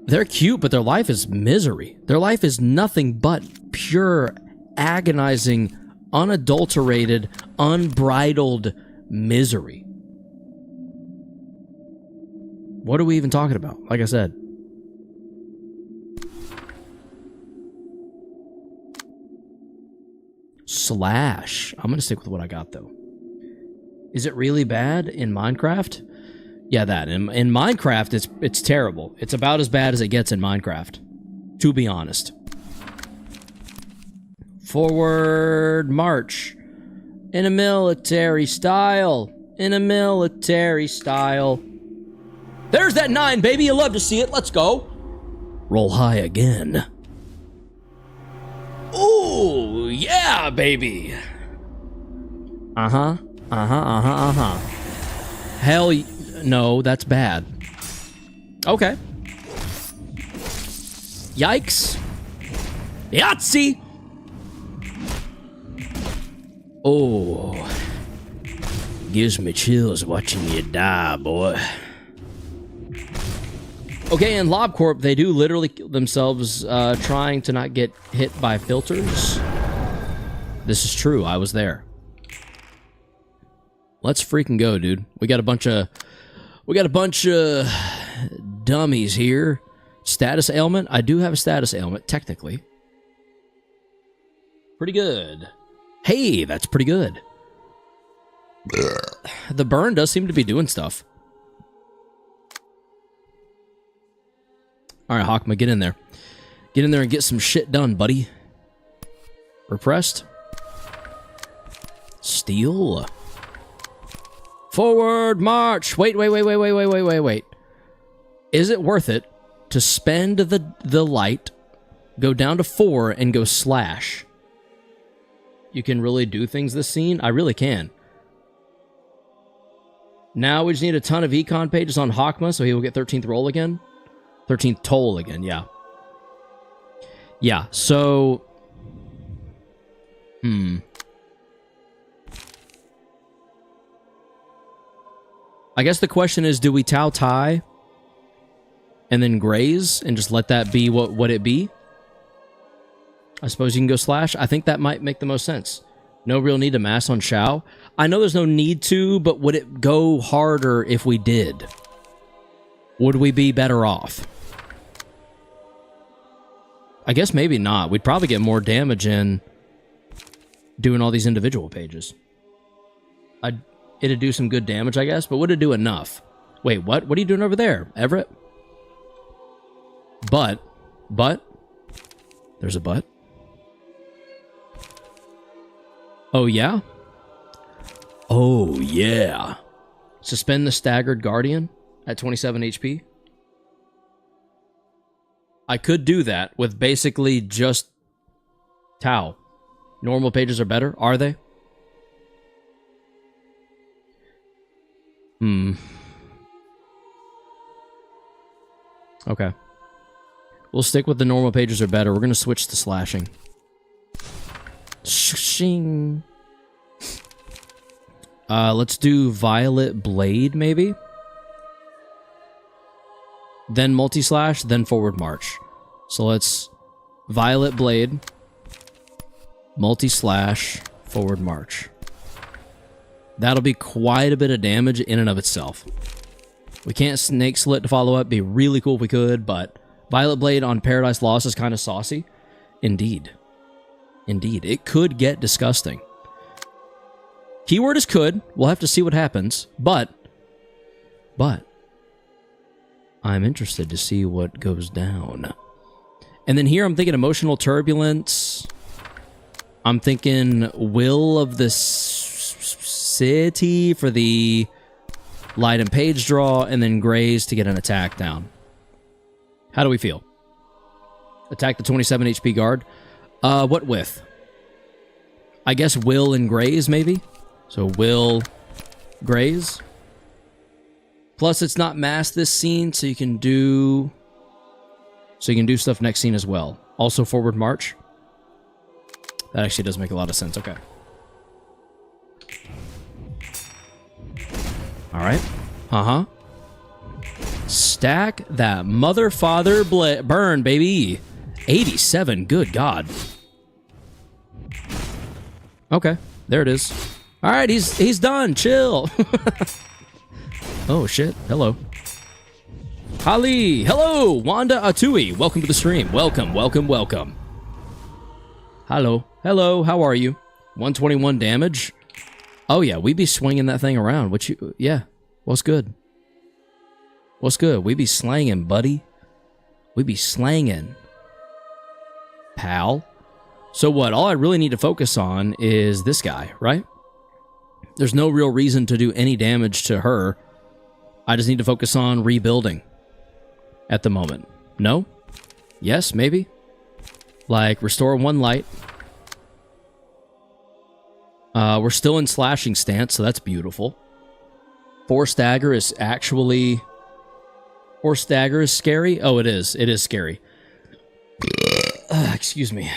They're cute, but their life is misery. Their life is nothing but pure, agonizing, unadulterated, unbridled misery. What are we even talking about? Like I said. Slash. I'm going to stick with what I got, though. Is it really bad in Minecraft? Yeah, that. In Minecraft, it's terrible. It's about as bad as it gets in Minecraft. To be honest. Forward march. In a military style. In a military style. There's that 9, baby. You love to see it. Let's go. Roll high again. Ooh, yeah, baby. Uh-huh. Hell, no, that's bad. Okay. Yikes. Yahtzee. Oh. Gives me chills watching you die, boy. Okay, in LobCorp, they do literally kill themselves trying to not get hit by filters. This is true. I was there. Let's freaking go, dude. We got a bunch of dummies here. Status ailment. I do have a status ailment, technically. Pretty good. Hey, that's pretty good. The burn does seem to be doing stuff. All right, Hokma, get in there. Get in there and get some shit done, buddy. Repressed. Steal. Forward march. Wait. Is it worth it to spend the light, go down to 4, and go slash? You can really do things this scene. I really can. Now we just need a ton of econ pages on Hokma, so he will get 13th roll again. 13th toll again, yeah. Yeah, so... I guess the question is, do we Tao Tai and then graze and just let that be what it be? I suppose you can go slash. I think that might make the most sense. No real need to mass on Shao. I know there's no need to, but would it go harder if we did? Would we be better off? I guess maybe not. We'd probably get more damage in doing all these individual pages. It'd do some good damage, I guess, but would it do enough? Wait, what? What are you doing over there, Everett? But, there's a but. Oh, yeah? Oh, yeah. Suspend the staggered Guardian at 27 HP. I could do that with basically just Tau. Normal pages are better, are they? Okay. We'll stick with the normal pages are better. We're going to switch to slashing. Shing. Let's do Violet Blade, maybe? Then multi-slash, then forward march. So let's Violet Blade, multi-slash, forward march. That'll be quite a bit of damage in and of itself. We can't Snake Slit to follow up. Be really cool if we could, but Violet Blade on Paradise Lost is kind of saucy. Indeed. Indeed. It could get disgusting. Keyword is could. We'll have to see what happens, but I'm interested to see what goes down. And then here I'm thinking Emotional Turbulence. I'm thinking Will of the City for the light and page draw, and then Graze to get an attack down. How do we feel? Attack the 27 HP guard. What with? I guess Will and Graze, maybe? So Will, Graze. Plus, it's not masked this scene, so you can do stuff next scene as well. Also, forward march. That actually does make a lot of sense. Okay. All right. Stack that mother father burn, baby. 87. Good God. Okay. There it is. All right. He's done. Chill. Oh, shit. Hello. Holly. Hello. Wanda Atui. Welcome to the stream. Welcome. Hello. Hello. How are you? 121 damage. Oh, yeah. We be swinging that thing around. Yeah. What's good? What's good? We be slanging, buddy. We be slanging. Pal. So what? All I really need to focus on is this guy, right? There's no real reason to do any damage to her. I just need to focus on rebuilding at the moment. No? Yes, maybe? Like, restore 1 light. We're still in slashing stance, so that's beautiful. 4 stagger is actually... 4 stagger is scary? Oh, it is. It is scary. Excuse me.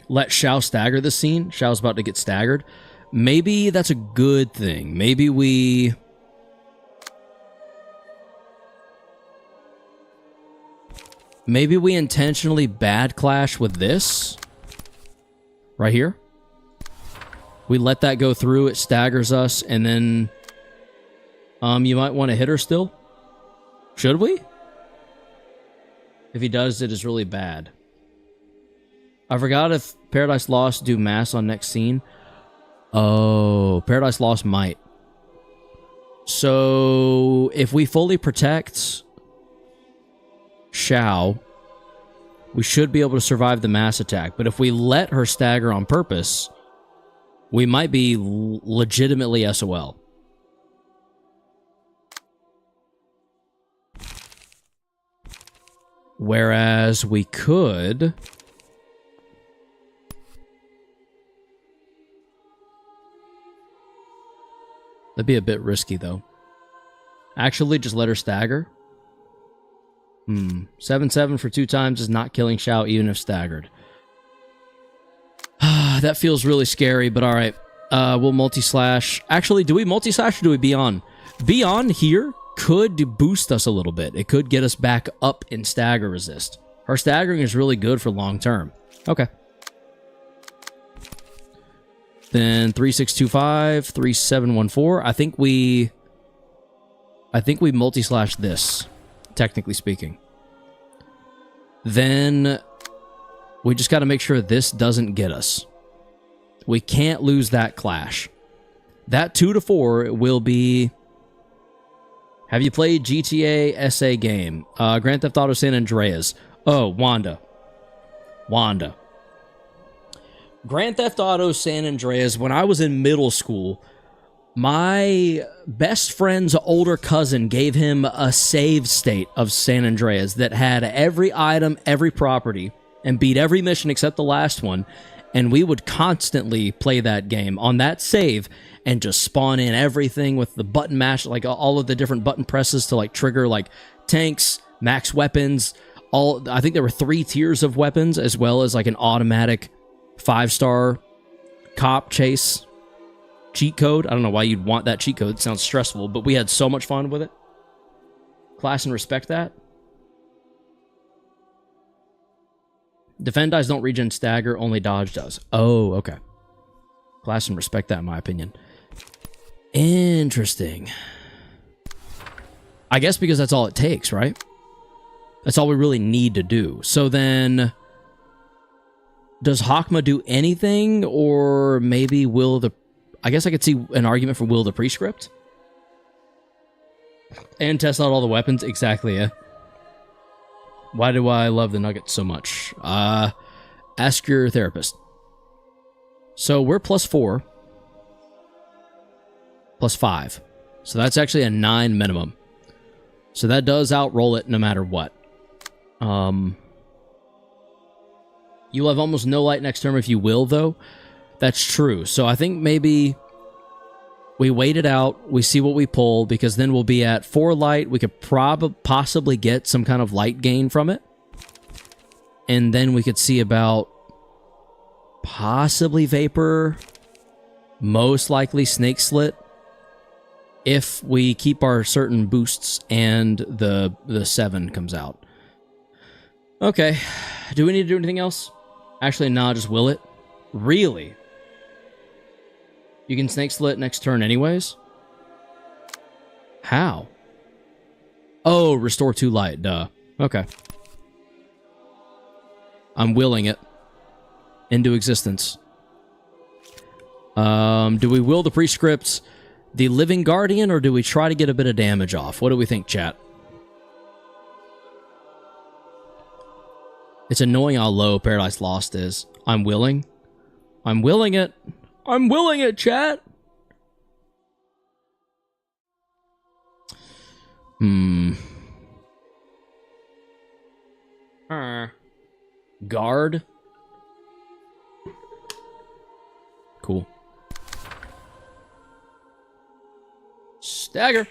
Let Shao stagger this scene. Shao's about to get staggered. Maybe that's a good thing. Maybe we... Maybe we intentionally bad clash with this. Right here. We let that go through, it staggers us, and then... you might want to hit her still. Should we? If he does, it is really bad. I forgot if Paradise Lost do mass on next scene. Oh, Paradise Lost might. So, if we fully protect Xiao, we should be able to survive the mass attack. But if we let her stagger on purpose, we might be legitimately SOL. Whereas we could... That'd be a bit risky, though. Actually, just let her stagger. 7-7 for 2 times is not killing Xiao, even if staggered. That feels really scary, but alright. We'll multi-slash. Actually, do we multi-slash or do we be on? Be on here could boost us a little bit. It could get us back up in stagger resist. Her staggering is really good for long term. Okay. Then 3625, 3714. I think we multi-slash this, technically speaking. Then we just got to make sure this doesn't get us. We can't lose that clash. That 2-4 will be... Have you played GTA SA game? Grand Theft Auto San Andreas. Oh, Wanda. Grand Theft Auto San Andreas, when I was in middle school, my best friend's older cousin gave him a save state of San Andreas that had every item, every property, and beat every mission except the last one, and we would constantly play that game on that save and just spawn in everything with the button mash, like all of the different button presses to like trigger like tanks, max weapons, I think there were 3 tiers of weapons, as well as like an automatic 5-star cop chase cheat code. I don't know why you'd want that cheat code. It sounds stressful, but we had so much fun with it. Class and respect that. Defend dies don't regen stagger, only dodge does. Oh, okay. Class and respect that, in my opinion. Interesting. I guess because that's all it takes, right? That's all we really need to do. So then... Does Hokma do anything, or maybe will the... I guess I could see an argument for will the prescript. And test out all the weapons. Exactly, yeah. Why do I love the Nuggets so much? Ask your therapist. So we're +4. +5. So that's actually a 9 minimum. So that does outroll it no matter what. You'll have almost no light next term if you will, though. That's true. So I think maybe we wait it out. We see what we pull, because then we'll be at 4 light. We could possibly get some kind of light gain from it. And then we could see about possibly Vapor, most likely Snake Slit, if we keep our certain boosts and the 7 comes out. Okay. Do we need to do anything else? Actually, nah, just will it. Really? You can Snake Slit next turn anyways? How? Oh, restore 2 light, duh. Okay. I'm willing it into existence. Do we will the prescripts, the Living Guardian, or do we try to get a bit of damage off? What do we think, chat? It's annoying how low Paradise Lost is. I'm willing. I'm willing it. I'm willing it, chat! Guard. Cool. Stagger.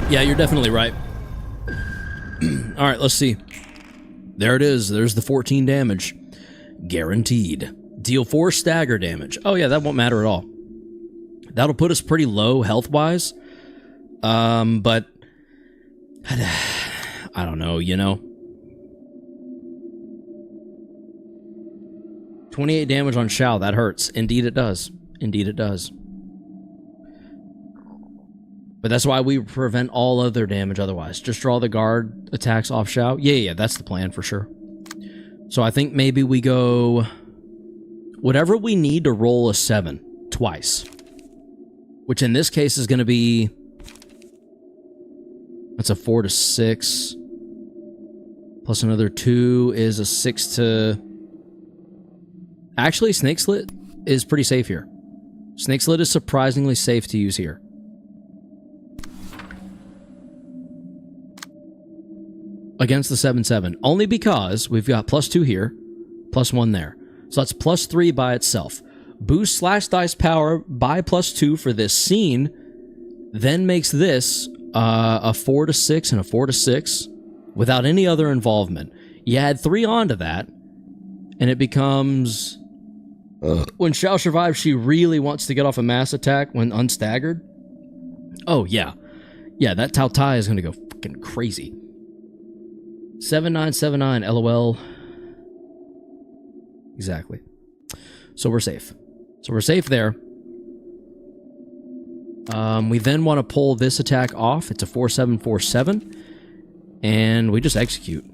Yeah, you're definitely right. Alright, let's see. There it is. There's the 14 damage. Guaranteed. Deal 4 stagger damage. Oh yeah, that won't matter at all. That'll put us pretty low health-wise. But I don't know, you know. 28 damage on Shao, that hurts. Indeed it does. Indeed it does. But that's why we prevent all other damage otherwise. Just draw the guard attacks off Shao. Yeah, that's the plan for sure. So I think maybe we go... whatever we need to roll a 7 twice. Which in this case is going to be... that's a 4 to 6. Plus another 2 is a 6 to... actually, Snake Slit is pretty safe here. Snake Slit is surprisingly safe to use here. Against the 7/7. Only because we've got +2 here, +1 there. So that's +3 by itself. Boost slash dice power by +2 for this scene, then makes this a 4 to 6 and a 4 to 6 without any other involvement. You add 3 onto that, and it becomes... when Shao survives, she really wants to get off a mass attack when unstaggered. Oh, yeah. Yeah, that Tao Tai is going to go fucking crazy. 7979, LOL. Exactly. So we're safe. So we're safe there. We then want to pull this attack off. It's a 4747. And we just execute.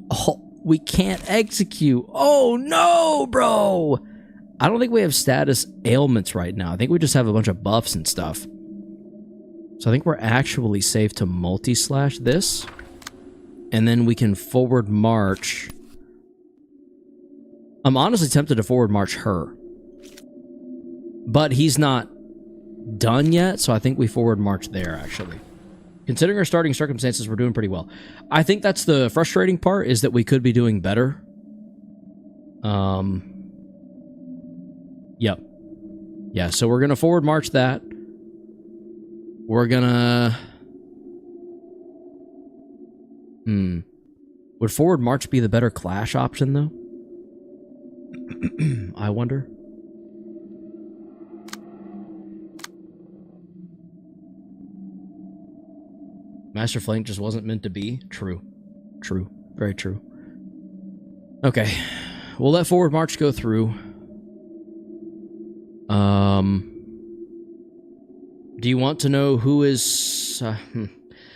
Oh, we can't execute. Oh, no, bro. I don't think we have status ailments right now. I think we just have a bunch of buffs and stuff. So I think we're actually safe to multi-slash this. And then we can forward march. I'm honestly tempted to forward march her. But he's not done yet, so I think we forward march there, actually. Considering our starting circumstances, we're doing pretty well. I think that's the frustrating part, is that we could be doing better. Yep. Yeah, so we're going to forward march that. We're going to... Would forward march be the better clash option, though? I wonder. Master Flank just wasn't meant to be. True. True. Very true. Okay. We'll let forward march go through. Do you want to know who is...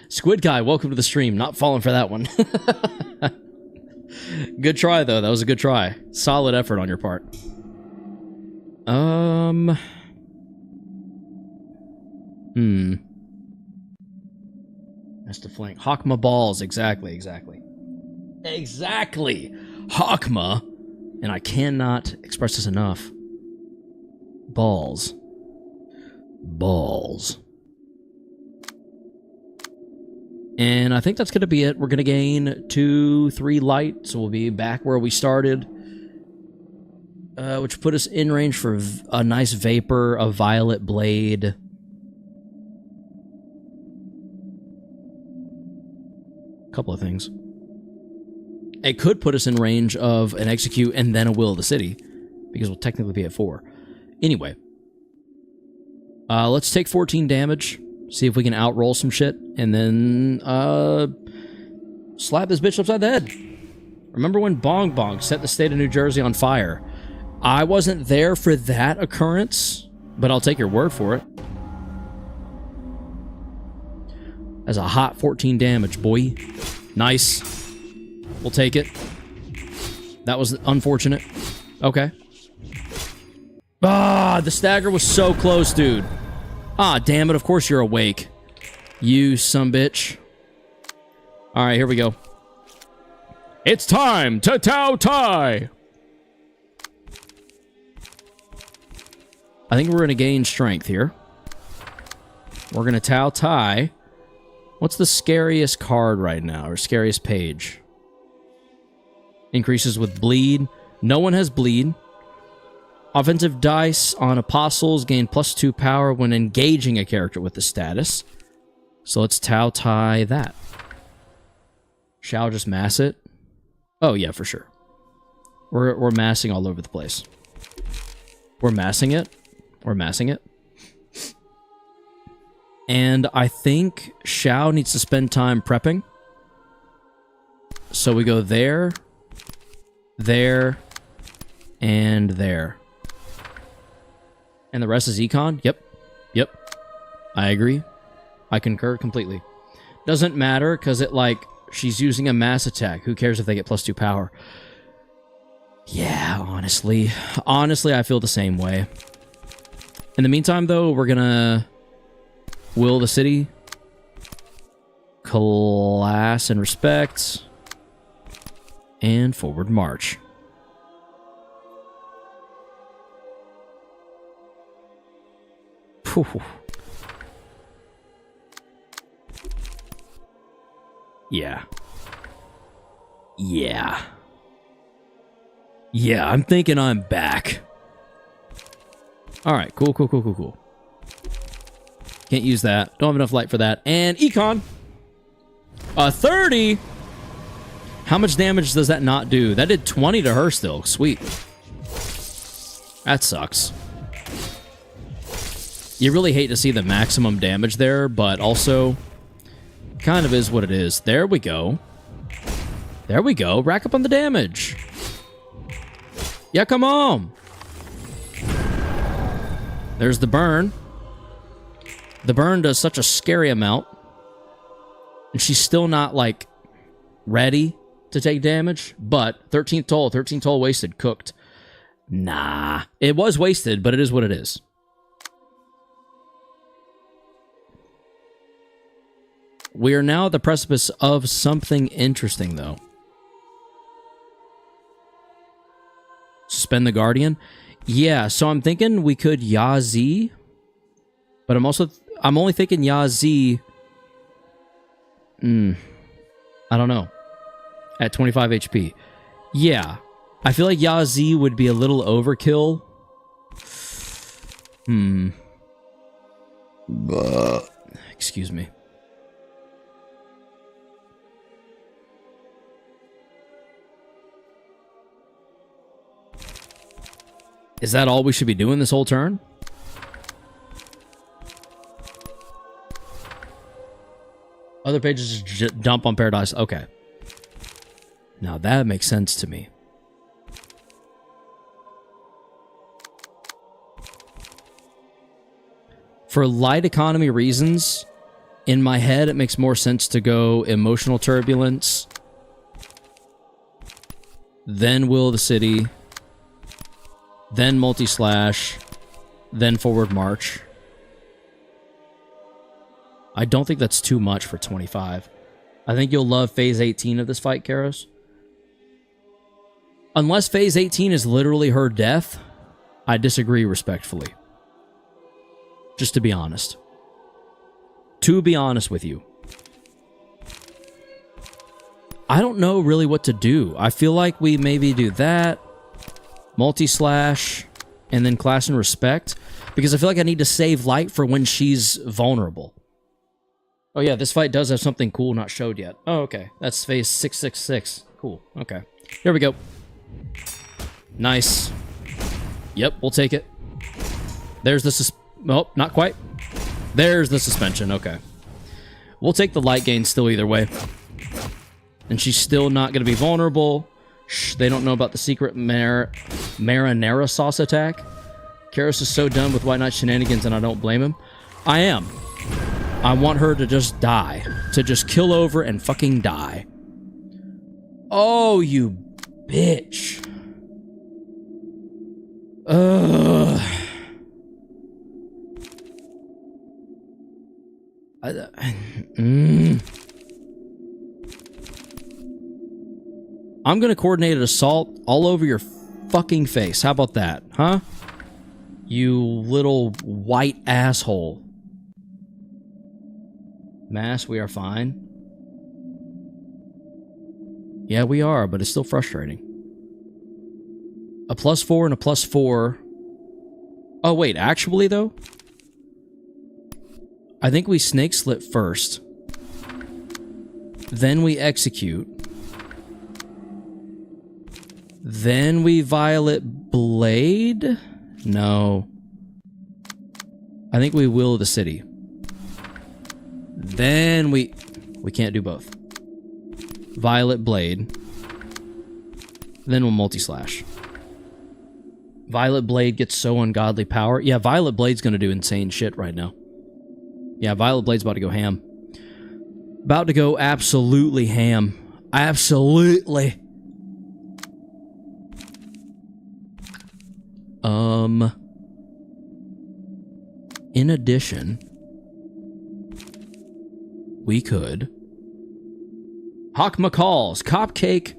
Squid Guy, welcome to the stream. Not falling for that one. Good try, though. That was a good try. Solid effort on your part. That's the flank. Hokma balls. Exactly. Hokma. And I cannot express this enough. Balls. And I think that's going to be it. We're going to gain 2, 3 light, so we'll be back where we started. Which put us in range for a nice vapor, a violet blade. Couple of things. It could put us in range of an execute and then a will of the city, because we'll technically be at 4. Anyway. Let's take 14 damage. See if we can outroll some shit, and then, slap this bitch upside the head. Remember when Bong Bong set the state of New Jersey on fire? I wasn't there for that occurrence, but I'll take your word for it. That's a hot 14 damage, boy. Nice. We'll take it. That was unfortunate. Okay. Ah, the stagger was so close, dude. Ah, damn it, of course you're awake. You sumbitch. Alright, here we go. It's time to Tao Tai! I think we're going to gain strength here. We're going to Tao Tai. What's the scariest card right now, or scariest page? Increases with bleed. No one has bleed. Offensive dice on apostles gain +2 power when engaging a character with the status. So let's Tao Tai that. Shall just mass it? Oh yeah, for sure. We're massing all over the place. We're massing it. We're massing it. And I think Shao needs to spend time prepping. So we go there, there, and there. And the rest is econ? Yep. Yep. I agree. I concur completely. Doesn't matter, because it, like, she's using a mass attack. Who cares if they get +2 power? Yeah, honestly. Honestly, I feel the same way. In the meantime, though, we're gonna will the city. Class and respect. And forward march. Whew. Yeah. Yeah. Yeah, I'm thinking I'm back. Alright, cool. Can't use that. Don't have enough light for that. And econ. A 30? How much damage does that not do? That did 20 to her still. Sweet. That sucks. You really hate to see the maximum damage there, but also kind of is what it is. There we go. There we go. Rack up on the damage. Yeah, come on. There's the burn. The burn does such a scary amount. And she's still not, like, ready to take damage. But 13th toll wasted, cooked. Nah. It was wasted, but it is what it is. We are now at the precipice of something interesting, though. Suspend the Guardian? Yeah, so I'm thinking we could Yazi. But I'm only thinking Yazi. I don't know. At 25 HP. Yeah. I feel like Yazi would be a little overkill. Excuse me. Is that all we should be doing this whole turn? Other pages just dump on Paradise. Okay. Now that makes sense to me. For light economy reasons, in my head it makes more sense to go Emotional Turbulence, then Will the City, then Multi-Slash, then Forward March. I don't think that's too much for 25. I think you'll love Phase 18 of this fight, Karos. Unless Phase 18 is literally her death, I disagree respectfully. Just to be honest. To be honest with you. I don't know really what to do. I feel like we maybe do that, Multi-Slash, and then Class and Respect, because I feel like I need to save light for when she's vulnerable. Oh yeah, this fight does have something cool not showed yet. Oh, okay. That's Phase 666. Cool. Okay. Here we go. Nice. Yep, we'll take it. There's the oh, not quite. There's the suspension. Okay. We'll take the light gain still either way. And she's still not going to be vulnerable. Shh, they don't know about the secret marinara sauce attack. Karos is so done with White Knight shenanigans, and I don't blame him. I am. I want her to just die. To just kill over and fucking die. Oh, you bitch. Ugh. I'm gonna coordinate an assault all over your fucking face. How about that, huh? You little white asshole. Mass, we are fine. Yeah, we are, but it's still frustrating. A +4 and a +4. Oh, wait, actually, though? I think we snake slit first. Then we execute. Then we Violet Blade? No. I think we Will of the City. Then we can't do both. Violet Blade. Then we'll multi-slash. Violet Blade gets so ungodly power. Yeah, Violet Blade's gonna do insane shit right now. Yeah, Violet Blade's about to go ham. About to go absolutely ham. Absolutely. In addition, we could Hokma calls. Copcake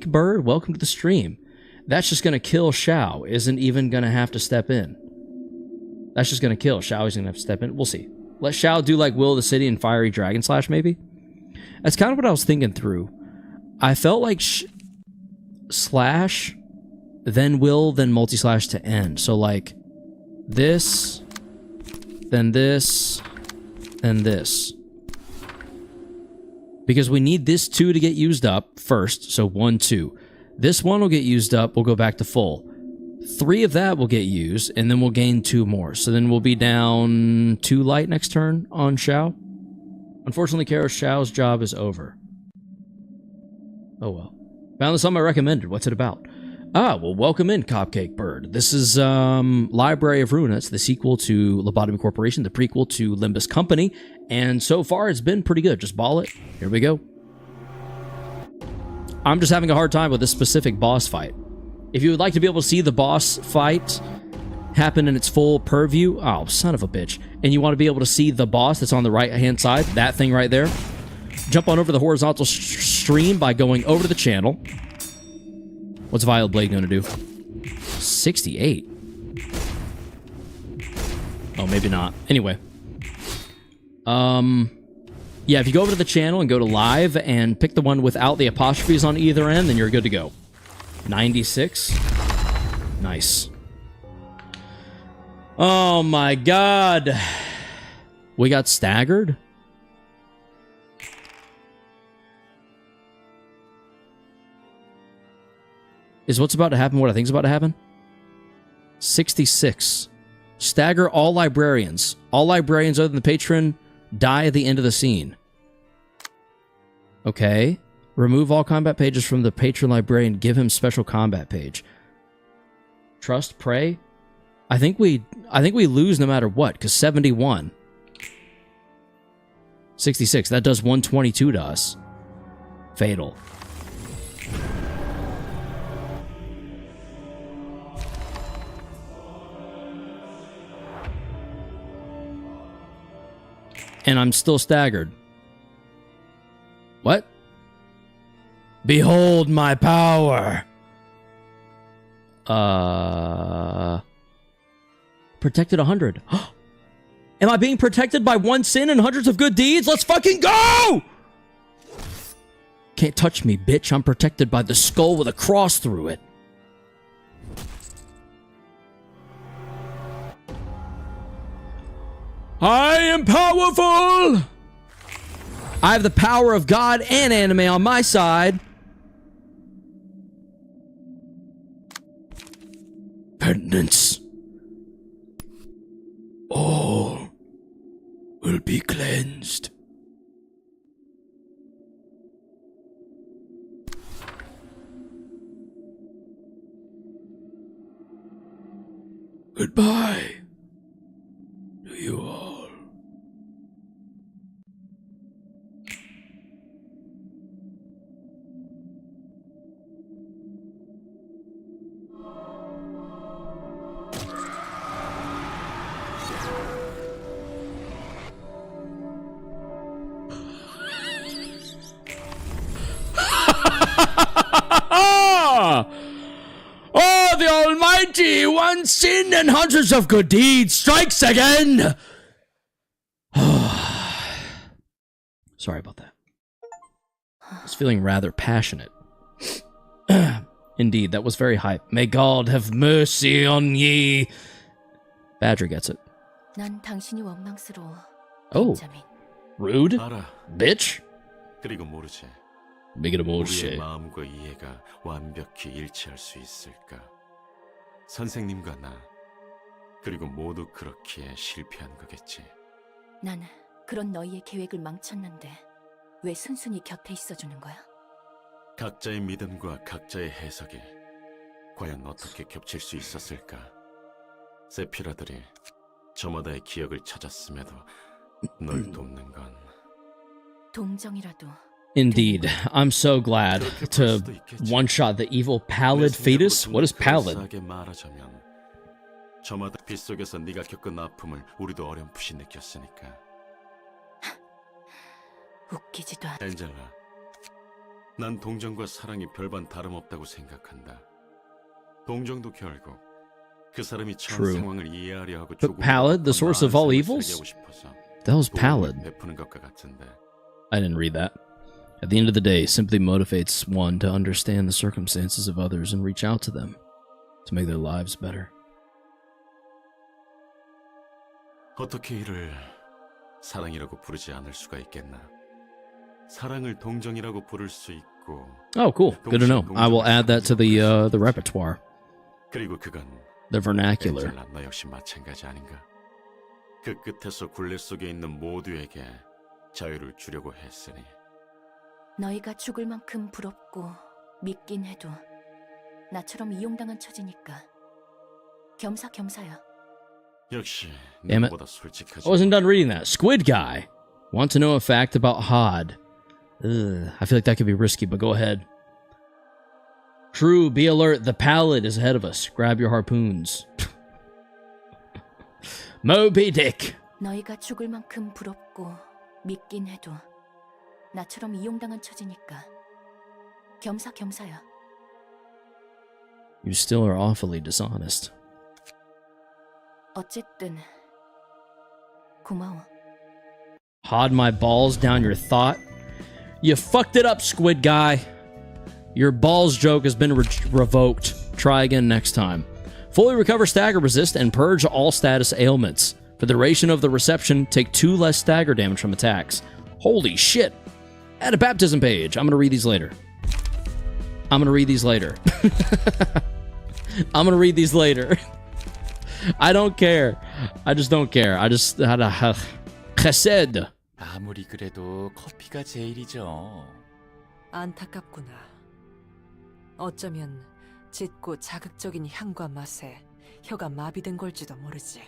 Bird, welcome to the stream. That's just gonna kill Shao. Isn't even gonna have to step in. That's just gonna kill. Shao is gonna have to step in. We'll see. Let Shao do like Will of the City and Fiery Dragon Slash, maybe? That's kind of what I was thinking through. I felt like Slash, then Will, then multi-slash to end. So like this, then this, then this. Because we need this 2 to get used up first. So 1, 2. This 1 will get used up. We'll go back to full. 3 of that will get used, and then we'll gain 2 more. So then we'll be down 2 light next turn on Shao. Unfortunately, Karo, Shao's job is over. Oh well. Found this on my recommended. What's it about? Ah, well, welcome in, Copcake Bird. This is Library of Ruina. It's the sequel to Lobotomy Corporation, the prequel to Limbus Company, and so far it's been pretty good. Just ball it. Here we go. I'm just having a hard time with this specific boss fight. If you would like to be able to see the boss fight happen in its full purview, oh, son of a bitch, and you want to be able to see the boss that's on the right-hand side, that thing right there, jump on over to the horizontal stream by going over to the channel. What's Violet Blade going to do? 68. Oh, maybe not. Anyway. Yeah, if you go over to the channel and go to live and pick the one without the apostrophes on either end, then you're good to go. 96. Nice. Oh my god. We got staggered? Is what's about to happen what I think's about to happen? 66. Stagger all librarians. All librarians other than the patron die at the end of the scene. Okay. Remove all combat pages from the patron librarian. Give him special combat page. Trust, pray. I think we lose no matter what, because 71. 66. That does 122 to us. Fatal. And I'm still staggered. What? Behold my power. Protected 100. Am I being protected by 1 sin and hundreds of good deeds? Let's fucking go! Can't touch me, bitch. I'm protected by the skull with a cross through it. I am powerful! I have the power of God and anime on my side. Penance. All will be cleansed. Goodbye to you all. Oh, the Almighty, 1 sin and hundreds of good deeds strikes again. Sorry about that. I was feeling rather passionate. Indeed, that was very hype. May God have mercy on ye. Badger gets it. 난 당신이 원망스러워. Oh. 벤자민. Rude? 알아. Bitch? 그리고 모르지. Make it a 우리의 bullshit. 마음과 이해가 완벽히 일치할 수 있을까? 선생님과 나, 그리고 모두 그렇기에 실패한 거겠지. 난 그런 너희의 계획을 망쳤는데 왜 순순히 곁에 있어주는 거야? 각자의 믿음과 각자의 해석이 과연 어떻게 겹칠 수 있었을까? 세피라들이 저마다의 기억을 찾았음에도 널 돕는 건 동정이라도 Indeed. I'm so glad to one-shot the evil pallid fetus. What is pallid? 그럴싸하게 말하자면 저마다 빗속에서 네가 겪은 아픔을 우리도 어렴풋이 느꼈으니까. 웃기지도 않아. 엔젤라, 난 동정과 사랑이 별반 다름없다고 생각한다. 동정도 결국 그 사람이 처한 True. 상황을 이해하려 하고 But pallid, the source of all evils? That was pallid. 베푸는 것과 같은데. I didn't read that. At the end of the day, simply motivates one to understand the circumstances of others and reach out to them to make their lives better. 어떻게 이를 사랑이라고 부르지 않을 수가 있겠나? 사랑을 동정이라고 부를 수 있고. Oh, cool. Good to know. I will add that to the repertoire. 그리고 그건 The vernacular. 엔젤라, 너 역시 마찬가지 아닌가? 그 끝에서 굴레 속에 있는 모두에게 자유를 주려고 했으니. 너희가 죽을 만큼 부럽고 믿긴 해도 나처럼 이용당한 처지니까 겸사겸사야. 역시 Damn it. 너보다 솔직하지. I wasn't done reading that. Squid guy. Want to know a fact about Hod? Ugh, I feel like that could be risky, but go ahead. True, be alert. The pallid is ahead of us. Grab your harpoons. Moby Dick. 너희가 죽을 만큼 부럽고 믿긴 해도 나처럼 이용당한 처지니까 겸사겸사야. You still are awfully dishonest. 어쨌든 고마워. Hod my balls down your thought. You fucked it up, squid guy. Your balls joke has been revoked. Try again next time. Fully recover stagger resist and purge all status ailments. For the duration of the reception, take 2 less stagger damage from attacks. Holy shit. Add a baptism page. I'm gonna read these later. I'm gonna read these later. I'm gonna read these later. I don't care. I just don't care. I just chesed. 아무리 그래도 커피가 제일이죠. 안타깝구나. 어쩌면 짙고 자극적인 향과 맛에 혀가 마비된 걸지도 모르지.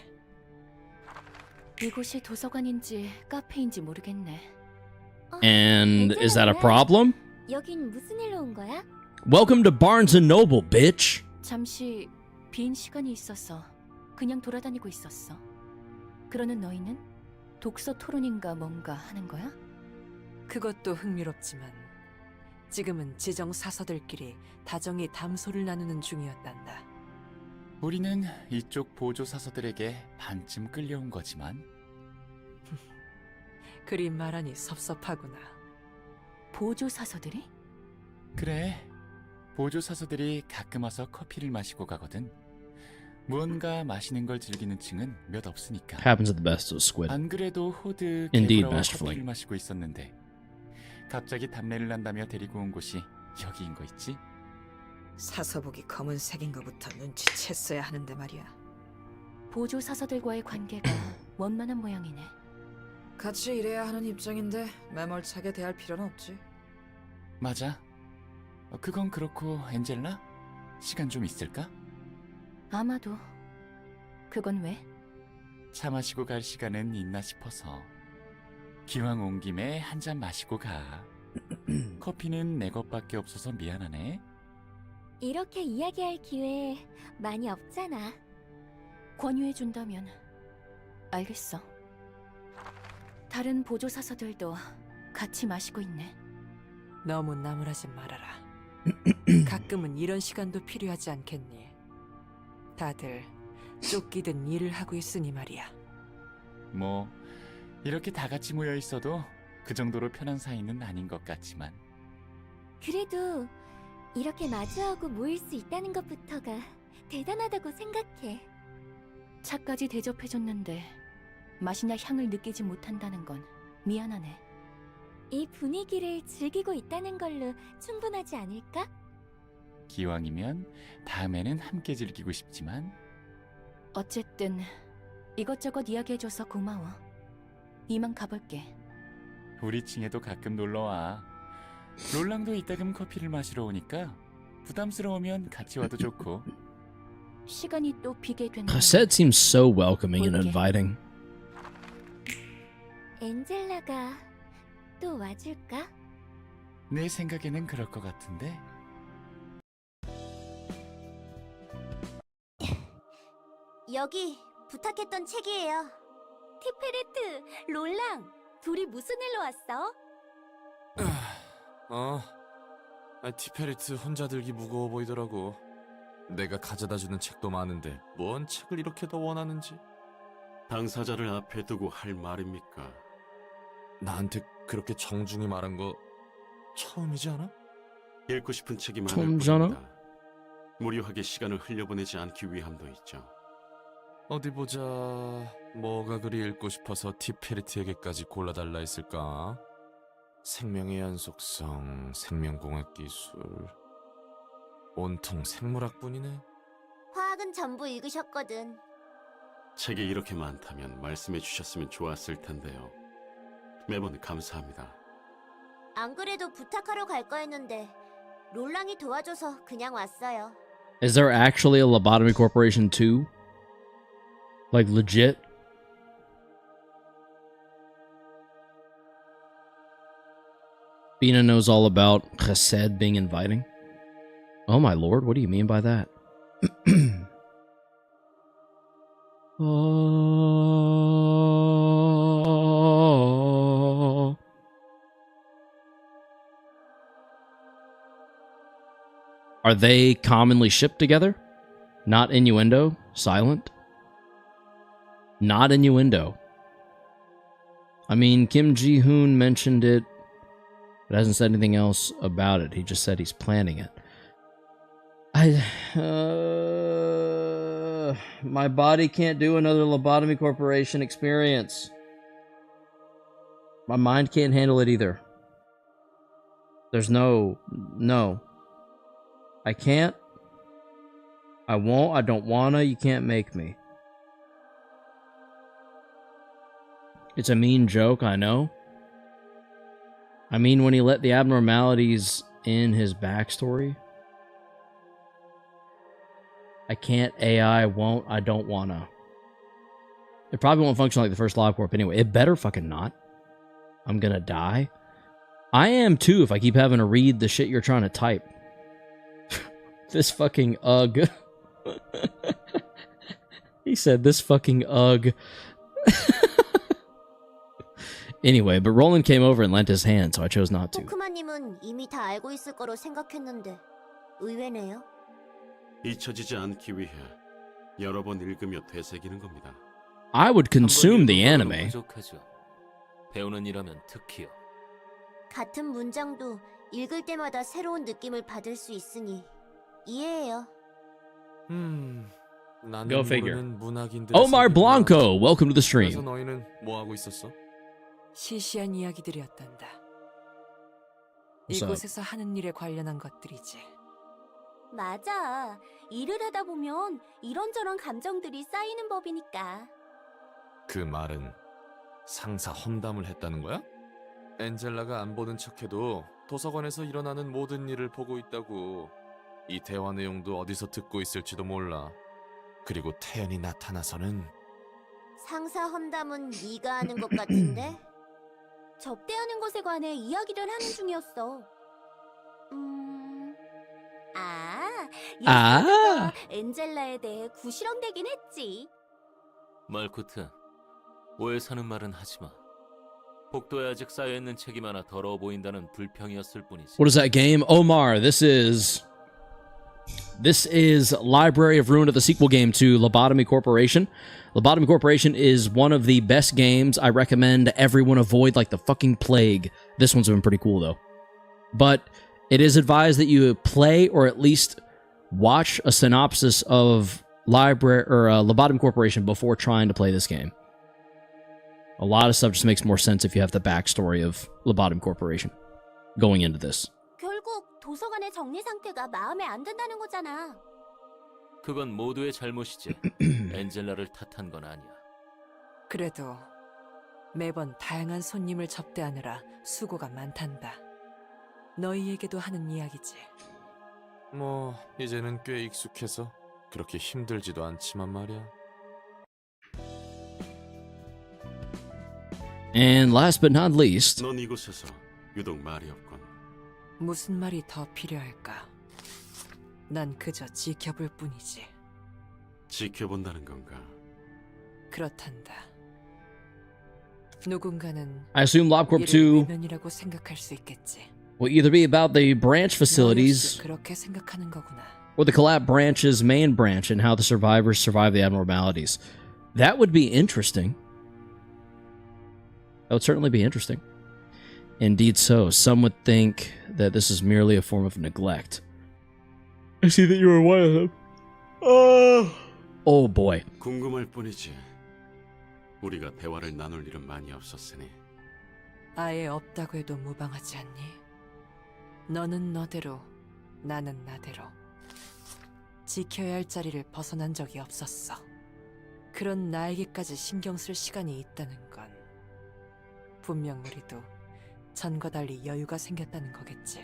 이곳이 도서관인지 카페인지 모르겠네. And is that a problem? 여긴 무슨 일로 온 거야? Welcome to Barnes and Noble, bitch. 잠시 빈 시간이 있어서 그냥 돌아다니고 있었어. 그러는 너희는 독서 토론인가 뭔가 하는 거야? 그것도 흥미롭지만 지금은 지정 사서들끼리 다정히 담소를 나누는 중이었단다. 우리는 이쪽 보조 사서들에게 반쯤 끌려온 거지만. 그리 말하니 섭섭하구나. 보조 사서들이? 그래, 보조 사서들이 가끔 와서 커피를 마시고 가거든. 무언가 마시는 걸 즐기는 층은 몇 없으니까. Happens at the best of squid. 안 그래도 호드 Indeed, 개구라와 Master 커피를 Flink. 마시고 있었는데 갑자기 답례를 난다며 데리고 온 곳이 여기인 거 있지? 사서복이 검은색인 거부터 눈치챘어야 하는데 말이야. 보조 사서들과의 관계가 원만한 모양이네. 같이 일해야 하는 입장인데 매몰차게 대할 필요는 없지. 맞아. 그건 그렇고 엔젤라? 시간 좀 있을까? 아마도. 그건 왜? 차 마시고 갈 시간은 있나 싶어서. 기왕 온 김에 한 잔 마시고 가. 커피는 내 것밖에 없어서 미안하네. 이렇게 이야기할 기회 많이 없잖아. 권유해준다면 알겠어. 다른 보조 사서들도 같이 마시고 있네. 너무 나무라지 말아라. 가끔은 이런 시간도 필요하지 않겠니? 다들 쫓기든 일을 하고 있으니 말이야. 뭐 이렇게 다 같이 모여 있어도 그 정도로 편한 사이는 아닌 것 같지만. 그래도 이렇게 마주하고 모일 수 있다는 것부터가 대단하다고 생각해. 차까지 대접해줬는데 맛이나 향을 느끼지 못한다는 건 미안하네. 이 분위기를 즐기고 있다는 걸로 충분하지 않을까? 기왕이면 다음에는 함께 즐기고 싶지만 어쨌든 이것저것 이야기해줘서 고마워. 이만 가볼게. 우리 층에도 가끔 놀러와. 롤랑도 이따금 커피를 마시러 오니까 부담스러우면 같이 와도 좋고. 시간이 또 비게 된다. Cassette seems so welcoming and inviting. 엔젤라가 또 와줄까? 내 생각에는 그럴 것 같은데. 여기 부탁했던 책이에요. 티페레트, 롤랑, 둘이 무슨 일로 왔어? 티페리트 혼자 들기 무거워 보이더라고. 내가 가져다주는 책도 많은데 뭔 책을 이렇게 더 원하는지. 당사자를 앞에 두고 할 말입니까? 나한테 그렇게 정중히 말한 거 처음이지 않아? 읽고 싶은 책이 많을 처음이잖아? 뿐입니다. 무료하게 시간을 흘려보내지 않기 위함도 있죠. 어디 보자. 뭐가 그리 읽고 싶어서 티페리트에게까지 골라달라 했을까? 생명의 연속성, 생명공학 기술, 온통 생물학뿐이네. 화학은 전부 읽으셨거든. 책이 이렇게 많다면 말씀해 주셨으면 좋았을 텐데요. 매번 감사합니다. 안 그래도 부탁하러 갈 거였는데 롤랑이 도와줘서 그냥 왔어요. Is there actually a lobotomy corporation too? Like legit? Bina knows all about Chesed being inviting. Oh my lord, what do you mean by that? Oh. Are they commonly shipped together? Not innuendo? Silent? Not innuendo. I mean, Kim Ji-hoon mentioned it, but hasn't said anything else about it. He just said he's planning it. My body can't do another lobotomy corporation experience. My mind can't handle it either. There's no. I can't. I won't. I don't wanna. You can't make me. It's a mean joke, I know. I mean, when he let the abnormalities in his backstory. I can't, AI, won't, I don't wanna. It probably won't function like the first LobCorp anyway. It better fucking not. I'm gonna die. I am too if I keep having to read the shit you're trying to type. This fucking ugh. He said this fucking ugh. Anyway, but Roland came over and lent his hand, so I chose not to. 호크마님은 이미 다 알고 있을 거로 생각했는데 의외네요. 잊혀지지 않기 위해 여러 번 읽으며 되새기는 겁니다. I would consume the anime. 부족하죠. 배우는 일하면 특히요. 같은 문장도 읽을 때마다 새로운 느낌을 받을 수 있으니 이해해요. 나는 Go figure. 모르는 문학인들. Omar Blanco, welcome to the stream. 그래서 너희는 뭐 하고 있었어? 시시한 이야기들이었단다. What's up? 이곳에서 하는 일에 관련한 것들이지. 맞아. 일을 하다 보면 이런저런 감정들이 쌓이는 법이니까. 그 말은 상사 험담을 했다는 거야? 엔젤라가 안 보는 척해도 도서관에서 일어나는 모든 일을 보고 있다고. 이 대화 내용도 어디서 듣고 있을지도 몰라. 그리고 태연이 나타나서는 상사 험담은 네가 하는 것 같은데? 접대하는 것에 관해 이야기를 하는 중이었어. 예스가 엔젤라에 대해 구시렁대긴 했지. 말코트, 오해 사는 말은 하지 마. 복도에 아직 쌓여있는 책이 많아 더러워 보인다는 불평이었을 뿐이지. What is that game? Omar, this is Library of Ruina, the sequel game to Lobotomy Corporation. Lobotomy Corporation is one of the best games. I recommend everyone avoid like the fucking plague. This one's been pretty cool though. But it is advised that you play or at least watch a synopsis of Lobotomy Corporation before trying to play this game. A lot of stuff just makes more sense if you have the backstory of Lobotom Corporation going into this. 결국 도서관의 정리 상태가 마음에 안 든다는 거잖아. 그건 모두의 잘못이지. 엔젤라를 탓한 건 아니야. 그래도 매번 다양한 손님을 접대하느라 수고가 많단다. 너희에게도 하는 이야기지. 뭐 이제는 꽤 익숙해서 그렇게 힘들지도 않지만 말이야. And last but not least, 넌 이곳에서 유독 말이 없군. 무슨 말이 더 필요할까? 난 그저 지켜볼 뿐이지. 지켜본다는 건가? 그렇단다. 누군가는 I assume LobCorp 이를 2 외면이라고 생각할 수 있겠지. will either be about the branch 너 facilities 역시 그렇게 생각하는 거구나. or the collab branch's main branch and how the survivors survive the abnormalities. That would be interesting. That would certainly be interesting. Indeed so. Some would think that this is merely a form of neglect. I see that you are one of them. Oh boy. 궁금할 뿐이지. 우리가 대화를 나눌 일은 많이 없었으니. 아예 없다고 해도 무방하지 않니? 너는 너대로, 나는 나대로. 지켜야 할 자리를 벗어난 적이 없었어. 그런 나에게까지 신경 쓸 시간이 있다는 건 분명 우리도 전과 달리 여유가 생겼다는 거겠지.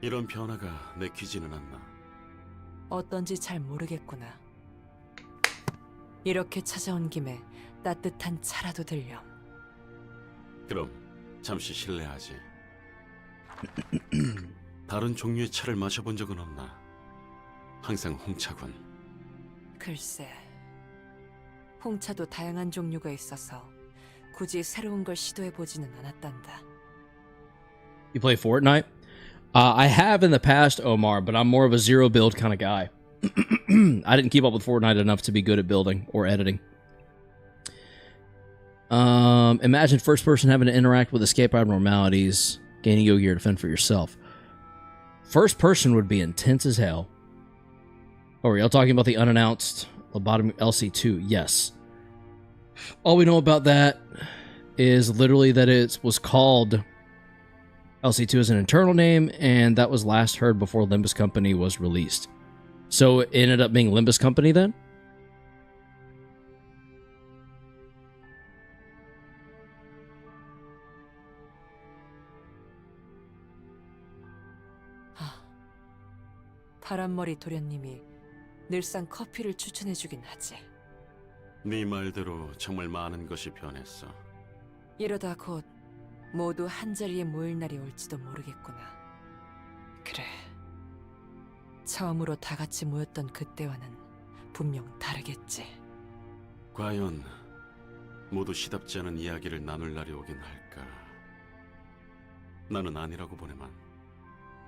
이런 변화가 내키지는 않나. 어떤지 잘 모르겠구나. 이렇게 찾아온 김에 따뜻한 차라도 들렴. 그럼 잠시 실례하지. 다른 종류의 차를 마셔본 적은 없나? 항상 홍차군. 글쎄, 홍차도 다양한 종류가 있어서 굳이 새로운 걸 시도해보지는 않았단다. You play Fortnite? I have in the past, Omar, but I'm more of a zero build kind of guy. I didn't keep up with Fortnite enough to be good at building or editing. Imagine first person having to interact with escape abnormalities, gaining yo gear to fend for yourself. First person would be intense as hell. Oh, are y'all talking about the unannounced Lobotom LC2? Yes. All we know about that is literally that it was called LC2 as an internal name, and that was last heard before Limbus Company was released. So it ended up being Limbus Company then? 파란머리 도련님이 늘상 커피를 추천해주긴 하지. 네 말대로 정말 많은 것이 변했어. 이러다 곧 모두 한자리에 모일 날이 올지도 모르겠구나. 그래, 처음으로 다 같이 모였던 그때와는 분명 다르겠지. 과연 모두 시답지 않은 이야기를 나눌 날이 오긴 할까? 나는 아니라고 보내만.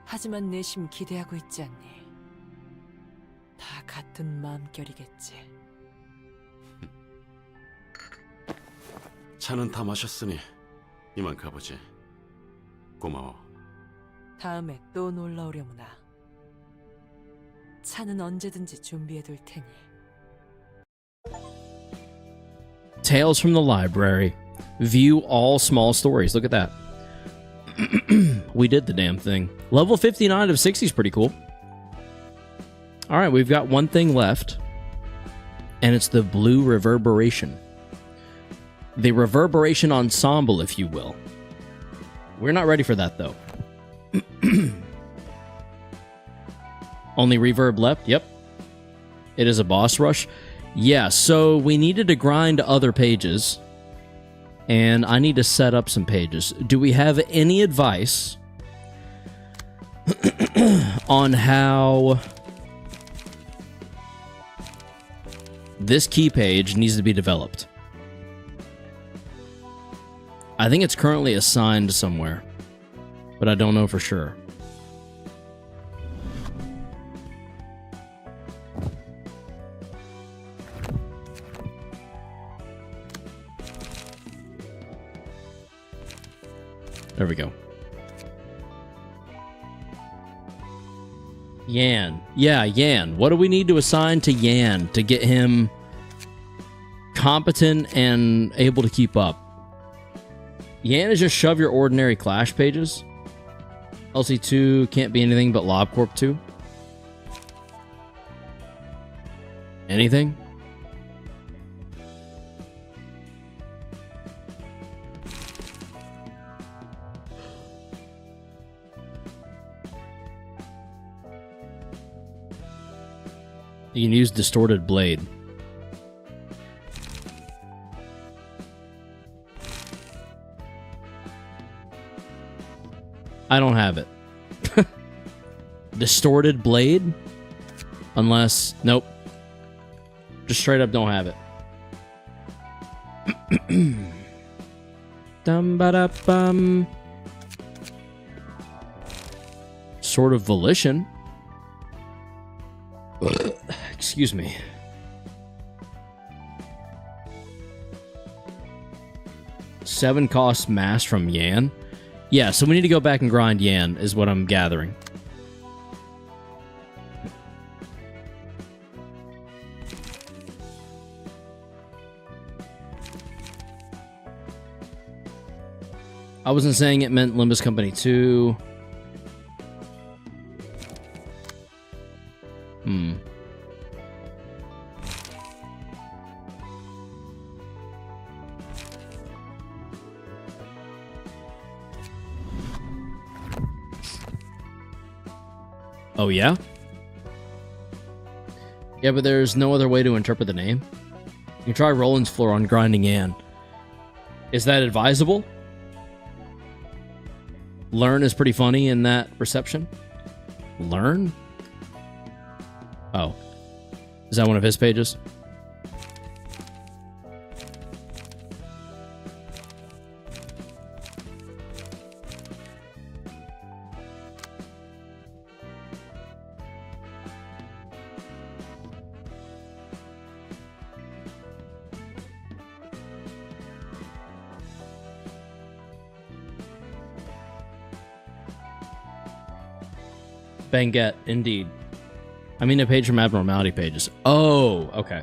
하지만 내심 기대하고 있지 않니? 다 같은 마음결이겠지. 차는 다 마셨으니 이만 가보지. 고마워. 다음에 또 놀러 오려무나. 차는 언제든지 준비해둘 테니. Tales from the library. View all small stories. Look at that. We did the damn thing. Level 59 of 60 is pretty cool. All right, we've got one thing left, and it's the blue reverberation. The reverberation ensemble, if you will. We're not ready for that, though. Only reverb left? Yep. It is a boss rush. Yeah, so we needed to grind other pages, and I need to set up some pages. Do we have any advice on how this key page needs to be developed? I think it's currently assigned somewhere, but I don't know for sure. There we go. Yan. Yeah, Yan. What do we need to assign to Yan to get him competent and able to keep up. Yan is just shove your ordinary Clash pages. LC2 can't be anything but LobCorp 2. Anything? You can use Distorted Blade. I don't have it. Distorted Blade? Unless... Nope. Just straight up don't have it. Dum-ba-da-bum. Sword of Volition. Excuse me. Seven cost mass from Yan. Yeah, so we need to go back and grind Yan, is what I'm gathering. I wasn't saying it meant Limbus Company 2. Oh, yeah? Yeah, but there's no other way to interpret the name. You can try Roland's Floor on grinding Yan. Is that advisable? Learn is pretty funny in that reception. Learn? Oh. Is that one of his pages? Banget, indeed. I mean a page from Abnormality pages. Oh, okay.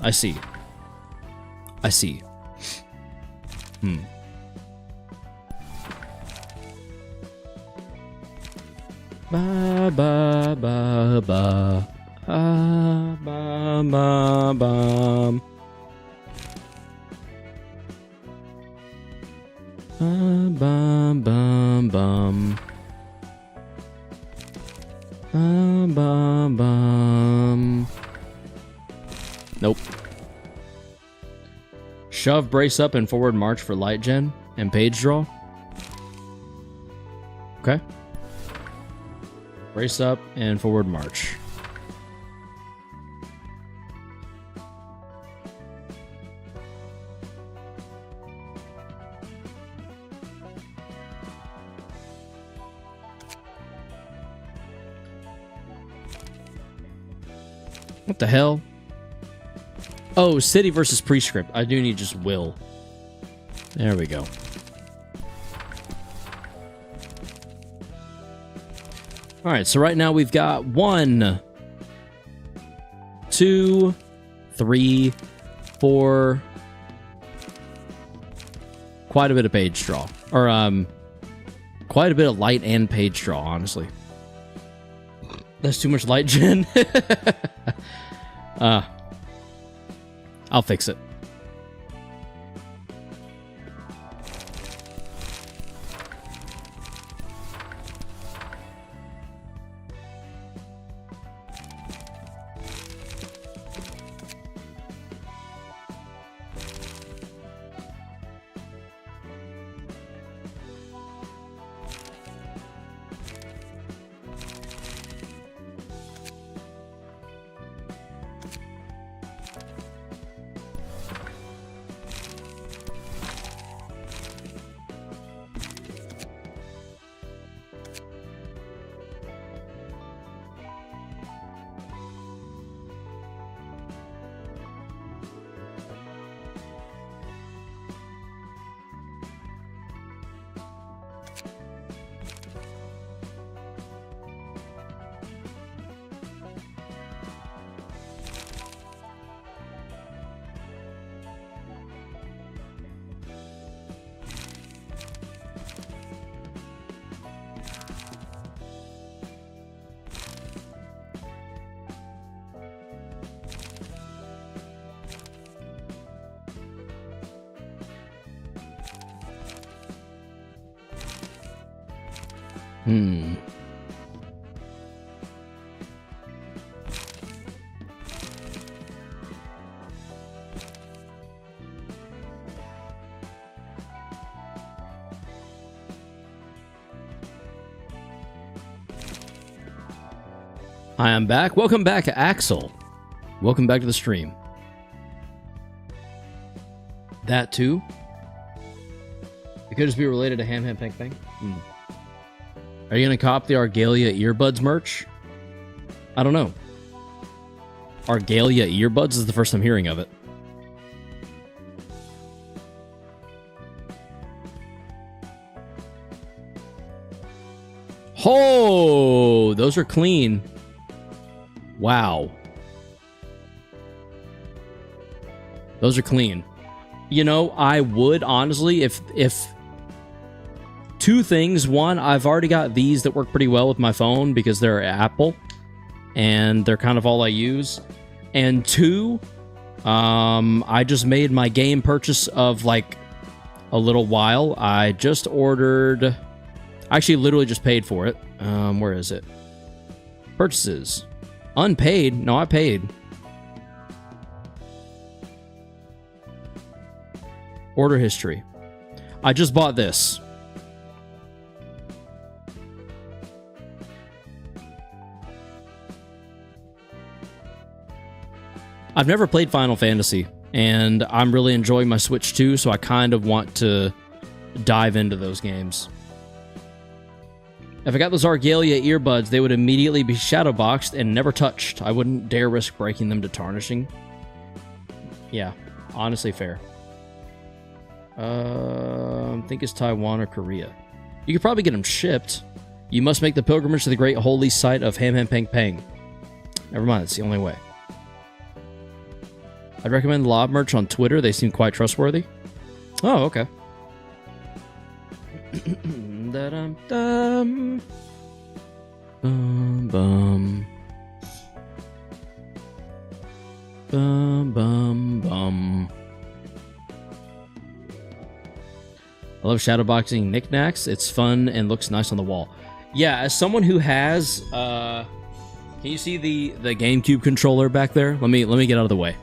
I see. I see. Ba ba ba ba. Ba ba ba ba. Ba ba ba bum. Bum. Nope. Shove, brace up, and forward march for light gen and page draw. Okay. Brace up and forward march. What the hell? Oh, city versus prescript. I do need just will. There we go. Alright, so right now we've got 1, 2, 3, 4. Quite a bit of page draw. Or, quite a bit of light and page draw, honestly. That's too much light gen. I'll fix it. Hi, I'm back. Welcome back, Axel. Welcome back to the stream. That too? It could just be related to Ham Ham Pang Pang. Are you gonna cop the Argalia earbuds merch? I don't know. Argalia earbuds is the first I'm hearing of it. Oh, those are clean. Wow. Those are clean. You know, I would honestly, if two things. One, I've already got these that work pretty well with my phone because they're Apple and they're kind of all I use. And two, I just made my game purchase of like a little while. I just ordered, I actually literally just paid for it. Where is it? Purchases. Unpaid? No, I paid. Order history. I just bought this. I've never played Final Fantasy, and I'm really enjoying my Switch 2, so I kind of want to dive into those games. If I got those Argalia earbuds, they would immediately be shadowboxed and never touched. I wouldn't dare risk breaking them to tarnishing. Yeah, honestly fair. I think it's Taiwan or Korea. You could probably get them shipped. You must make the pilgrimage to the great holy site of Ham Ham Pang Pang. Never mind, it's the only way. I'd recommend Lob merch on Twitter. They seem quite trustworthy. Oh, okay. Da-dum-dum. Bum-bum. Bum-bum-bum. I love shadowboxing knickknacks. It's fun and looks nice on the wall. Yeah, as someone who has... can you see the GameCube controller back there? Let me get out of the way.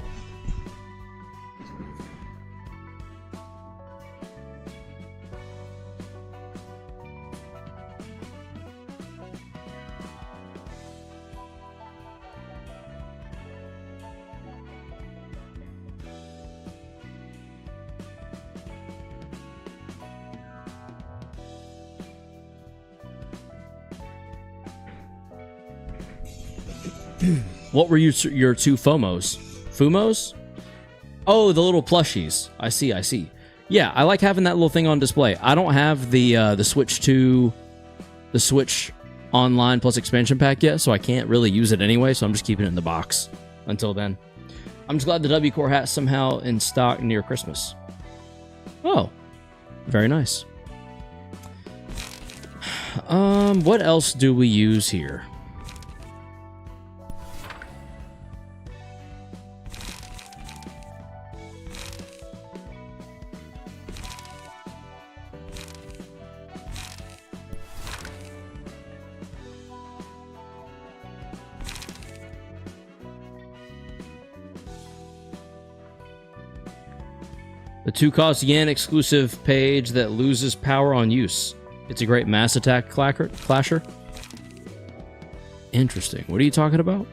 What were your two FOMOs? Fumos? Oh, the little plushies. I see. Yeah, I like having that little thing on display. I don't have the Switch 2, the Switch Online Plus expansion pack yet, so I can't really use it anyway, so I'm just keeping it in the box until then. I'm just glad the W Core hat's somehow in stock near Christmas. Oh, very nice. What else do we use here? The 2-cost yen exclusive page that loses power on use. It's a great mass attack clasher. Interesting. What are you talking about?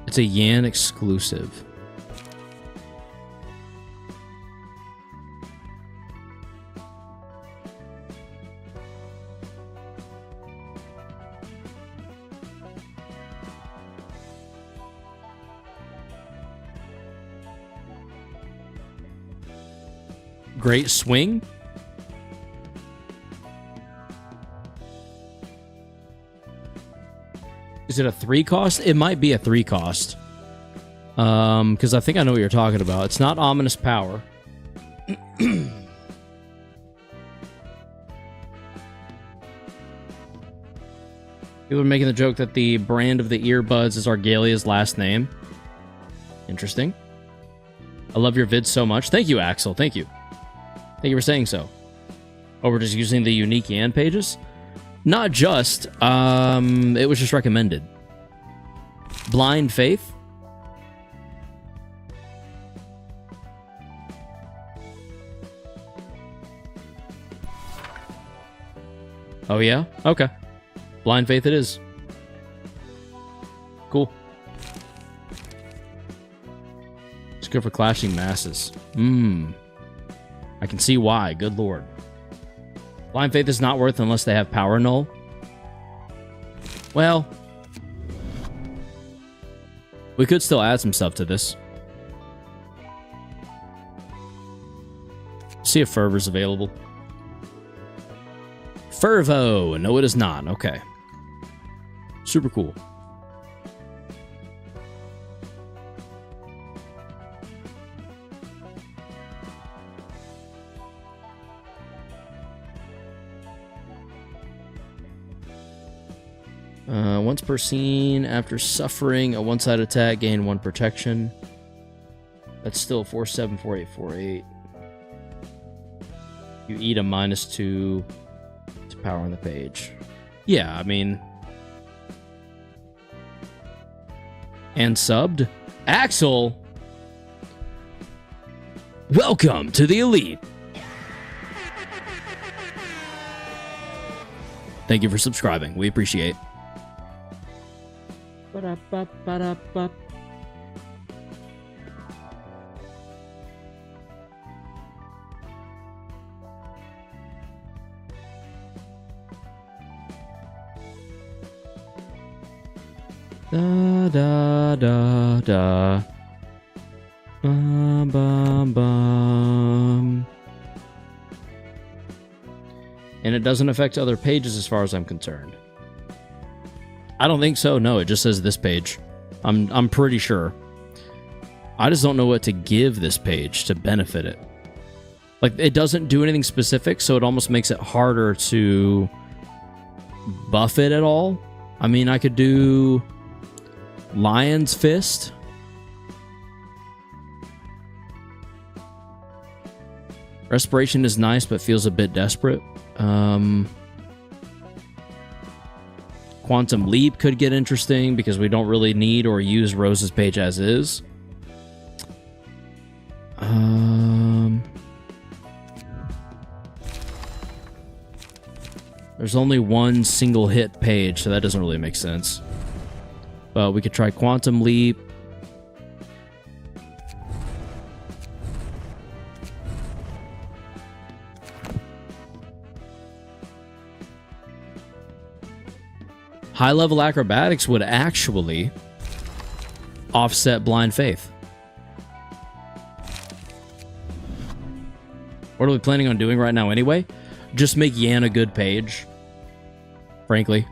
It's a yen exclusive. Great swing. Is it a 3-cost? It might be a 3-cost. Because I think I know what you're talking about. It's not ominous power. People are making the joke that the brand of the earbuds is Argalia's last name. Interesting. I love your vids so much. Thank you, Axel. Thank you. Thank you for saying so. Oh, we're just using the unique Yan pages? Not just. It was just recommended. Blind Faith? Oh, yeah? Okay. Blind Faith it is. Cool. It's good for clashing masses. I can see why. Good lord. Blind Faith is not worth unless they have Power Null. Well, we could still add some stuff to this. See if Fervor's available. Fervo! No, it is not. Okay. Super cool. Once per scene, after suffering a one-side attack, gain 1 protection. That's still 474848. You eat a -2 to power on the page. Yeah, I mean... And subbed? Axel! Welcome to the Elite! Thank you for subscribing. We appreciate. Ba-da-ba-ba-da-ba. Da da da da. Bum bum bum. And it doesn't affect other pages as far as I'm concerned. I don't think so. No, it just says this page. I'm pretty sure. I just don't know what to give this page to benefit it. Like, it doesn't do anything specific, so it almost makes it harder to buff it at all. I mean, I could do Lion's Fist. Respiration is nice, but feels a bit desperate. Quantum Leap could get interesting because we don't really need or use Rose's page as is. There's only one single hit page, so that doesn't really make sense. But we could try Quantum Leap. High-level acrobatics would actually offset Blind Faith. What are we planning on doing right now anyway? Just make Yan a good page. Frankly.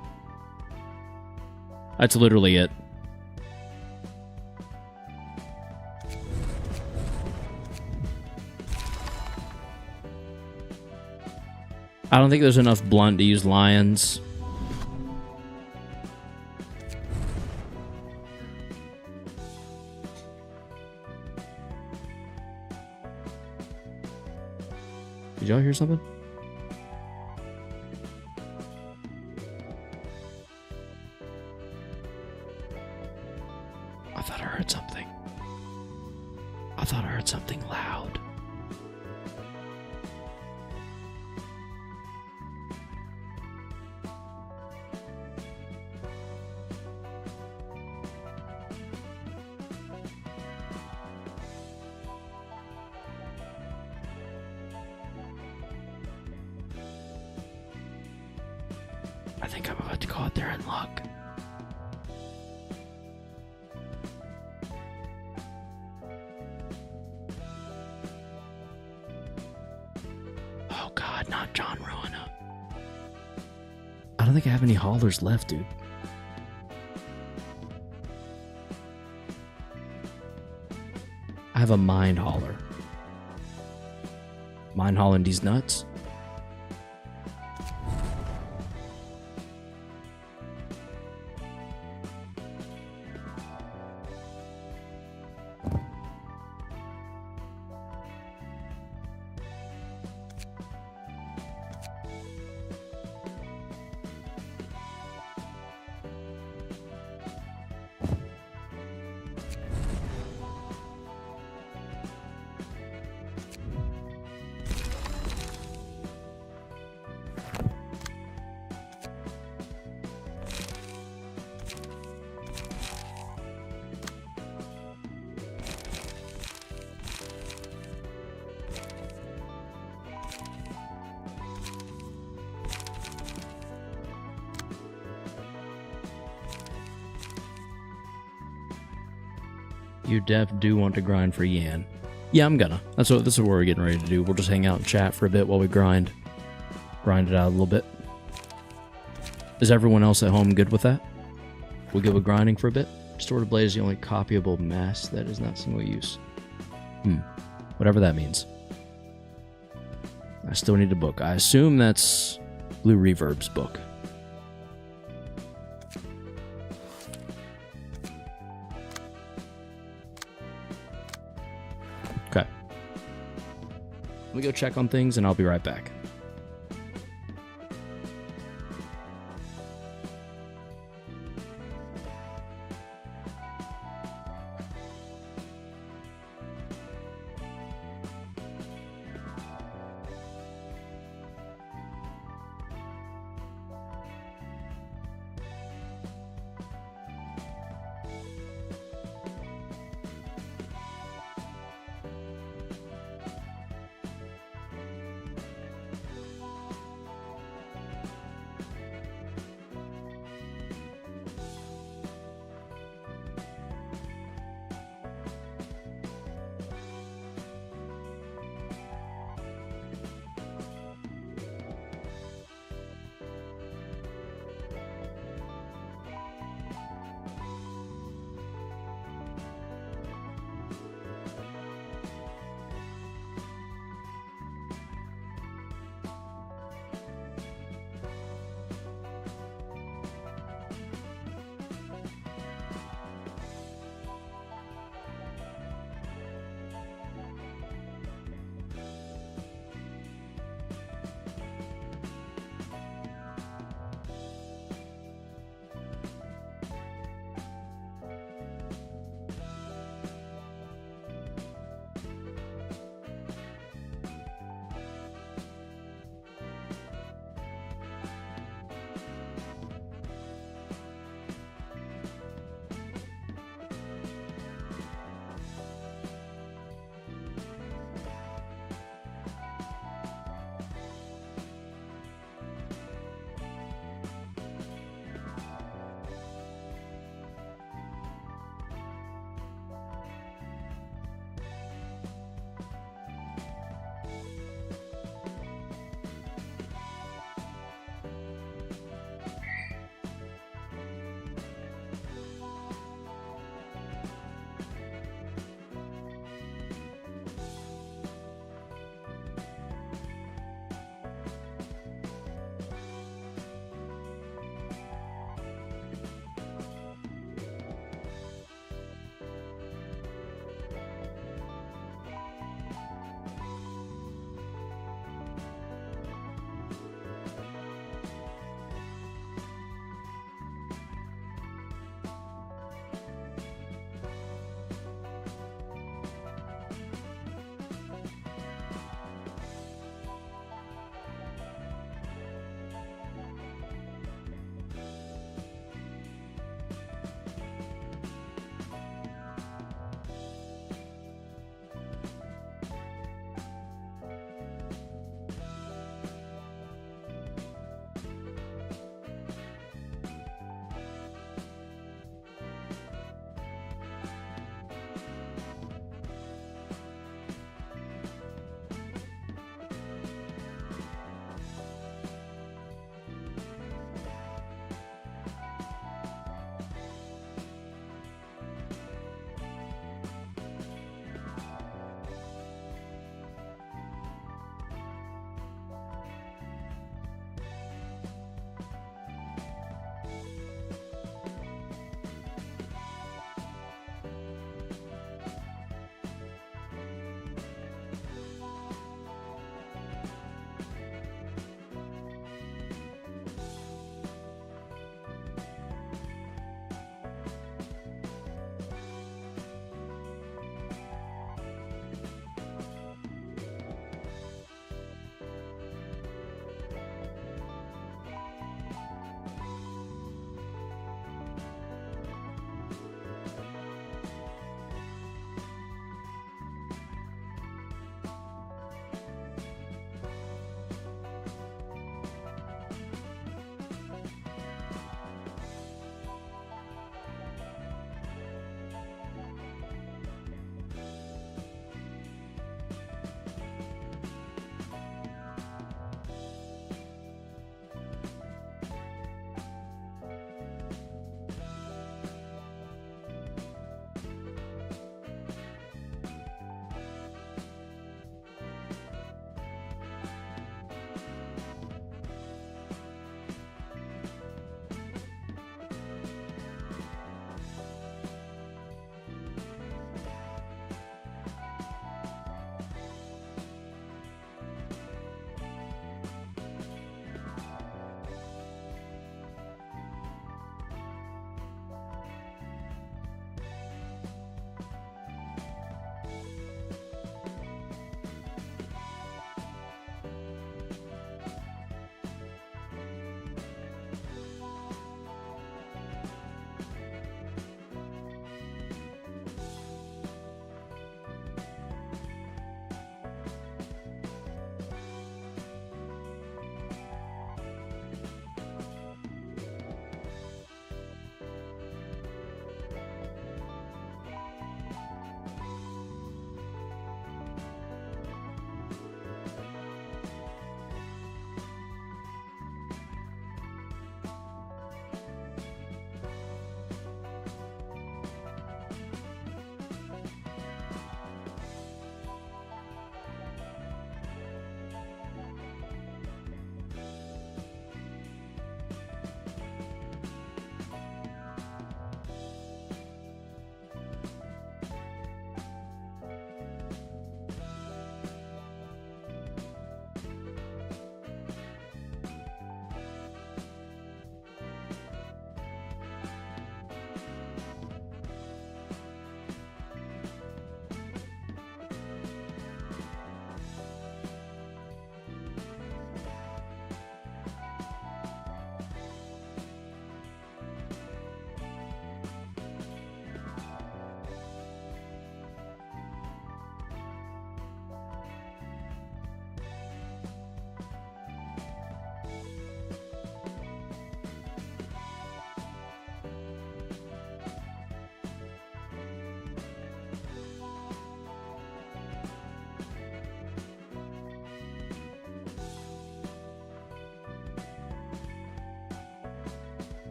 That's literally it. I don't think there's enough blunt to use lions. Did y'all hear something? I thought I heard something. I thought I heard something loud. I think I'm about to go out there and look. Oh god, not John Ruina. I don't think I have any haulers left, dude. I have a mind hauler. Mind hauling these nuts. You do want to grind for Yan. Yeah, I'm gonna. This is what we're getting ready to do. We'll just hang out and chat for a bit while we grind. Grind it out a little bit. Is everyone else at home good with that? We'll go with grinding for a bit. Restored Blade is the only copyable mass that is not single use. Whatever that means. I still need a book. I assume that's Blue Reverb's book. Okay. Let me go check on things and I'll be right back.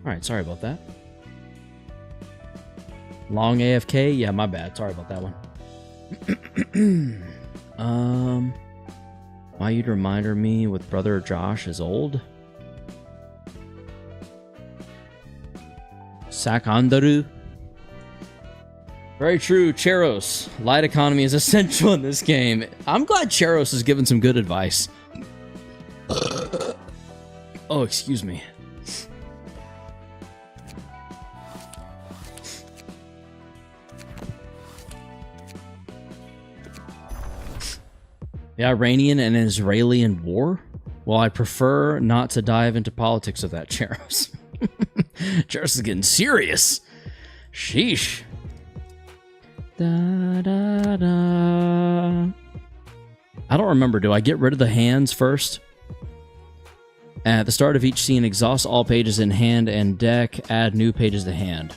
Alright, sorry about that. Long AFK? Yeah, my bad. Sorry about that one. Why you'd remind me with brother Josh is old? Sakandaru? Very true, Cheros. Light economy is essential in this game. I'm glad Cheros has given some good advice. Oh, excuse me. The Iranian and Israeli war? Well, I prefer not to dive into politics of that, Cheros. Cheros is getting serious. Sheesh. Da, da, da. I don't remember. Do I get rid of the hands first? At the start of each scene, exhaust all pages in hand and deck. Add new pages to hand.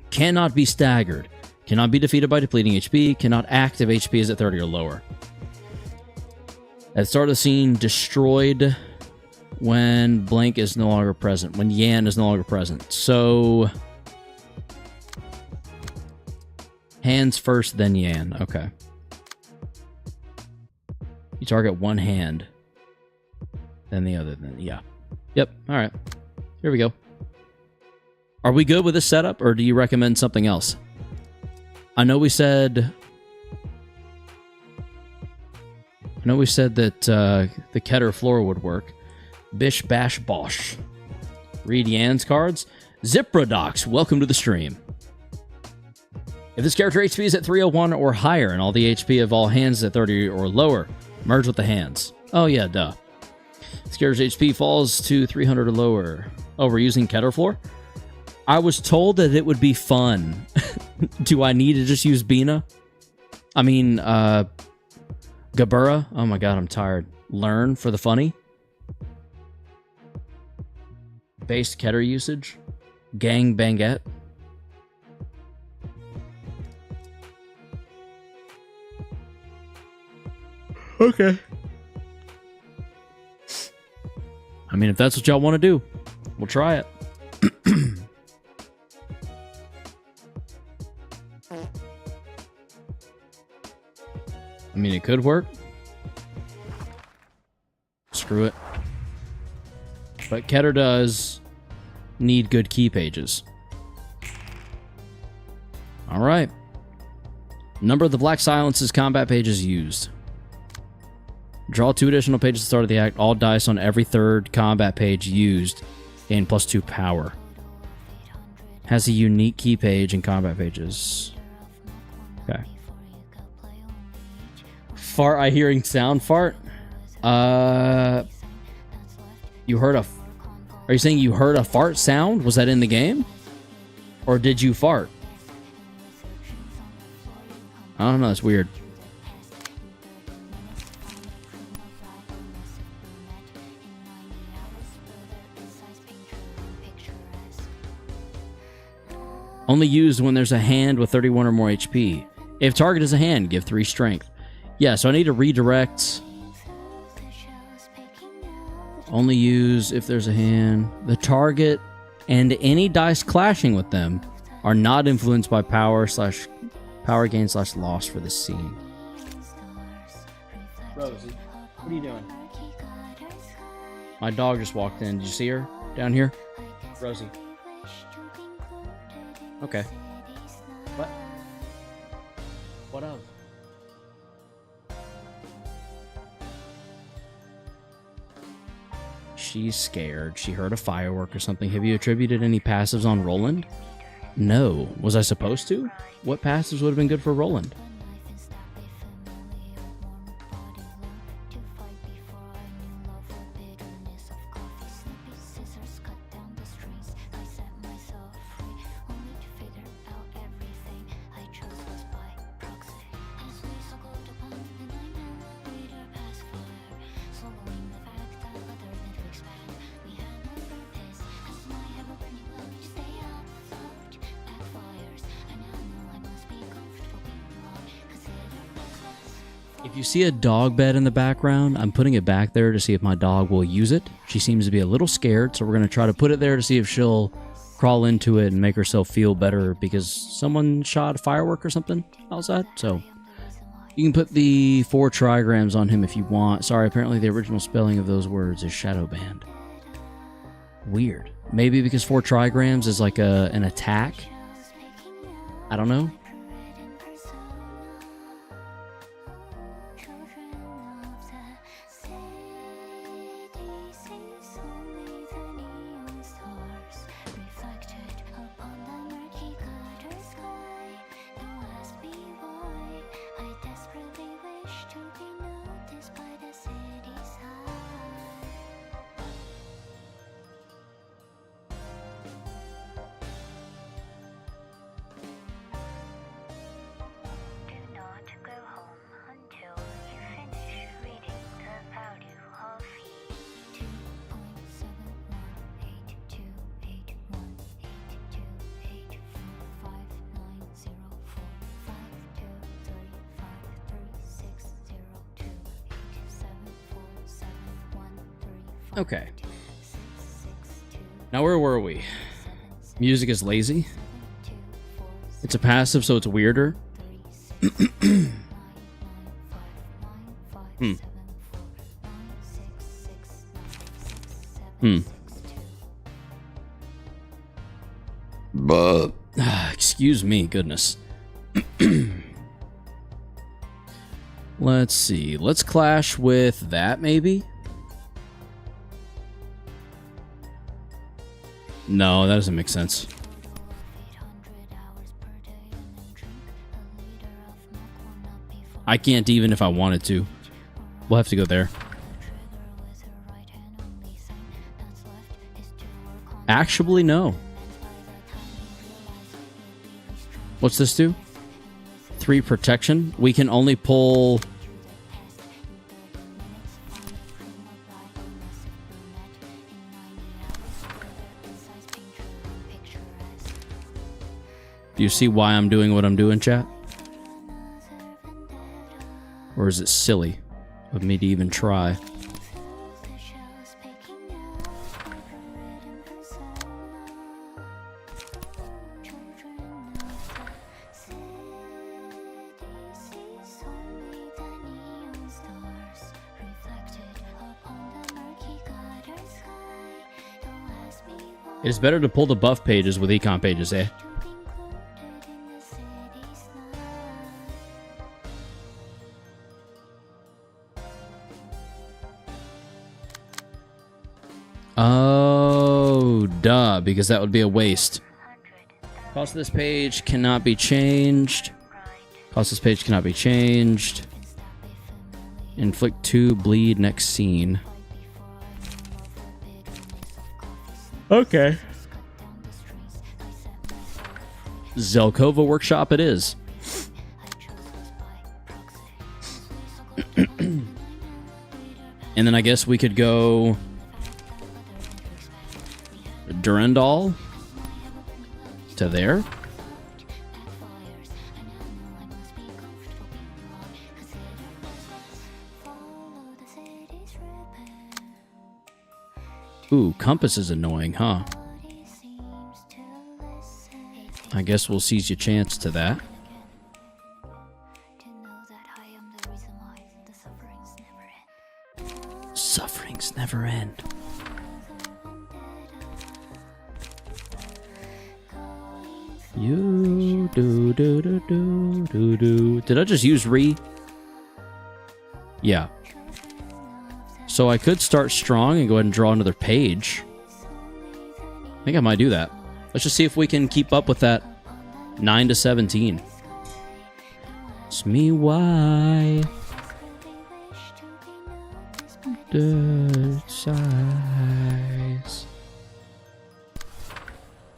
Cannot be staggered. Cannot be defeated by depleting HP. Cannot act if HP is at 30 or lower. At the start of the scene, destroyed when blank is no longer present. When Yan is no longer present. So... hands first, then Yan. Okay. You target one hand. Then the other. Then yeah. Yep. Alright. Here we go. Are we good with this setup, or do you recommend something else? I know we said that the Keter floor would work. Bish bash bosh. Read Yan's cards. Ziprodox, welcome to the stream. If this character HP is at 301 or higher and all the HP of all hands is at 30 or lower, merge with the hands. Oh yeah, duh. If this character's HP falls to 300 or lower. Oh, we're using Keter floor? I was told that it would be fun. Do I need to just use Bina? I mean, Gabura? Oh my god, I'm tired. Learn for the funny? Base Keter usage? Gang Bangette? Okay. I mean, if that's what y'all want to do, we'll try it. I mean, it could work. Screw it. But Keter does need good key pages. Alright. Number of the Black Silence's combat pages used. Draw 2 additional pages at the start of the act. All dice on every third combat page used gain +2 power. Has a unique key page in combat pages. Okay. Fart, I hearing sound fart? You heard a... Are you saying you heard a fart sound? Was that in the game? Or did you fart? I don't know, it's weird. Only used when there's a hand with 31 or more HP. If target is a hand, give 3 strength. Yeah, so I need to redirect. Only use if there's a hand. The target and any dice clashing with them are not influenced by power gain / loss for the scene. Rosie, what are you doing? My dog just walked in. Did you see her down here? Rosie. Okay. What? What of? She's scared. She heard a firework or something. Have you attributed any passives on Roland? No. Was I supposed to? What passives would have been good for Roland? If you see a dog bed in the background, I'm putting it back there to see if my dog will use it. She seems to be a little scared, so we're going to try to put it there to see if she'll crawl into it and make herself feel better because someone shot a firework or something outside. So you can put the 4 trigrams on him if you want. Sorry, apparently the original spelling of those words is Shadowband. Weird. Maybe because 4 trigrams is like an attack? I don't know. Okay. Now where were we? Music is lazy. It's a passive, so it's weirder. But excuse me, goodness. Let's see. Let's clash with that, maybe? No, that doesn't make sense. I can't even if I wanted to. We'll have to go there. Actually, no. What's this do? 3 protection. We can only pull... Do you see why I'm doing what I'm doing, chat? Or is it silly of me to even try? It is better to pull the buff pages with econ pages, eh? Oh, duh, because that would be a waste. Cost of this page cannot be changed. Cost of this page cannot be changed. Inflict 2 bleed next scene. Okay. Zelkova Workshop it is. And then I guess we could go... Durandal to there. Ooh, compass is annoying, huh? I guess we'll seize your chance to that. Sufferings never end. You do do do do do do. Did I just use re? Yeah. So I could start strong and go ahead and draw another page. I think I might do that. Let's just see if we can keep up with that 9 to 17. It's me why the size.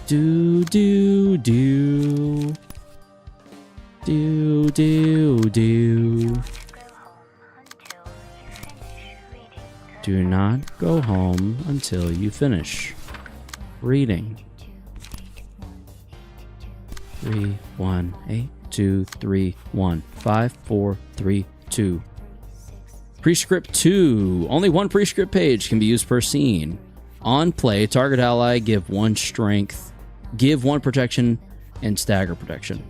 Do do do do do do. Do not go home until you finish reading. 3 1 8 2 3 1 5 4 3 2 Prescript 2. Only one prescript page can be used per scene. On play, target ally give 1 strength, give 1 protection, and stagger protection.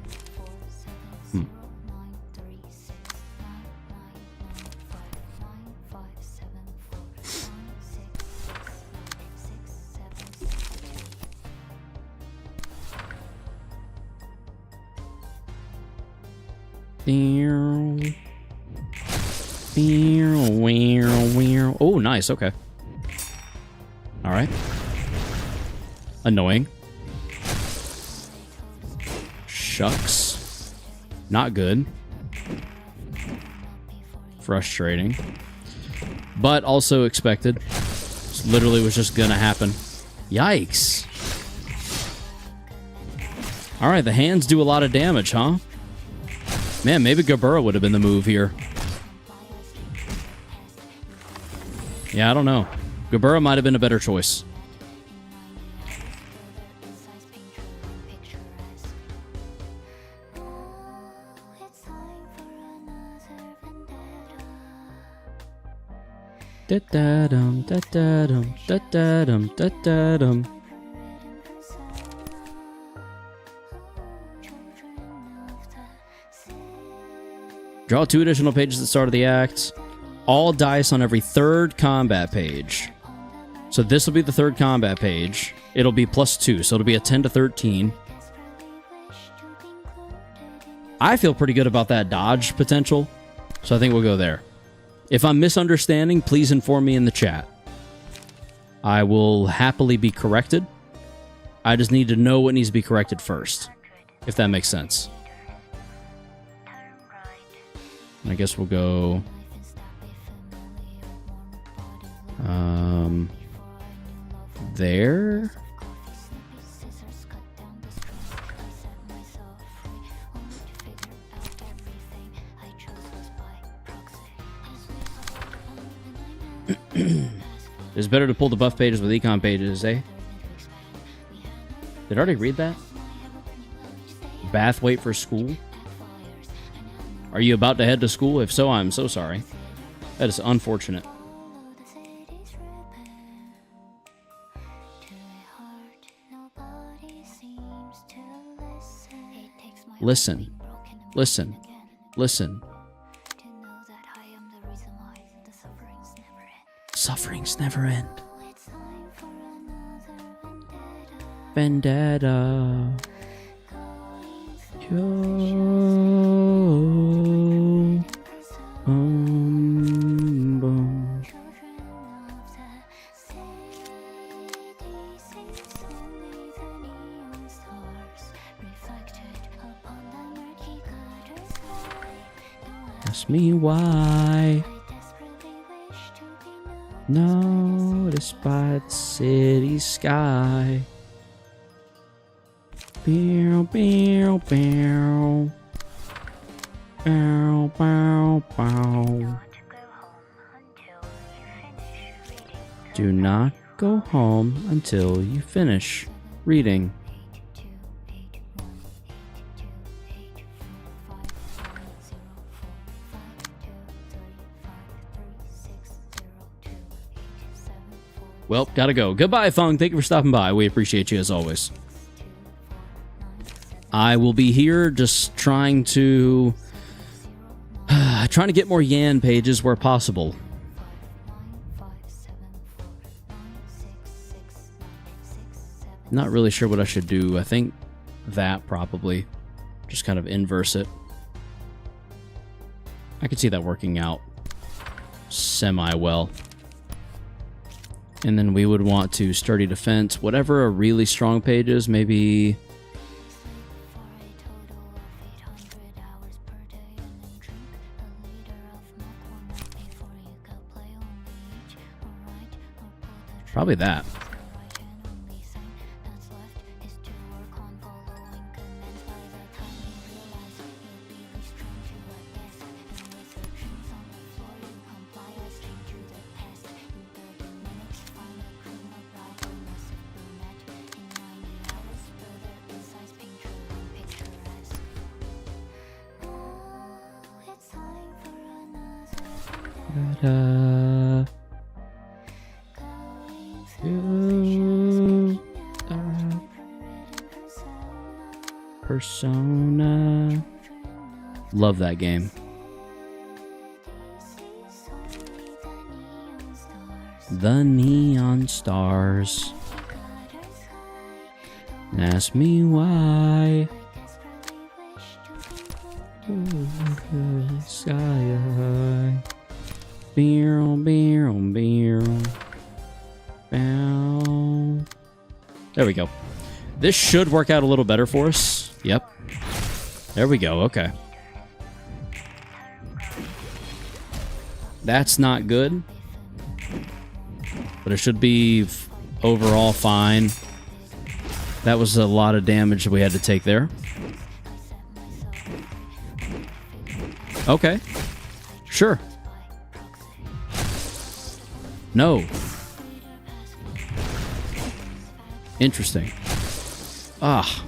Oh, nice. Okay. All right. Annoying. Shucks. Not good. Frustrating. But also expected. This literally was just gonna happen. Yikes. All right, the hands do a lot of damage, huh? Man, maybe Gabura would have been the move here. Yeah, I don't know. Gabura might have been a better choice. Da-da-dum, da-da-dum, da-da-dum, da-da-dum. Draw 2 additional pages at the start of the act. All dice on every 3rd combat page. So this will be the 3rd combat page. It'll be +2, so it'll be a 10 to 13. I feel pretty good about that dodge potential, so I think we'll go there. If I'm misunderstanding, please inform me in the chat. I will happily be corrected. I just need to know what needs to be corrected first, if that makes sense. I guess we'll go... there? It's better to pull the buff pages with econ pages, eh? Did I already read that? Bath wait for school? Are you about to head to school? If so, I'm so sorry. That is unfortunate. Listen. Listen. Listen. Sufferings never end. Vendetta. Boom. Ask me why. Noticed by the city sky. Bow, bow, bow. Bow, bow, bow. Do not go home until you finish reading. Well, gotta go. Goodbye, Fung. Thank you for stopping by. We appreciate you as always. I will be here just trying to get more Yan pages where possible. Not really sure what I should do. I think that probably. Just kind of inverse it. I could see that working out semi-well. And then we would want to sturdy defense. Whatever a really strong page is, maybe... probably that. gotta do Persona. Love that game. The neon stars. And ask me why. Sky high. Beer, beer, beer. Bow. There we go. This should work out a little better for us. Yep. There we go. Okay. That's not good. But it should be overall fine. That was a lot of damage we had to take there. Okay. Sure. No. Interesting. Ah.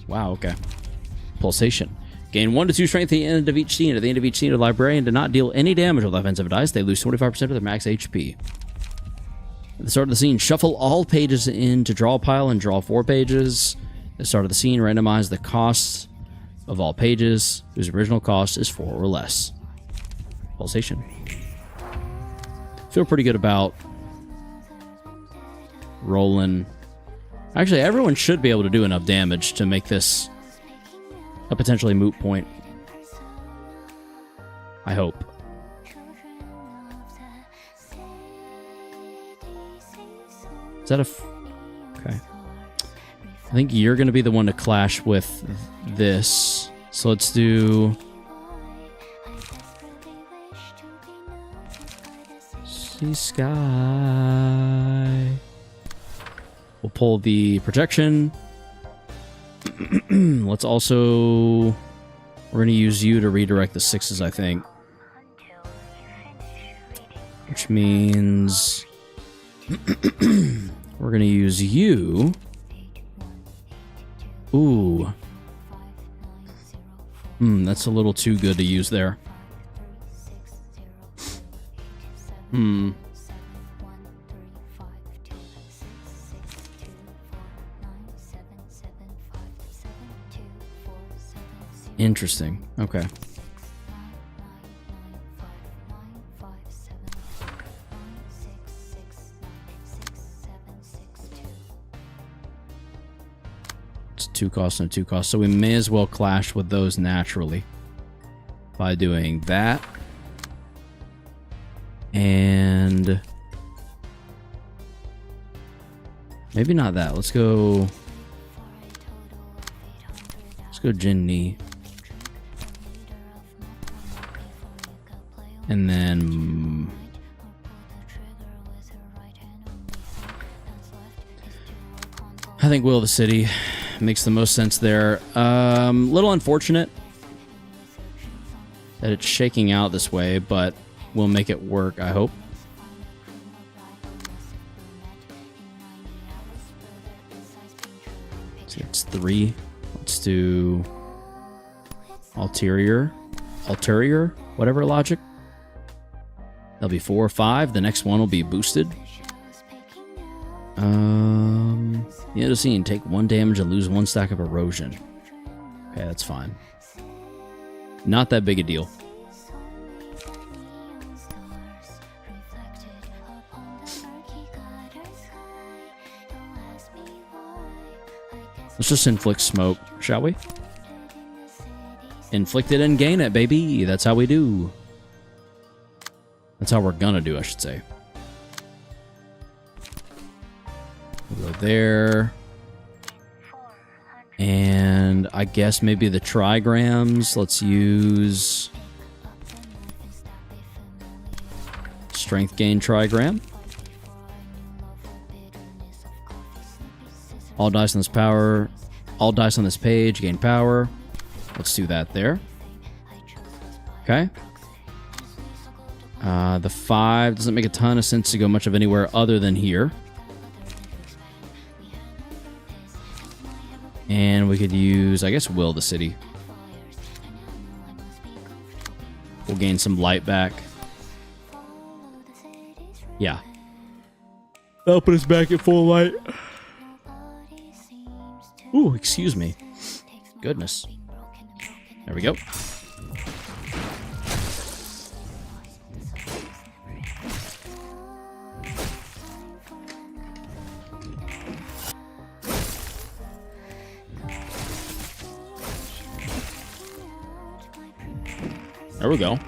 Wow, okay. Pulsation. Gain 1 to 2 strength at the end of each scene. At the end of each scene, the librarian did not deal any damage with offensive dice. They lose 25% of their max HP. At the start of the scene, shuffle all pages into draw pile and draw 4 pages. At the start of the scene, randomize the costs of all pages whose original cost is 4 or less. Pulsation. Feel pretty good about rolling. Actually, everyone should be able to do enough damage to make this a potentially moot point. I hope. Is that a... Okay. I think you're going to be the one to clash with this. So let's do... Sea Sky. We'll pull the protection. Let's also... We're going to use you to redirect the 6s, I think. Which means... we're going to use you. Ooh. That's a little too good to use there. Interesting. Okay. It's 2 costs and 2 costs, so we may as well clash with those naturally by doing that. And maybe not that. Let's go Jinni. And then I think Will of the City makes the most sense there. Little unfortunate that it's shaking out this way, but we'll make it work, I hope. So it's 3. Let's do ulterior, whatever logic. That'll be 4 or 5. The next one will be boosted. The end of the scene, take 1 damage and lose 1 stack of erosion. Okay, that's fine. Not that big a deal. Let's just inflict smoke, shall we? Inflict it and gain it, baby. That's how we do. That's how we're gonna do, I should say. We'll go there. And I guess maybe the trigrams. Let's use strength gain trigram. All dice on this power. All dice on this page gain power. Let's do that there. Okay. The 5 doesn't make a ton of sense to go much of anywhere other than here. And we could use, I guess, Will the City. We'll gain some light back. Yeah. That'll put us back at full light. Ooh, excuse me. Goodness. There we go. There we go.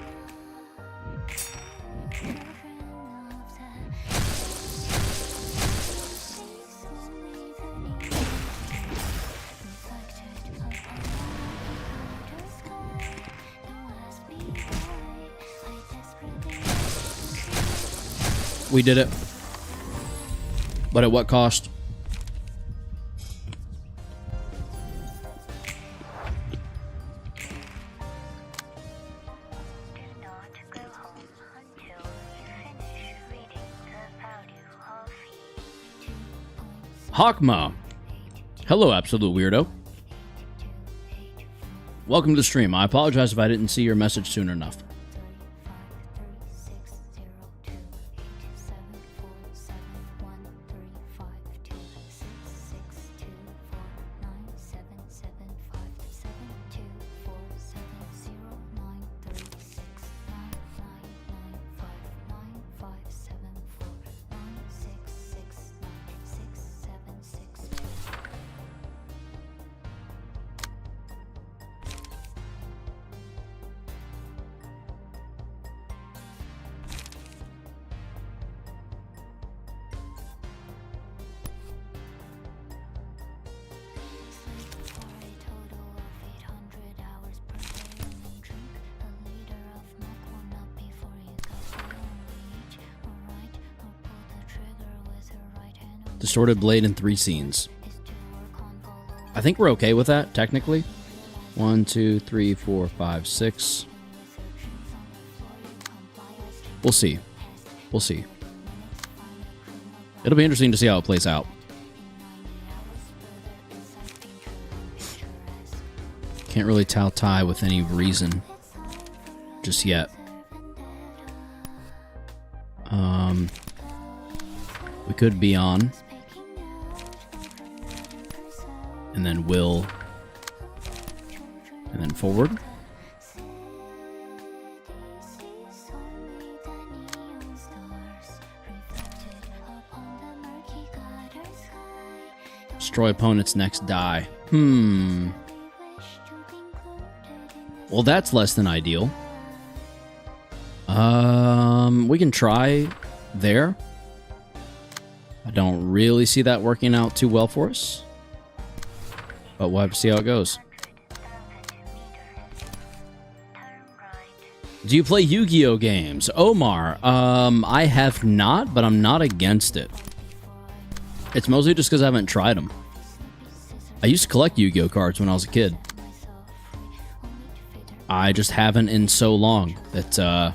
We did it. But at what cost? Hokma. Hello, absolute weirdo. Welcome to the stream. I apologize if I didn't see your message soon enough. Distorted blade in 3 scenes. I think we're okay with that, technically. 1, 2, 3, 4, 5, 6. We'll see. We'll see. It'll be interesting to see how it plays out. Can't really tell tie with any reason just yet. We could be on. And then will. And then forward. Destroy opponent's next die. Well, that's less than ideal. We can try there. I don't really see that working out too well for us. But we'll have to see how it goes. Do you play Yu-Gi-Oh games? Omar, I have not, but I'm not against it. It's mostly just because I haven't tried them. I used to collect Yu-Gi-Oh cards when I was a kid. I just haven't in so long that, I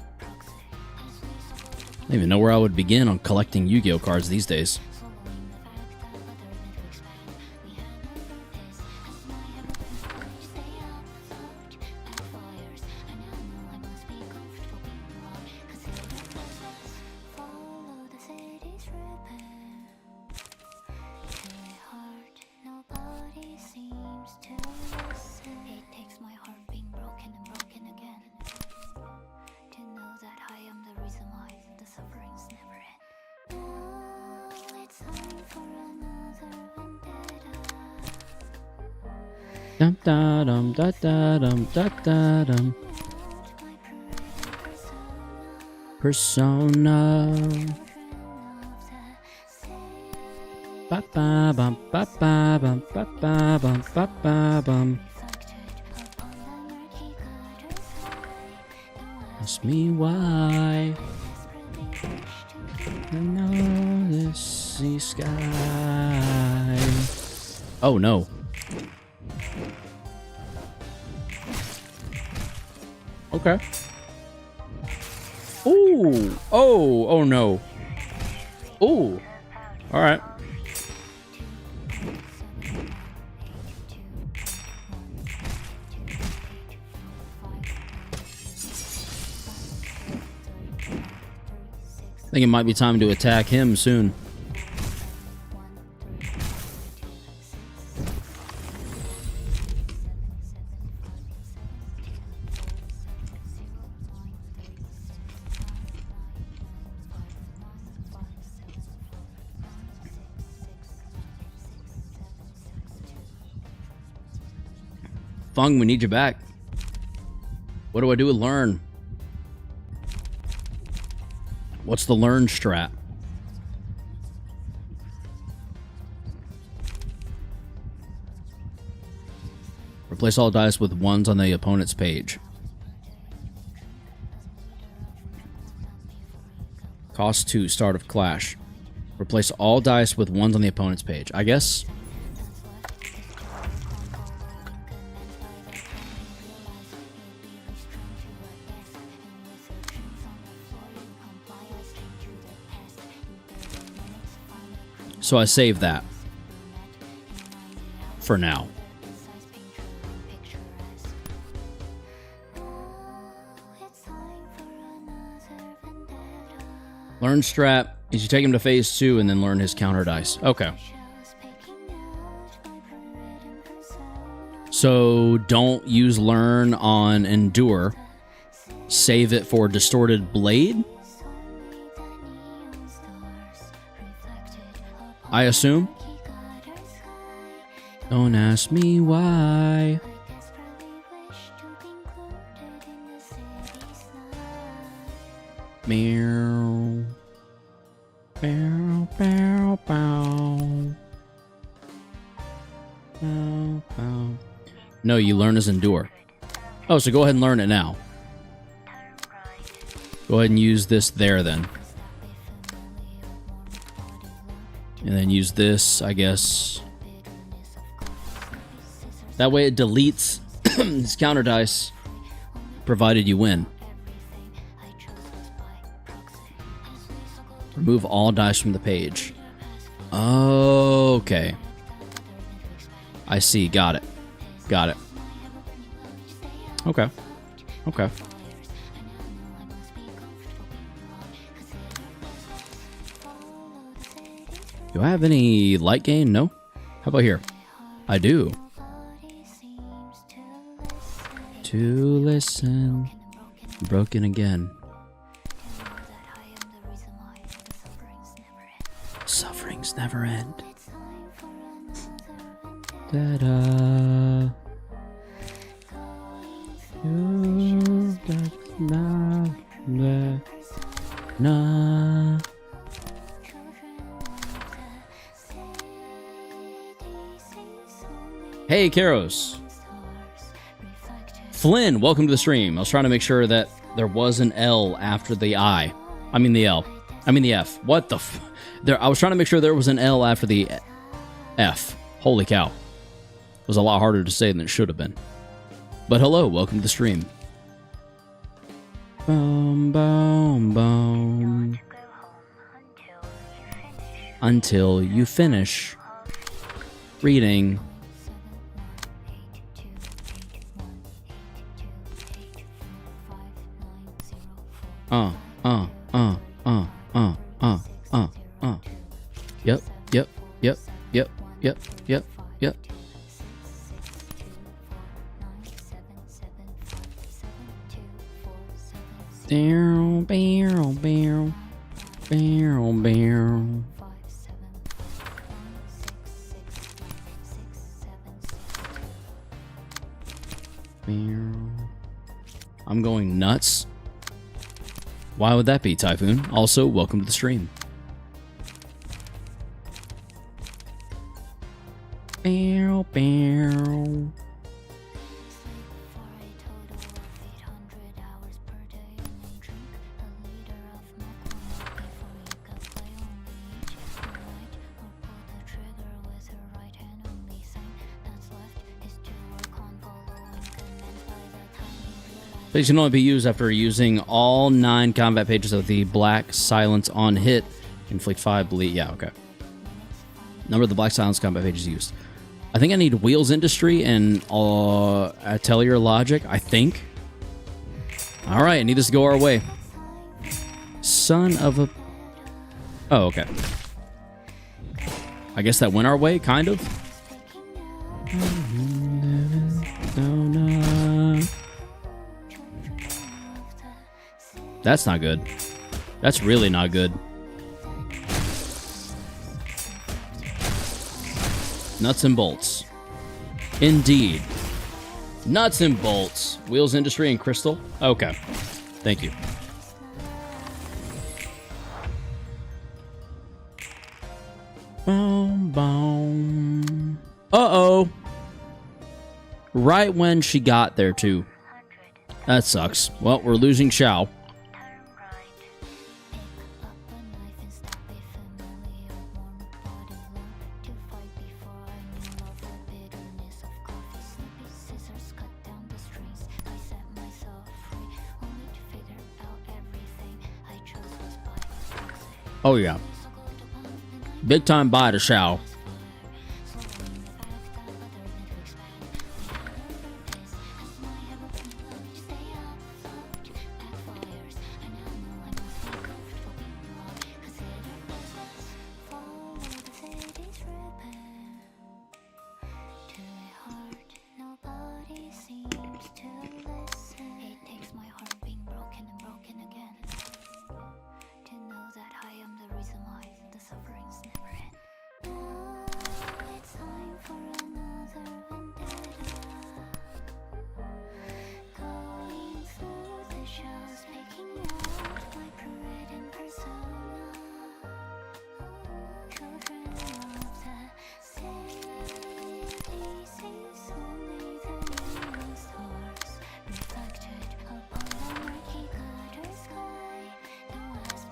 don't even know where I would begin on collecting Yu-Gi-Oh cards these days. Dum da dum da da dum da da dum. Persona. Ba ba bum ba ba bum ba ba bum ba ba bum. Ask me why. I know this sea sky. Oh no. Okay. Ooh. Oh. Oh no. Ooh. All right. think it might be time to attack him soon. Fung, we need you back. What do I do with learn? What's the learn strat? Replace all dice with ones on the opponent's page. Cost 2, start of clash. Replace all dice with ones on the opponent's page. I guess. So I save that for now. Learn strat is you take him to phase 2 and then learn his counter dice. Okay. So don't use learn on endure. Save it for distorted blade, I assume. Don't ask me why. Meow. Bow, bow, bow. Bow, bow. No, you learn as endure. Oh, so go ahead and learn it now. Go ahead and use this there then. And then use this, I guess. That way it deletes his counter dice, provided you win. Remove all dice from the page. Okay. I see, got it. Got it. Okay. Okay. Do I have any light gain? No? How about here? I do. To listen. Broken again. Sufferings never end. Da-da. Na. Hey, Karos. Flynn, welcome to the stream. I was trying to make sure that there was an L after the I. I mean the L. I mean the F. What the f... I was trying to make sure there was an L after the F. Holy cow. It was a lot harder to say than it should have been. But hello, welcome to the stream. Boom, boom, boom. Until you finish reading. Yep. Barrel, barrel, barrel, barrel, barrel. I'm going nuts. Why would that be, Typhoon? Also, welcome to the stream. Barrel, barrel. These can only be used after using all 9 combat pages of the Black Silence on hit. Inflict 5 bleed. Yeah, okay. Number of the Black Silence combat pages used. I think I need Wheels Industry and Atelier Logic, I think. Alright, I need this to go our way. Son of a Oh, okay. I guess that went our way, kind of. That's not good. That's really not good. Nuts and bolts. Indeed. Nuts and bolts. Wheels Industry and Crystal. Okay. Thank you. Boom, boom. Uh-oh. Right when she got there, too. That sucks. Well, we're losing Xiao. Oh, yeah. Big time bye to Xiao.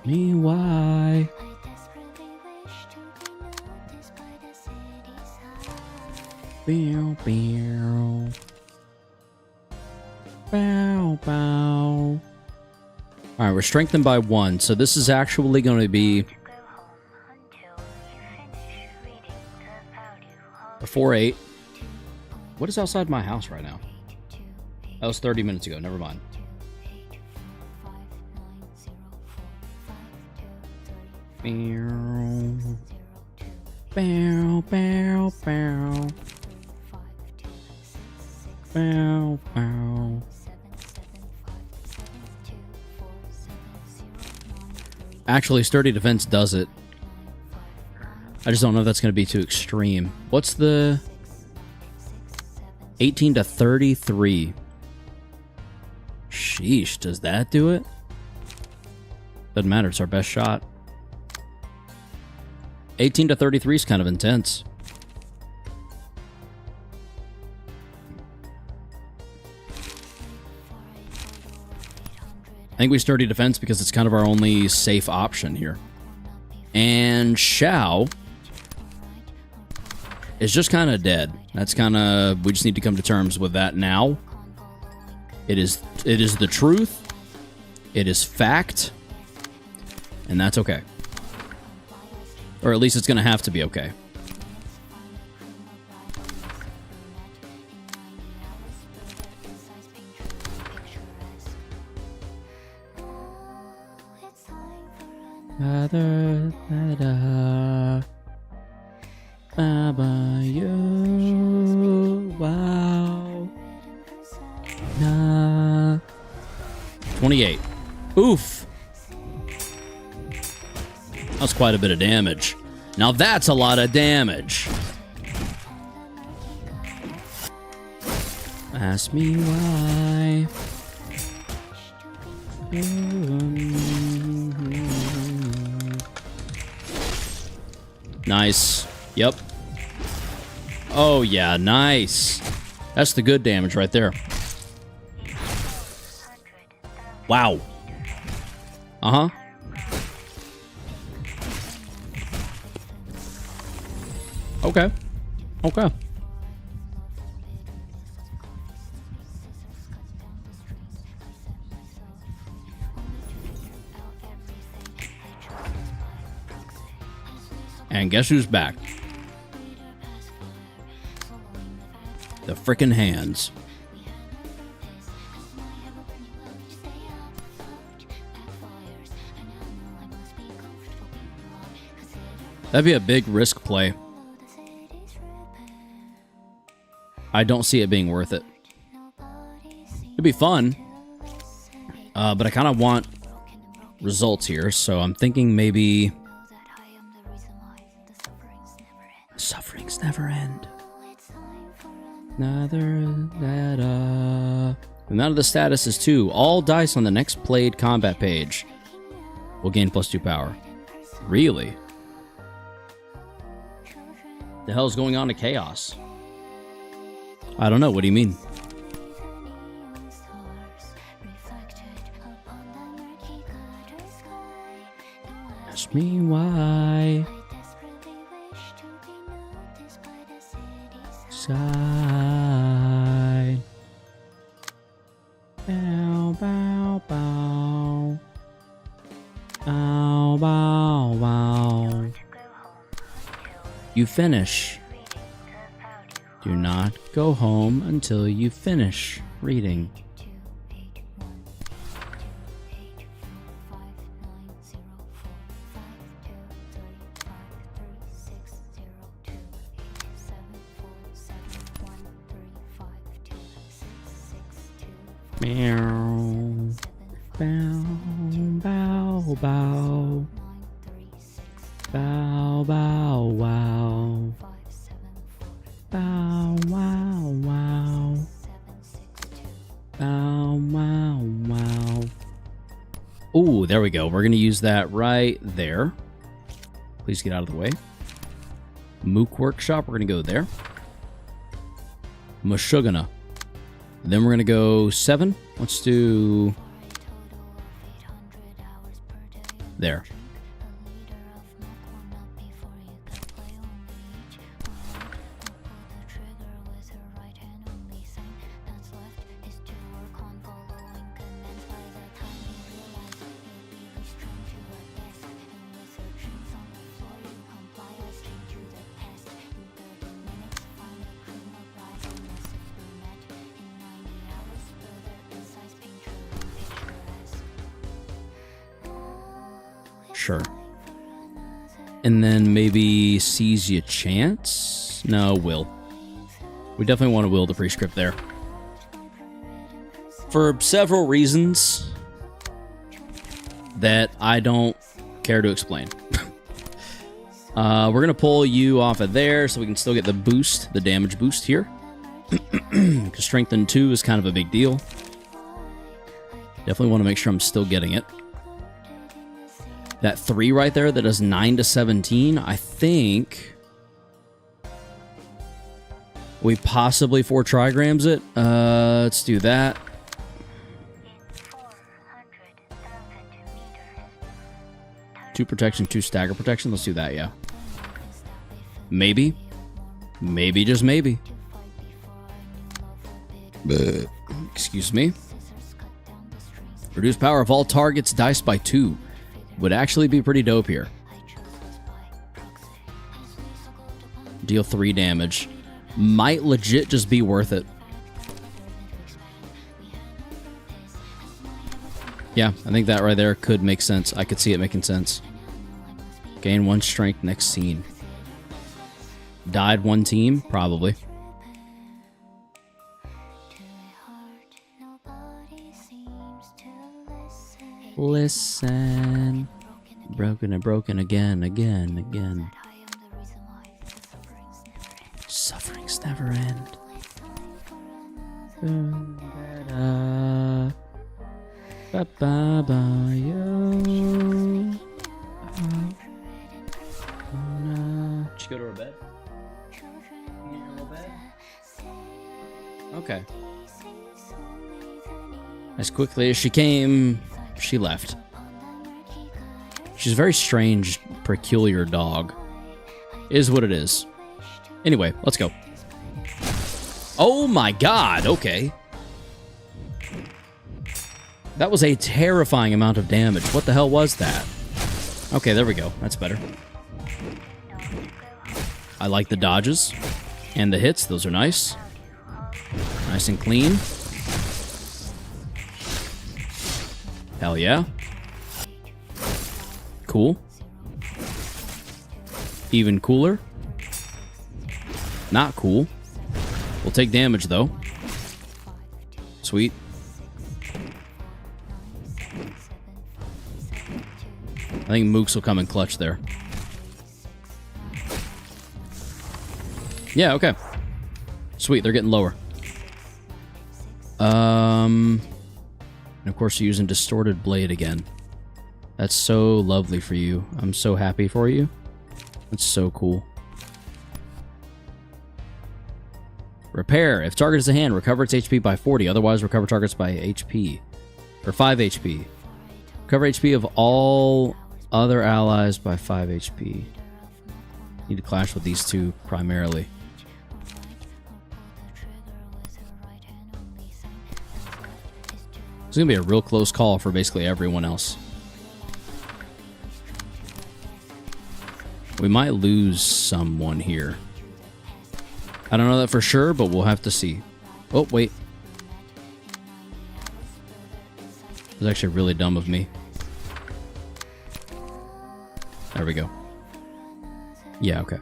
Me why? Bow, bow. Bow, bow. Alright, we're strengthened by 1, so this is actually going to be before 8. What is outside my house right now? That was 30 minutes ago, never mind. Bow, bow, bow, bow. Bow, bow. Actually, Sturdy Defense does it. I just don't know if that's going to be too extreme. What's the 18 to 33? Sheesh, does that do it? Doesn't matter, it's our best shot. 18 to 33 is kind of intense. I think we Sturdy Defense because it's kind of our only safe option here. And Xiao is just kind of dead. That's kind of... We just need to come to terms with that now. It is the truth. It is fact. And that's okay. Or at least it's going to have to be okay. Baba, you, wow. Nah. 28. Oof. That's quite a bit of damage. Now that's a lot of damage. Ask me why. Nice. Yep. Oh yeah, nice. That's the good damage right there. Wow. Uh-huh. Okay. Okay. And guess who's back? The frickin' hands. That'd be a big risk play. I don't see it being worth it. It'd be fun. But I kind of want results here, so I'm thinking maybe... Sufferings never end. And none of the status is 2. All dice on the next played combat page will gain +2 power. Really? The hell's going on to Chaos? I don't know. What do you mean? Ask me why. Side. Bow, bow, bow. Bow, bow, bow. You finish. Do not go home until you finish reading. Meow. Bow, bow, bow. Bow, bow, wow. Bow, wow, wow. Bow, wow, wow. Ooh, there we go. We're going to use that right there. Please get out of the way. Mook Workshop, we're going to go there. Meshuggah. Then we're going to go 7. Let's do... there. Sure. And then maybe seize your chance? No, will. We definitely want to will the prescript there. For several reasons that I don't care to explain. We're going to pull you off of there so we can still get the boost, the damage boost here. Because Strengthen 2 is kind of a big deal. Definitely want to make sure I'm still getting it. That 3 right there that does 9 to 17, I think we possibly 4 trigrams it. Let's do that. Two protection, 2 stagger protection. Let's do that, yeah. Maybe. Maybe, just maybe. Excuse me. Reduce power of all targets dice by 2. Would actually be pretty dope here. Deal 3 damage. Might legit just be worth it. Yeah, I think that right there could make sense. I could see it making sense. Gain 1 strength next scene. Died 1 team? Probably. Listen. Broken and broken again, again, again. Sufferings never end. Did she go to her bed? Okay. As quickly as she came, she left. She's a very strange, peculiar dog. Is what it is. Anyway, let's go. Oh my god, okay. That was a terrifying amount of damage. What the hell was that? Okay, there we go. That's better. I like the dodges and the hits. Those are nice. Nice and clean. Hell yeah. Cool. Even cooler. Not cool. We'll take damage, though. Sweet. I think Mooks will come in clutch there. Yeah, okay. Sweet, they're getting lower. And of course you're using Distorted Blade again. That's so lovely for you. I'm so happy for you. That's so cool. Repair. If target is a hand, recover its HP by 40. Otherwise, recover targets by HP. Or 5 HP. Recover HP of all other allies by 5 HP. Need to clash with these two primarily. It's going to be a real close call for basically everyone else. We might lose someone here. I don't know that for sure, but we'll have to see. Oh, wait. It was actually really dumb of me. There we go. Yeah, okay.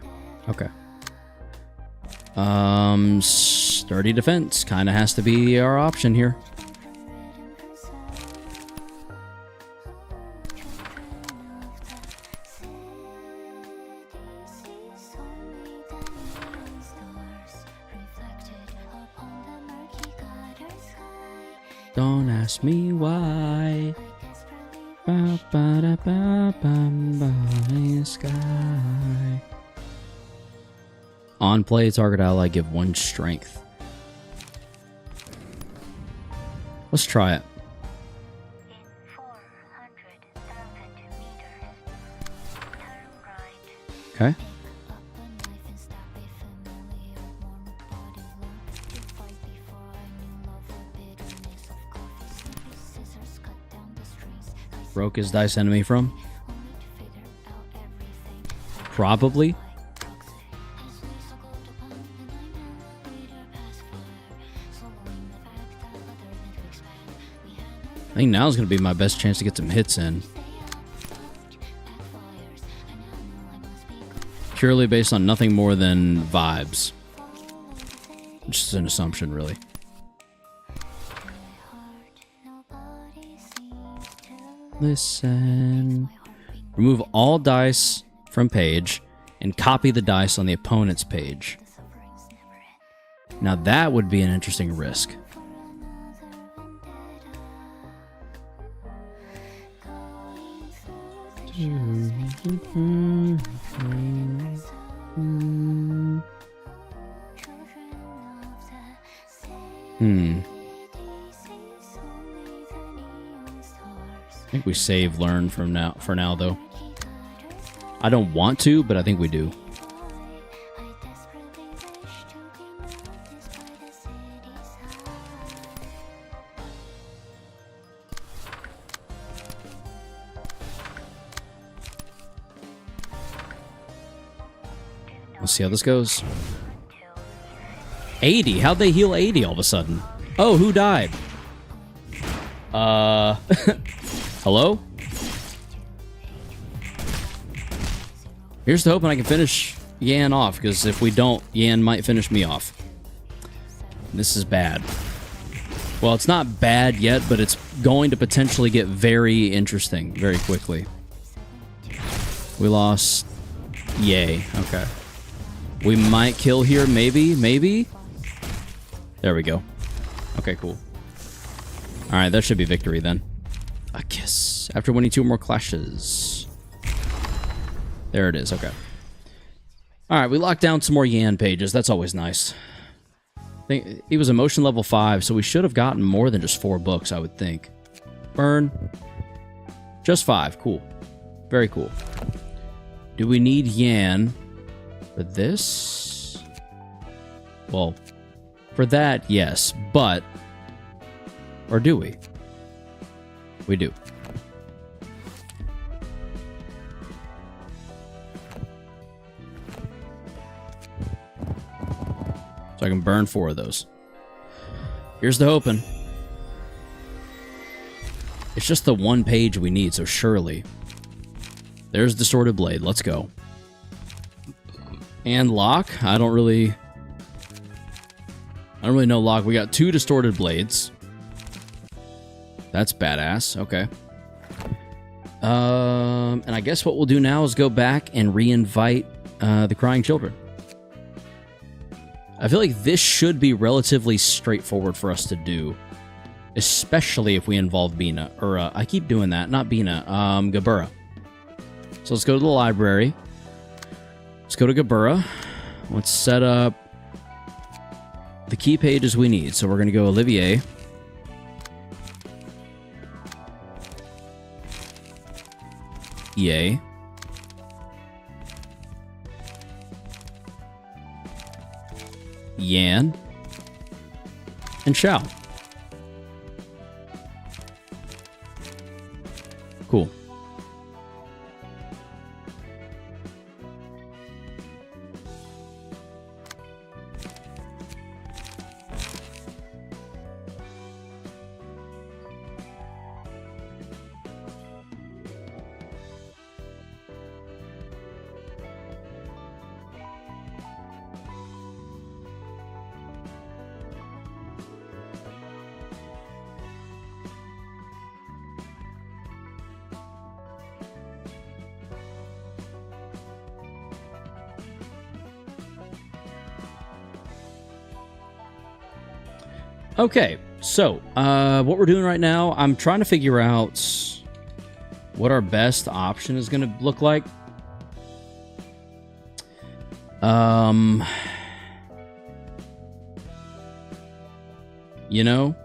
Okay. Sturdy defense kind of has to be our option here. Don't ask me why. Ba, ba, da, ba, bum, by sky. On play, target ally give 1 strength. Let's try it. Okay. Broke his dice enemy from? Probably. I think now's going to be my best chance to get some hits in. Purely based on nothing more than vibes. Which is an assumption, really. Listen. Remove all dice from page and copy the dice on the opponent's page. Now that would be an interesting risk. I think we save learn for now though. I don't want to, but I think we do. Let's see how this goes. 80? How'd they heal 80 all of a sudden? Oh, who died? Hello? Here's to hoping I can finish Yan off, because if we don't, Yan might finish me off. This is bad. Well, it's not bad yet, but it's going to potentially get very interesting very quickly. We lost. Yay. Okay. We might kill here, maybe? Maybe? There we go. Okay, cool. Alright, that should be victory then. A kiss. After winning 2 more clashes. There it is, okay. Alright, we locked down some more Yan pages. That's always nice. I think he was emotion level 5, so we should have gotten more than just 4 books, I would think. Burn. Just 5. Cool. Very cool. Do we need Yan for this? Well, for that, yes, but... Or do we? We do. So I can burn 4 of those. Here's the hoping. It's just the 1 page we need, so surely. There's Distorted Blade. Let's go. And Locke. I don't really know Locke. We got 2 distorted blades. That's badass. Okay. And I guess what we'll do now is go back and re-invite the crying children. I feel like this should be relatively straightforward for us to do, especially if we involve Bina. Or, I keep doing that. Not Bina. Gabura. So let's go to the library. Let's go to Gabura. Let's set up the key pages we need. So we're going to go Olivier. Yay. Yan. And Xiao. Cool. Okay, so what we're doing right now, I'm trying to figure out what our best option is going to look like. You know?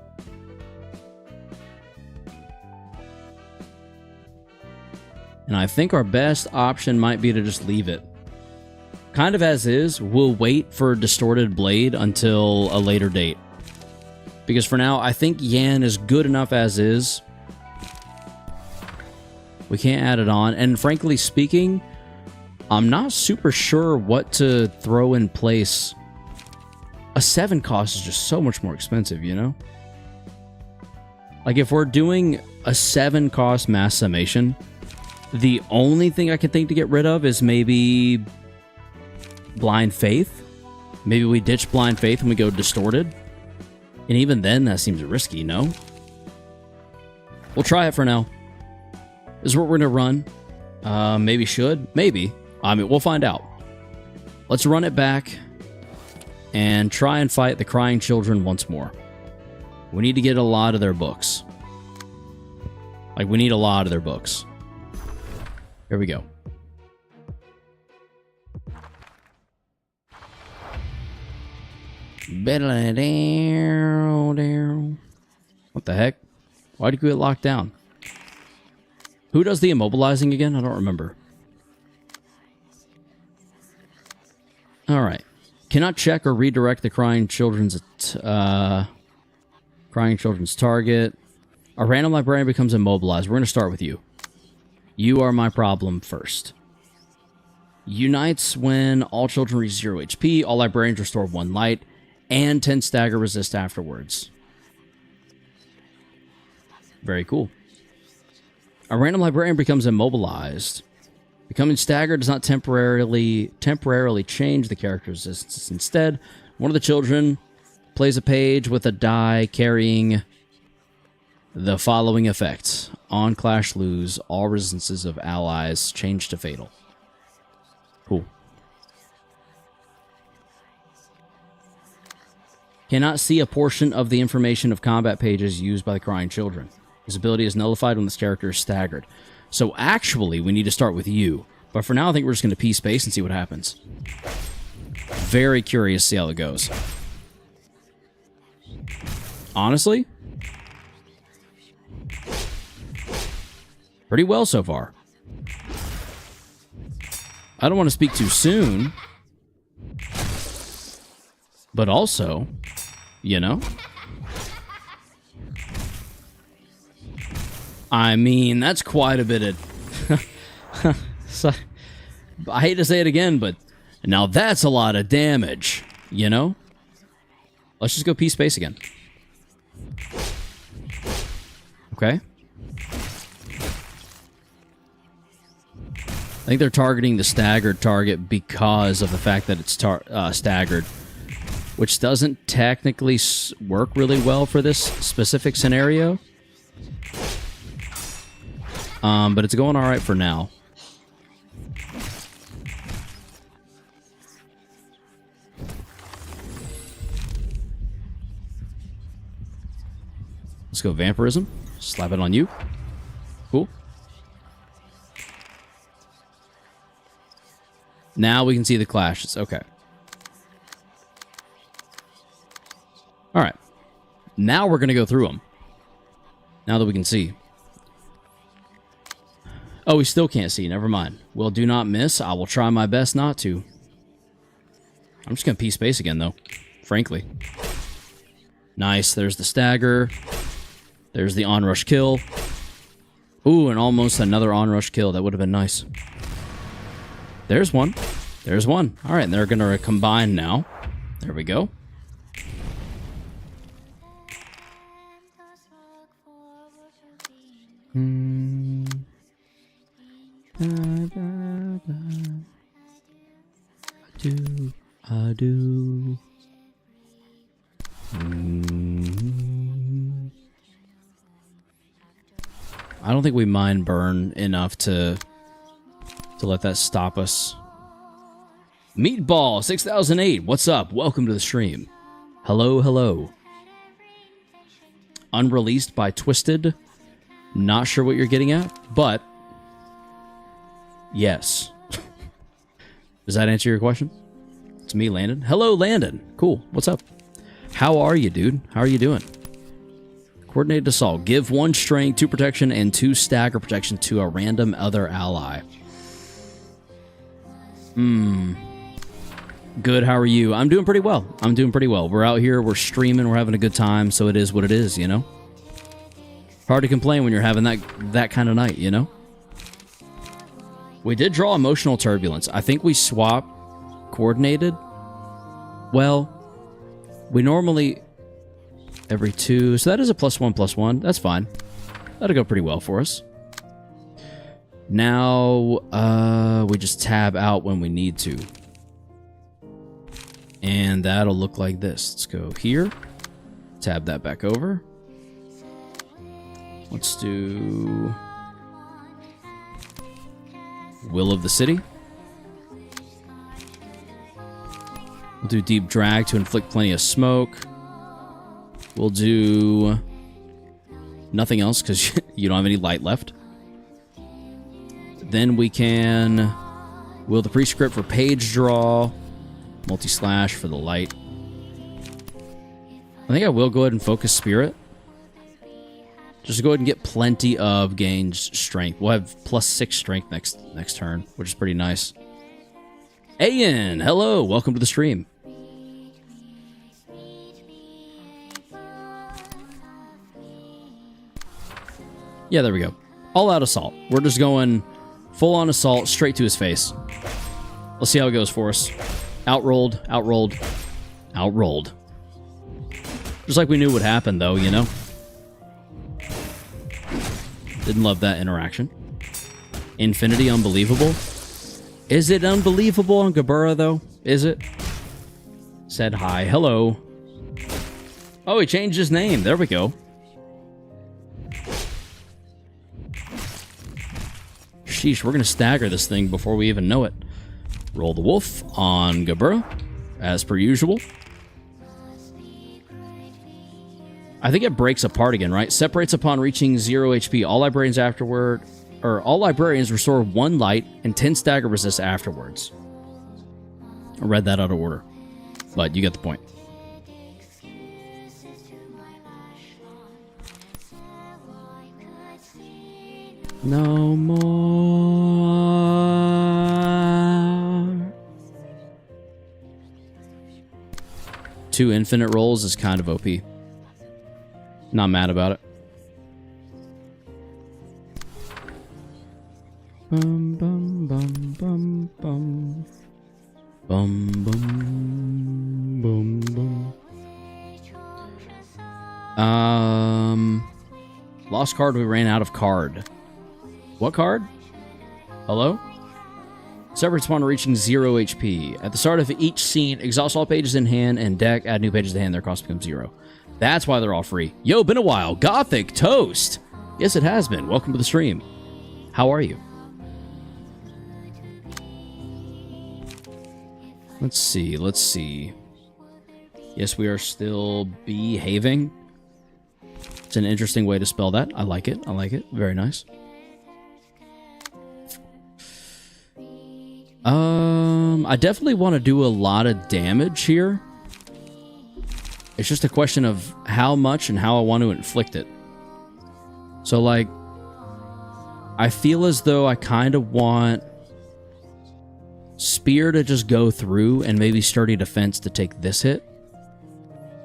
And I think our best option might be to just leave it. Kind of as is, we'll wait for Distorted Blade until a later date. Because for now, I think Yan is good enough as is. We can't add it on. And frankly speaking, I'm not super sure what to throw in place. A 7 cost is just so much more expensive, you know? Like if we're doing a 7 cost mass summation, the only thing I can think to get rid of is maybe Blind Faith. Maybe we ditch Blind Faith and we go Distorted. And even then, that seems risky, no? We'll try it for now. This is what we're going to run. Maybe should. Maybe. I mean, we'll find out. Let's run it back and try and fight the crying children once more. We need to get a lot of their books. Like, we need a lot of their books. Here we go. What the heck? Why did we get locked down? Who does the immobilizing again? I don't remember. Alright. Cannot check or redirect the crying children's target. A random librarian becomes immobilized. We're going to start with you. You are my problem first. Unites when all children reach 0 HP. All librarians restore 1 light. And 10 stagger resist afterwards. Very cool. A random librarian becomes immobilized. Becoming staggered does not temporarily change the character's resistance. Instead, one of the children plays a page with a die carrying the following effects. On clash lose, all resistances of allies change to fatal. Cool. Cannot see a portion of the information of combat pages used by the crying children. His ability is nullified when this character is staggered. So actually, we need to start with you. But for now, I think we're just going to P-space and see what happens. Very curious to see how it goes. Honestly, pretty well so far. I don't want to speak too soon. But also, you know, I mean, that's quite a bit of... So, I hate to say it again, but now that's a lot of damage, you know? Let's just go P-space again. Okay. I think they're targeting the staggered target because of the fact that it's staggered, which doesn't technically work really well for this specific scenario. But it's going all right for now. Let's go vampirism. Slap it on you. Cool. Now we can see the clashes. Okay. All right. Now we're going to go through them. Now that we can see. Oh, we still can't see. Never mind. Well, do not miss. I will try my best not to. I'm just going to pee space again, though. Frankly. Nice. There's the stagger. There's the onrush kill. Ooh, and almost another onrush kill. That would have been nice. There's one. There's one. All right, and they're going to combine now. There we go. I do. I don't think we mind burn enough to let that stop us. Meatball 6008, what's up? Welcome to the stream. Hello, hello. Unreleased by Twisted. Not sure what you're getting at, but yes. Does that answer your question? It's me, Landon. Hello, Landon. Cool. What's up? How are you, dude? How are you doing? Coordinated assault. Give 1 strength, 2 protection, and 2 stagger protection to a random other ally. Good, how are you? I'm doing pretty well. I'm doing pretty well. We're out here, we're streaming, we're having a good time, so it is what it is, you know? Hard to complain when you're having that kind of night, you know? We did draw emotional turbulence. I think we swap coordinated. Well, we normally every 2, so that is a +1/+1. That's fine. That'll go pretty well for us. Now, we just tab out when we need to. And that'll look like this. Let's go here. Tab that back over. Let's do Will of the City. We'll do Deep Drag to inflict plenty of smoke. We'll do nothing else because you don't have any light left. Then we can Will the Prescript for page draw. Multi-slash for the light. I think I will go ahead and focus Spirit. Just go ahead and get plenty of gained strength. We'll have +6 strength next turn, which is pretty nice. Ayan, hello, welcome to the stream. Yeah, there we go. All out assault. We're just going full on assault straight to his face. Let's see how it goes for us. Outrolled, outrolled, outrolled. Just like we knew would happen, though, you know? Didn't love that interaction. Infinity unbelievable. Is it unbelievable on Gabura, though? Is it? Said hi. Hello. Oh, he changed his name. There we go. Sheesh, we're going to stagger this thing before we even know it. Roll the wolf on Gabura, as per usual. I think it breaks apart again, right? Separates upon reaching 0 HP. All librarians restore 1 light and 10 stagger resist afterwards. I read that out of order, but you get the point. No more. 2 infinite rolls is kind of OP. Not mad about it. Bum bum bum bum bum. Bum bum bum bum. Lost card, we ran out of card. What card? Hello? Separates upon reaching 0 HP. At the start of each scene, exhaust all pages in hand and deck. Add new pages to hand. Their cost becomes 0. That's why they're all free. Yo, been a while. Gothic Toast. Yes, it has been. Welcome to the stream. How are you? Let's see. Let's see. Yes, we are still behaving. It's an interesting way to spell that. I like it. I like it. Very nice. I definitely want to do a lot of damage here. It's just a question of how much and how I want to inflict it. So, like, I feel as though I kind of want Spear to just go through and maybe Sturdy Defense to take this hit.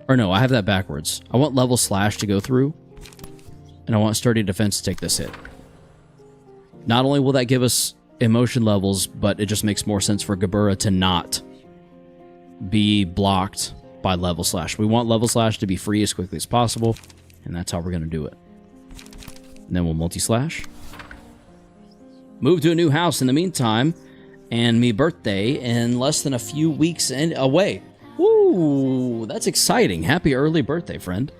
Or no, I have that backwards. I want Level Slash to go through, and I want Sturdy Defense to take this hit. Not only will that give us emotion levels, but it just makes more sense for Gabura to not be blocked by Level Slash. We want Level Slash to be free as quickly as possible, and that's how we're going to do it. And then we'll multi-slash. Move to a new house in the meantime, and me birthday in less than a few weeks and away. Woo! That's exciting. Happy early birthday, friend.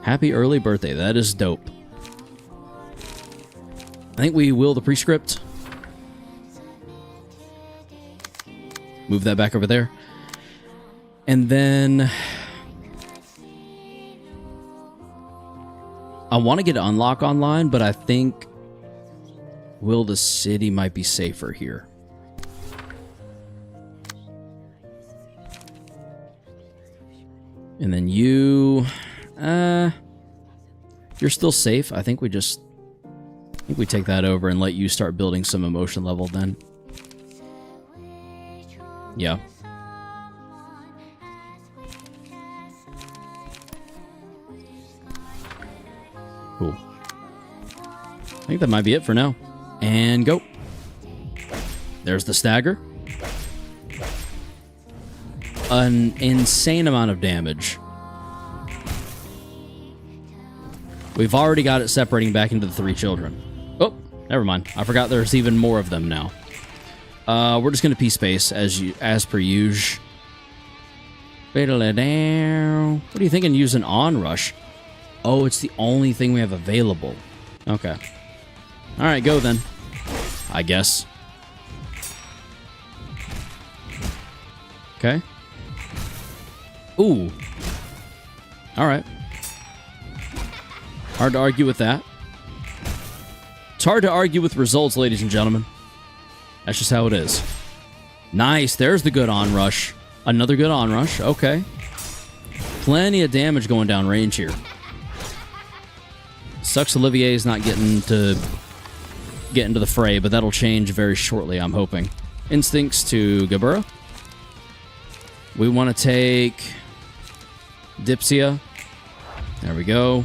Happy early birthday. That is dope. I think we will the prescript. Move that back over there. And then I want to get Unlock online, but I think Will the City might be safer here. And then you're still safe. I think we take that over and let you start building some emotion level then. Yeah. Cool. I think that might be it for now. And go. There's the stagger. An insane amount of damage. We've already got it separating back into the 3 children. Oh, never mind. I forgot there's even more of them now. We're just gonna P-space as per usual. What are you thinking using Onrush? Oh, it's the only thing we have available. Okay. Alright, go then. I guess. Okay. Ooh. Alright. Hard to argue with that. It's hard to argue with results, ladies and gentlemen. That's just how it is. Nice. There's the good onrush. Another good onrush. Okay. Plenty of damage going down range here. Sucks Olivier's not get into the fray, but that'll change very shortly, I'm hoping. Instincts to Gabura. We want to take Dipsia. There we go.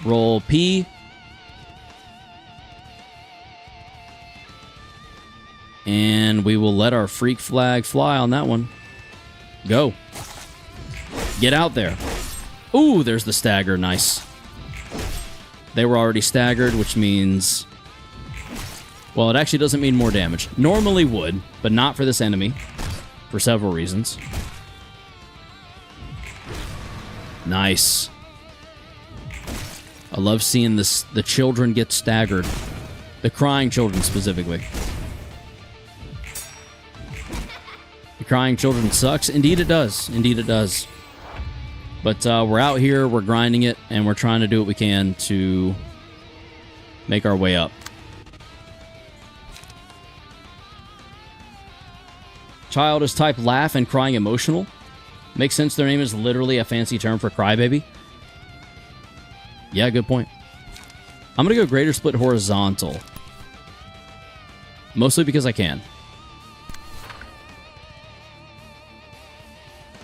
Roll P. And we will let our freak flag fly on that one. Go. Get out there. Ooh, there's the stagger. Nice. They were already staggered, which means... Well, it actually doesn't mean more damage. Normally would, but not for this enemy. For several reasons. Nice. I love seeing this, the children get staggered. The crying children, specifically. The crying children sucks. Indeed it does. Indeed it does. But we're out here, we're grinding it, and we're trying to do what we can to make our way up. Child is type laugh and crying emotional. Makes sense their name is literally a fancy term for crybaby. Yeah, good point. I'm going to go greater split horizontal. Mostly because I can.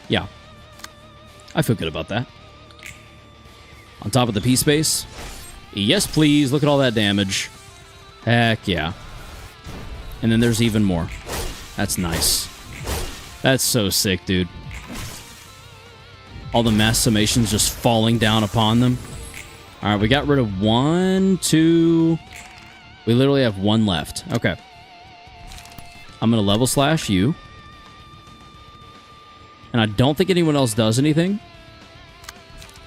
Yeah. I feel good about that. On top of the P-space. Yes, please. Look at all that damage. Heck yeah. And then there's even more. That's nice. That's so sick, dude. All the mass summations just falling down upon them. Alright, we got rid of 1, 2... We literally have 1 left. Okay. I'm going to level slash you. And I don't think anyone else does anything.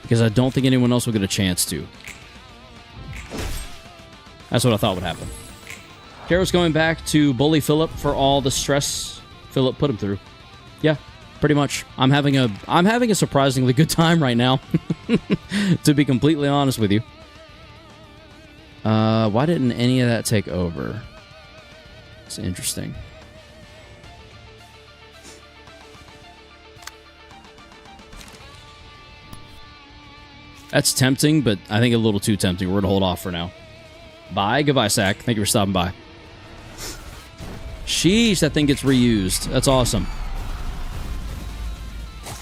Because I don't think anyone else will get a chance to. That's what I thought would happen. Karo's going back to bully Philip for all the stress Philip put him through. Yeah, pretty much. I'm having a surprisingly good time right now. To be completely honest with you. Why didn't any of that take over? It's interesting. That's tempting, but I think a little too tempting. We're going to hold off for now. Bye. Goodbye, Sack. Thank you for stopping by. Sheesh, that thing gets reused. That's awesome.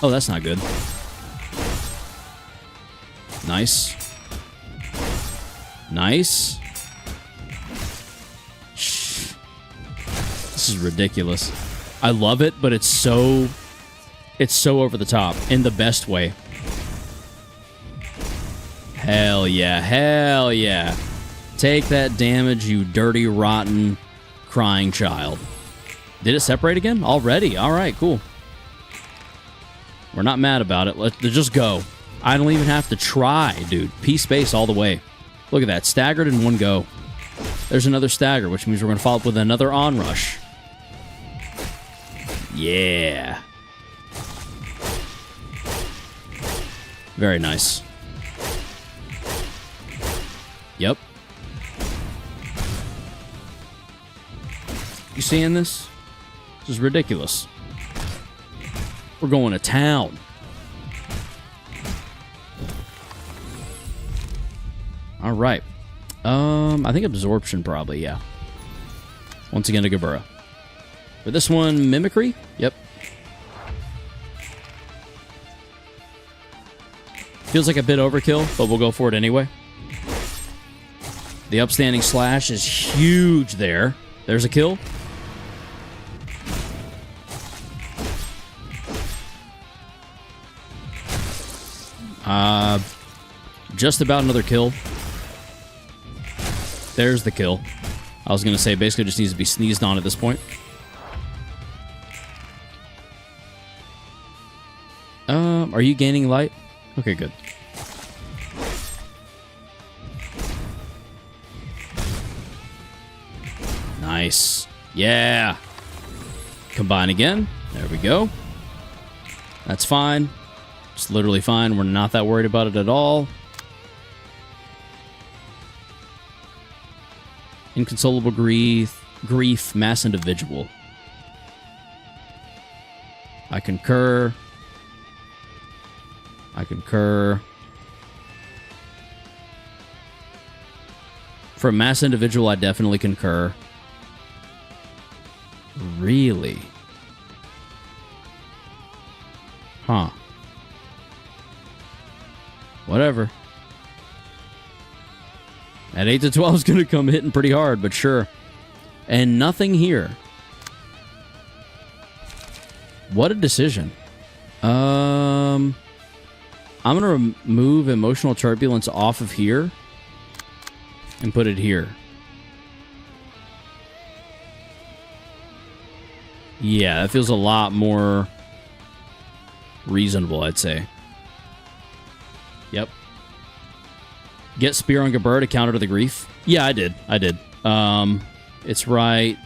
Oh, that's not good. Nice. Nice. Shh. This is ridiculous. I love it, but it's so over the top in the best way. Hell yeah. Hell yeah. Take that damage, you dirty, rotten, crying child. Did it separate again? Already? Alright, cool. We're not mad about it. Let's just go. I don't even have to try, dude. P-space all the way. Look at that. Staggered in one go. There's another stagger, which means we're going to follow up with another onrush. Yeah. Very nice. Yep. You seeing this? This is ridiculous. We're going to town. All right. I think absorption probably, yeah. Once again to Gabura. For this one, mimicry? Yep. Feels like a bit overkill, but we'll go for it anyway. The upstanding slash is huge there. There's a kill. Just about another kill. There's the kill. I was going to say, basically just needs to be sneezed on at this point. Are you gaining light? Okay, good. Nice. Yeah. Combine again. There we go. That's fine. It's literally fine. We're not that worried about it at all. Inconsolable grief, mass individual. I concur. I concur. For a mass individual, I definitely concur. Really? Huh. Whatever. That 8 to 12 is going to come hitting pretty hard, but sure. And nothing here. What a decision. I'm going to remove emotional turbulence off of here and put it here. Yeah, that feels a lot more reasonable, I'd say. Yep. Get Spear on Gabur to counter to the grief. Yeah, I did. It's right.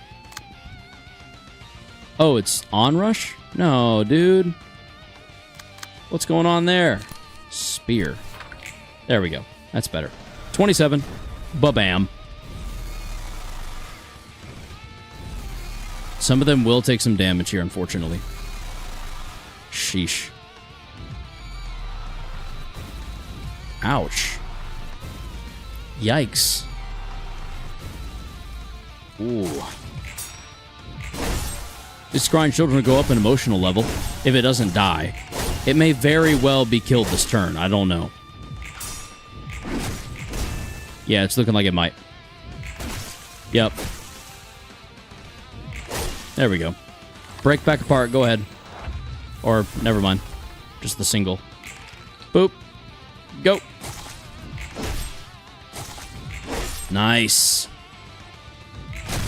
Oh, it's onrush? No, dude. What's going on there? Spear. There we go. That's better. 27. Ba-bam. Some of them will take some damage here, unfortunately. Sheesh. Ouch. Yikes. Ooh. This scrying children will go up an emotional level if it doesn't die. It may very well be killed this turn. I don't know. Yeah, it's looking like it might. Yep. There we go. Break back apart. Go ahead. Or, never mind. Just the single. Boop. Go.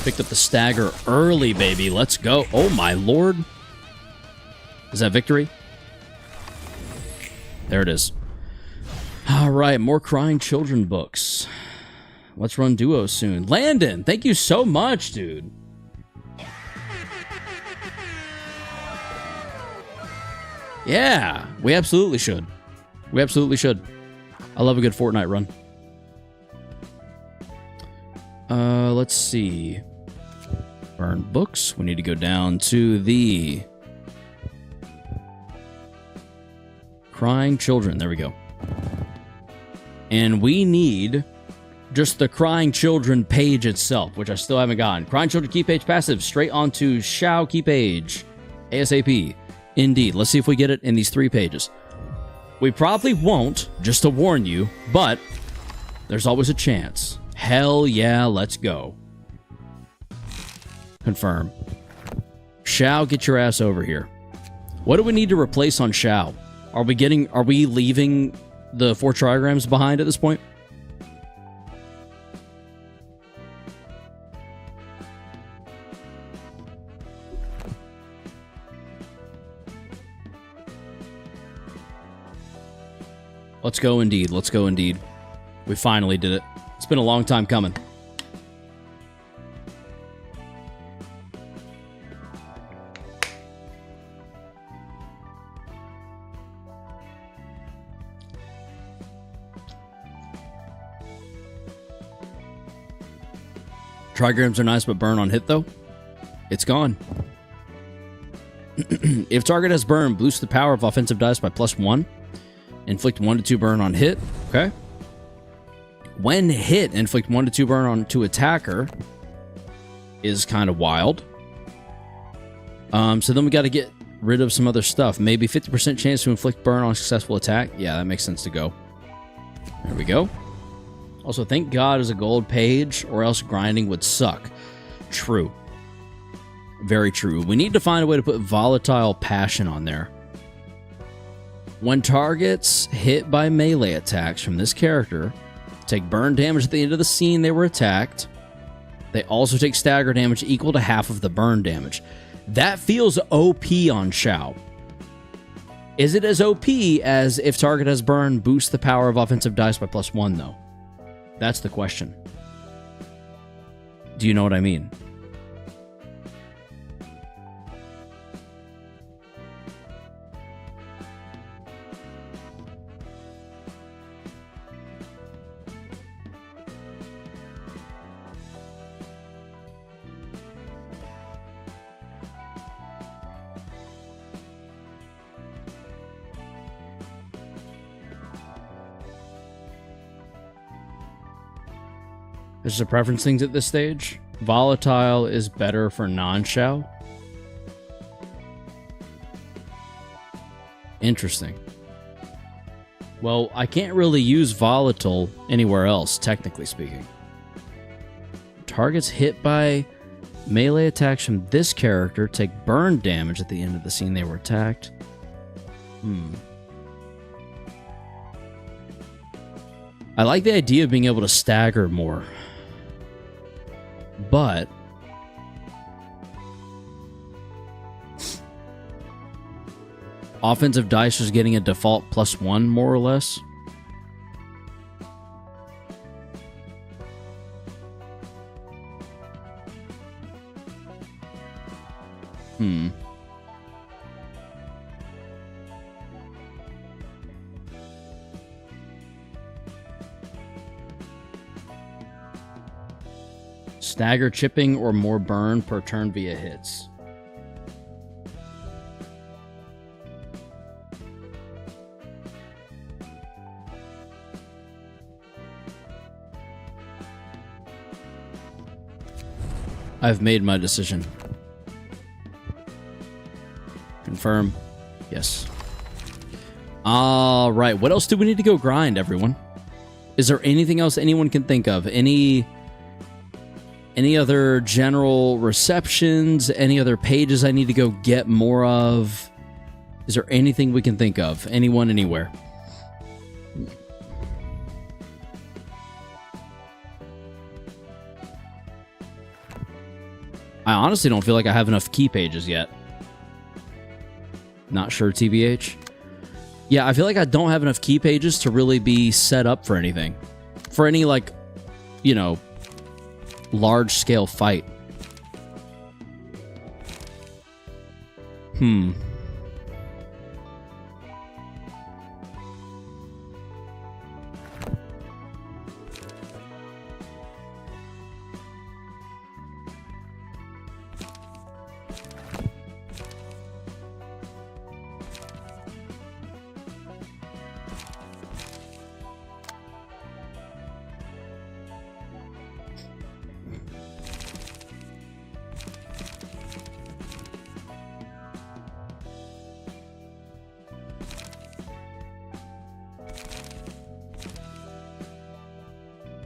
Picked up the stagger early, baby. Let's go. Oh, my lord. Is that victory? There it is. All right, more Crying Children books. Let's run duos soon. Landon, thank you so much, dude. Yeah, we absolutely should. We absolutely should. I love a good Fortnite run. Let's see. Burn books. We need to go down to the Crying Children. There we go. And we need just the Crying Children page itself, which I still haven't gotten. Crying Children key page passive, straight onto Shao key page. ASAP. Indeed. Let's see if we get it in these 3 pages. We probably won't, just to warn you, but there's always a chance. Hell yeah, let's go. Confirm. Shao, get your ass over here. What do we need to replace on Shao? Are we leaving the 4 trigrams behind at this point? Let's go indeed. Let's go indeed. We finally did it. It's been a long time coming. Trigrams are nice, but burn on hit, though. It's gone. If target has burn, boost the power of offensive dice by +1. Inflict 1 to 2 burn on hit. Okay. When hit, inflict 1 to 2 burn on to attacker. Is kind of wild. So then we got to get rid of some other stuff. Maybe 50% chance to inflict burn on successful attack. Yeah, that makes sense to go. There we go. Also, thank God is a gold page, or else grinding would suck. True. Very true. We need to find a way to put volatile passion on there. When targets hit by melee attacks from this character take burn damage at the end of the scene they were attacked, they also take stagger damage equal to half of the burn damage. That feels OP on Shao. Is it as OP as if target has burn, boost the power of offensive dice by +1, though? That's the question. Do you know what I mean? There's just a preference things at this stage. Volatile is better for non-Shao. Interesting. Well, I can't really use volatile anywhere else, technically speaking. Targets hit by melee attacks from this character take burn damage at the end of the scene they were attacked. I like the idea of being able to stagger more. But offensive dice is getting a default +1 more or less. Stagger chipping or more burn per turn via hits. I've made my decision. Confirm. Yes. All right. What else do we need to go grind, everyone? Is there anything else anyone can think of? Any other general receptions? Any other pages I need to go get more of? Is there anything we can think of? Anyone, anywhere? I honestly don't feel like I have enough key pages yet. Not sure, TBH. Yeah, I feel like I don't have enough key pages to really be set up for anything. For any, like, you know, large-scale fight.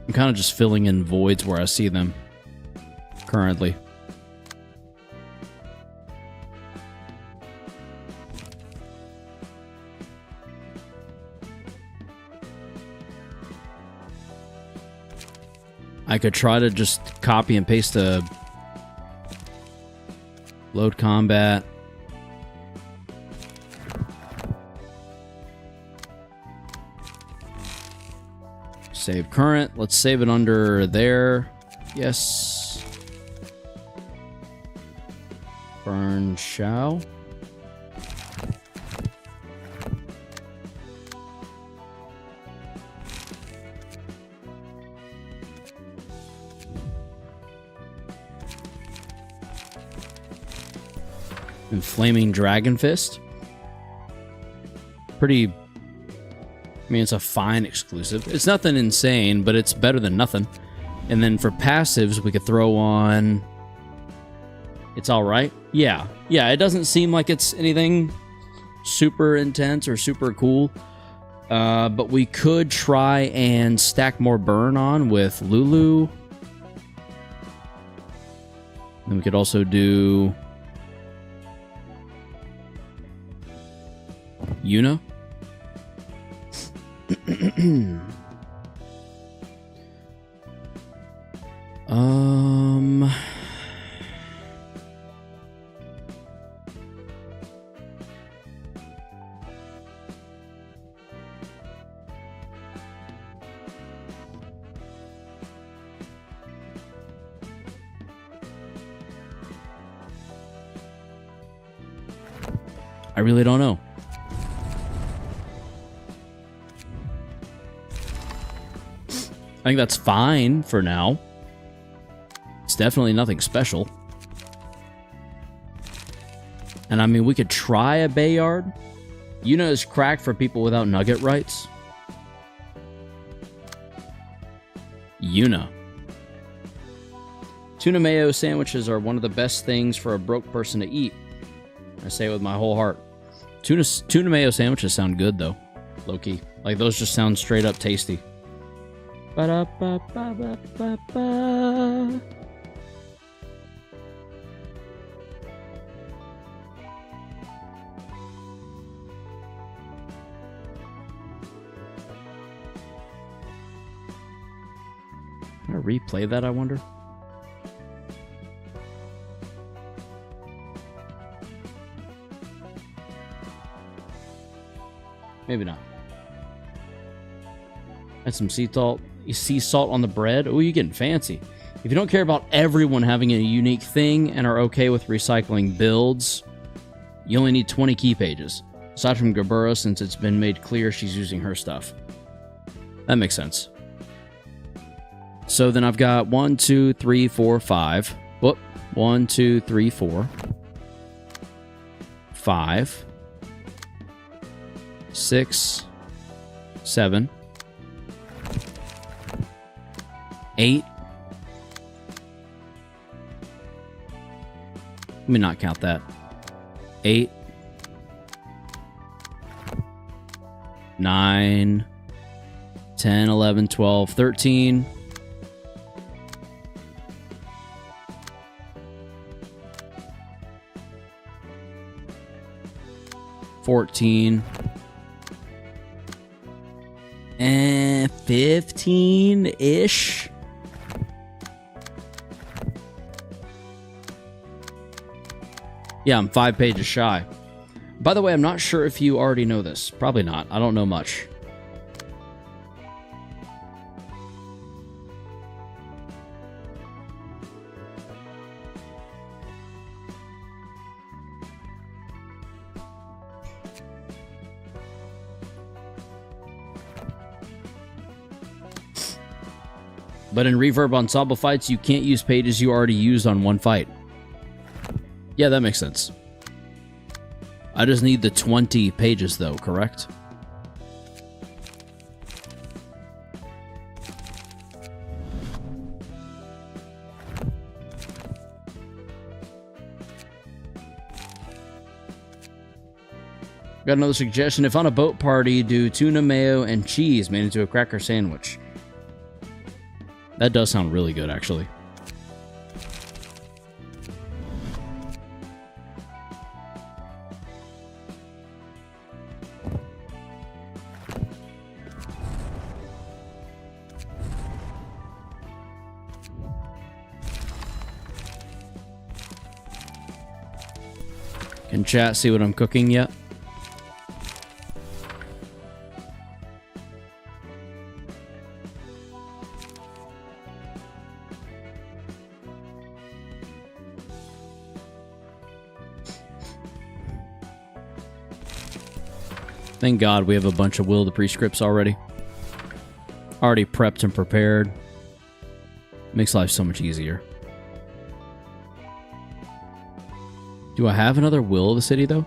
I'm kind of just filling in voids where I see them currently. I could try to just copy and paste a load combat. Save current. Let's save it under there. Yes. Burn shall. And Flaming Dragon Fist. Pretty... I mean, it's a fine exclusive. It's nothing insane, but it's better than nothing. And then for passives, we could throw on... It's alright. Yeah. Yeah, it doesn't seem like it's anything super intense or super cool. But we could try and stack more burn on with Lulu. And we could also do... Yuna. I really don't know. I think that's fine for now. It's definitely nothing special. And I mean, we could try a Bayard. Yuna is cracked for people without nugget rights. Yuna. Tuna mayo sandwiches are one of the best things for a broke person to eat. I say it with my whole heart. Tuna mayo sandwiches sound good, though. Low-key. Like, those just sound straight up tasty. Ba-da-ba-ba-ba-ba-ba. Can I replay that, I wonder? Maybe not. Add some sea salt on the bread. Oh, you're getting fancy. If you don't care about everyone having a unique thing and are okay with recycling builds, you only need 20 key pages. Aside from Gabura, since it's been made clear she's using her stuff. That makes sense. So then I've got 1, 2, 3, 4, 5. Whoop. 1, 2, 3, 4. 5. 6. 7. 8. Let me not count that. 8. 9. 10, 11, 12, 13. 14. And 15-ish. Yeah, I'm 5 pages shy. By the way, I'm not sure if you already know this. Probably not. I don't know much. But in Reverb Ensemble fights, you can't use pages you already used on one fight. Yeah, that makes sense. I just need the 20 pages, though, correct? Got another suggestion. If on a boat party, do tuna mayo and cheese made into a cracker sandwich. That does sound really good, actually. Can chat see what I'm cooking yet? Thank God we have a bunch of Will of the Prescripts already. Already prepped and prepared. Makes life so much easier. Do I have another Will of the City, though?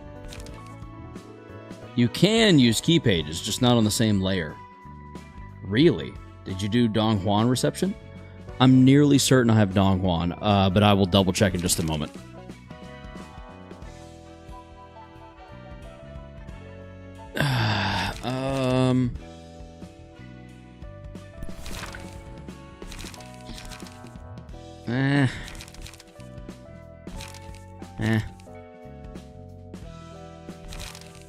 You can use key pages, just not on the same layer. Really? Did you do Dong Juan reception? I'm nearly certain I have Dong Juan, but I will double check in just a moment.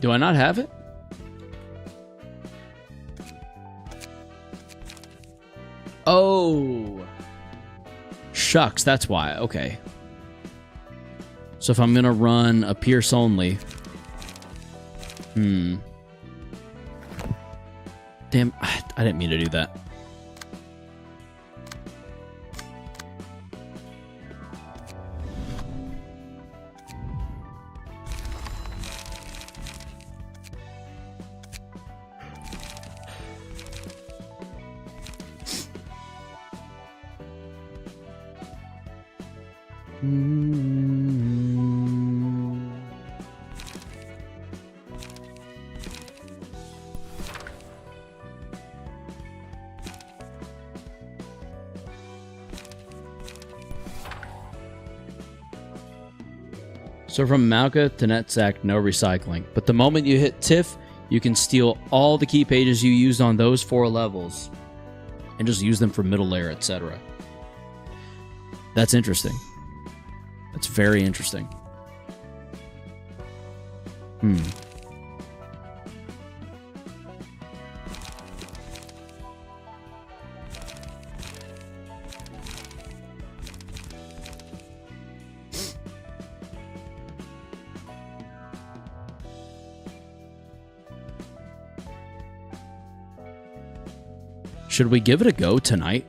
Do I not have it? Oh. Shucks, that's why. Okay. So if I'm going to run a Pierce only... Damn, I didn't mean to do that. So from Malka to Netzach, no recycling. But the moment you hit TIFF, you can steal all the key pages you used on those 4 levels and just use them for middle layer, etc. That's interesting. That's very interesting. Should we give it a go tonight?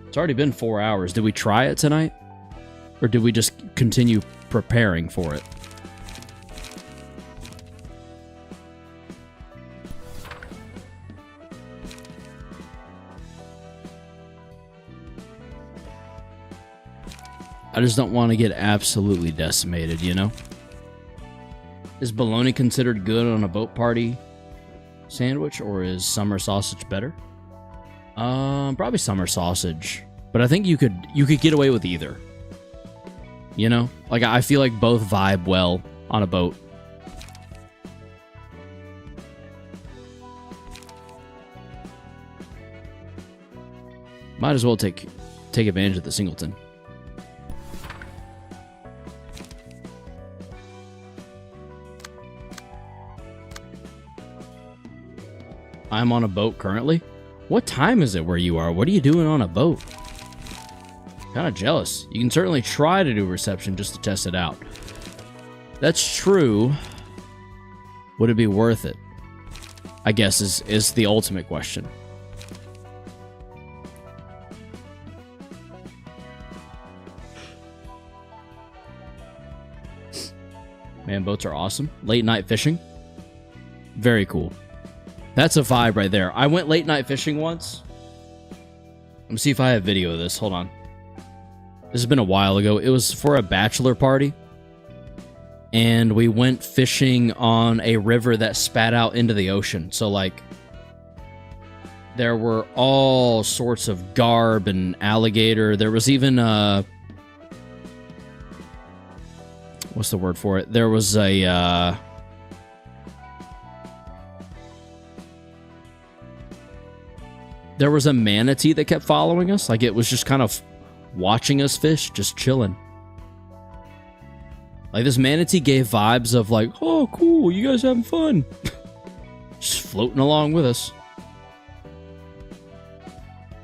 It's already been 4 hours. Did we try it tonight? Or did we just continue preparing for it? I just don't want to get absolutely decimated, you know? Is bologna considered good on a boat party sandwich, or is summer sausage better? Probably summer sausage, but I think you could get away with either. You know, like I feel like both vibe well on a boat. Might as well take advantage of the singleton. I'm on a boat currently. What time is it where you are? What are you doing on a boat? Kind of jealous. You can certainly try to do reception just to test it out. That's true. Would it be worth it? I guess is the ultimate question. Man, boats are awesome. Late night fishing. Very cool. That's a vibe right there. I went late night fishing once. Let me see if I have video of this. Hold on. This has been a while ago. It was for a bachelor party. And we went fishing on a river that spat out into the ocean. So, like, there were all sorts of garb and alligator. There was even what's the word for it? There was a manatee that kept following us. Like, it was just kind of watching us fish, just chilling. Like, this manatee gave vibes of like, oh, cool, you guys having fun. Just floating along with us.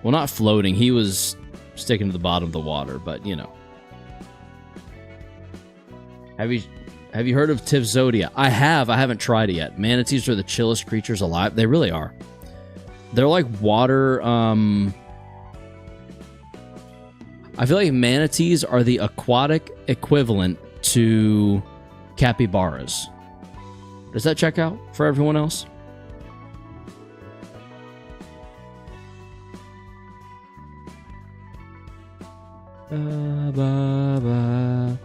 Well, not floating. He was sticking to the bottom of the water, but, you know. Have you heard of Tivzodia? I have. I haven't tried it yet. Manatees are the chillest creatures alive. They really are. They're like water, I feel like manatees are the aquatic equivalent to capybaras. Does that check out for everyone else? Ba ba ba.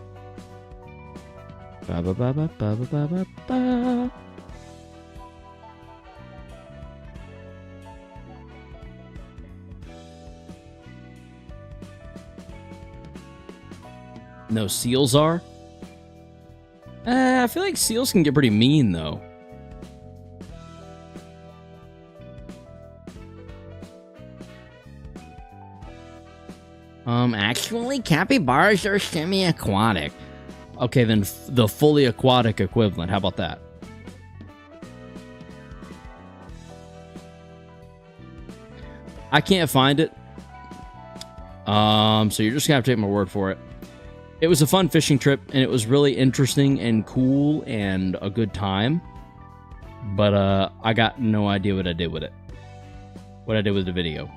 Ba ba ba ba ba ba ba ba. No, seals are? I feel like seals can get pretty mean, though. Actually, capybaras are semi-aquatic. Okay, then the fully aquatic equivalent. How about that? I can't find it. So you're just gonna have to take my word for it. It was a fun fishing trip, and it was really interesting and cool and a good time. But I got no idea what I did with it. What I did with the video.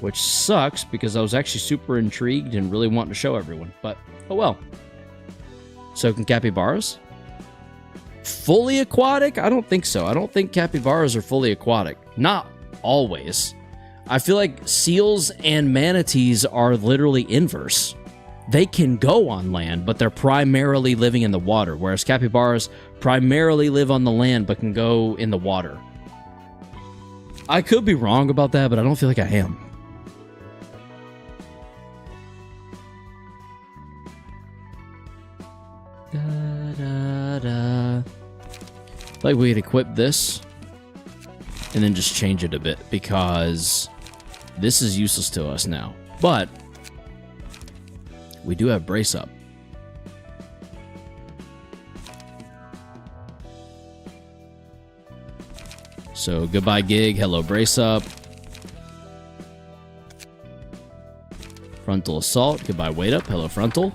Which sucks, because I was actually super intrigued and really wanting to show everyone. But, oh well. So can capybaras? Fully aquatic? I don't think so. I don't think capybaras are fully aquatic. Not always. I feel like seals and manatees are literally inverse. They can go on land, but they're primarily living in the water, whereas capybaras primarily live on the land, but can go in the water. I could be wrong about that, but I don't feel like I am. Da, da, da. Like, we could equip this and then just change it a bit, because this is useless to us now. But we do have brace up. So goodbye gig, hello brace up. Frontal assault, goodbye weight up, hello frontal.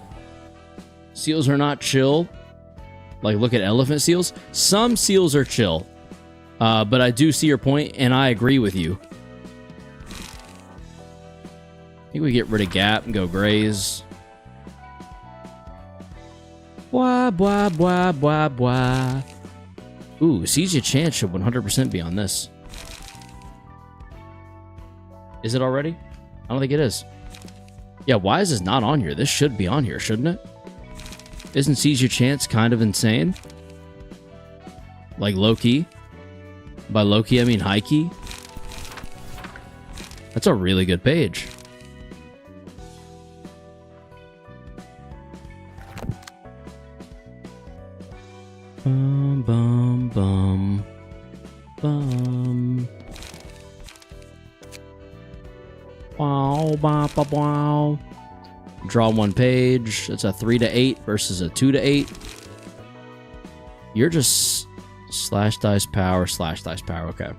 Seals are not chill. Like, look at elephant seals. Some seals are chill. But I do see your point, and I agree with you. I think we get rid of gap and go graze. Blah, blah, blah, blah, blah. Ooh, Seize Your Chance should 100% be on this. Is it already? I don't think it is. Yeah, why is this not on here? This should be on here, shouldn't it? Isn't Seize Your Chance kind of insane? Like low-key? By low-key, I mean high-key. That's a really good page. Bum, bum, bum. Bum. Wow, bah, bah, wow. Draw one page. It's a 3 to 8 versus a 2 to 8. You're just slash dice power, okay.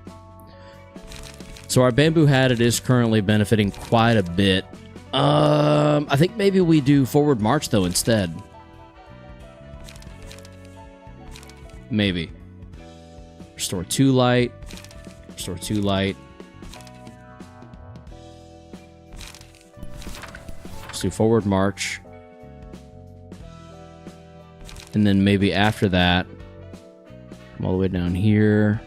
So our bamboo hat, it is currently benefiting quite a bit. I think maybe we do forward march though instead. Maybe. Restore 2 light. Restore 2 light. Let's do forward march. And then maybe after that, come all the way down here.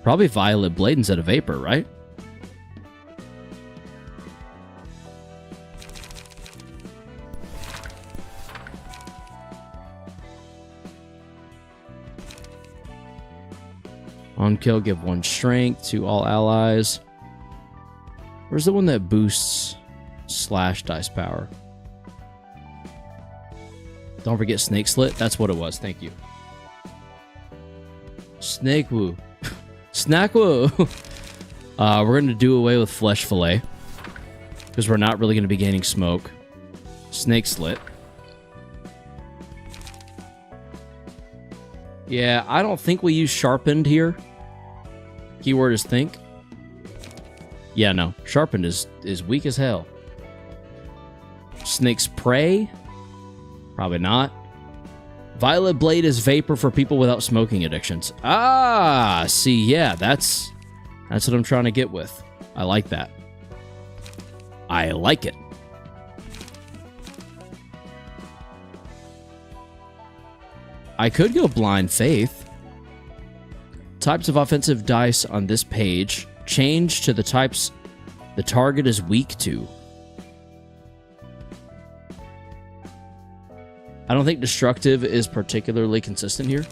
Probably Violet Blade instead of Vapor, right? On kill, give 1 strength to all allies. Where's the one that boosts slash dice power? Don't forget Snake Slit. That's what it was. Thank you. Snake Woo. Snack Woo. We're going to do away with Flesh Fillet because we're not really going to be gaining smoke. Snake Slit. Yeah, I don't think we use Sharpened here. Keyword is think. Yeah, no. Sharpened is weak as hell. Snake's Prey? Probably not. Violet Blade is Vapor for people without smoking addictions. Ah, see, yeah, that's what I'm trying to get with. I like that. I like it. I could go Blind Faith. Types of offensive dice on this page change to the types the target is weak to. I don't think destructive is particularly consistent here.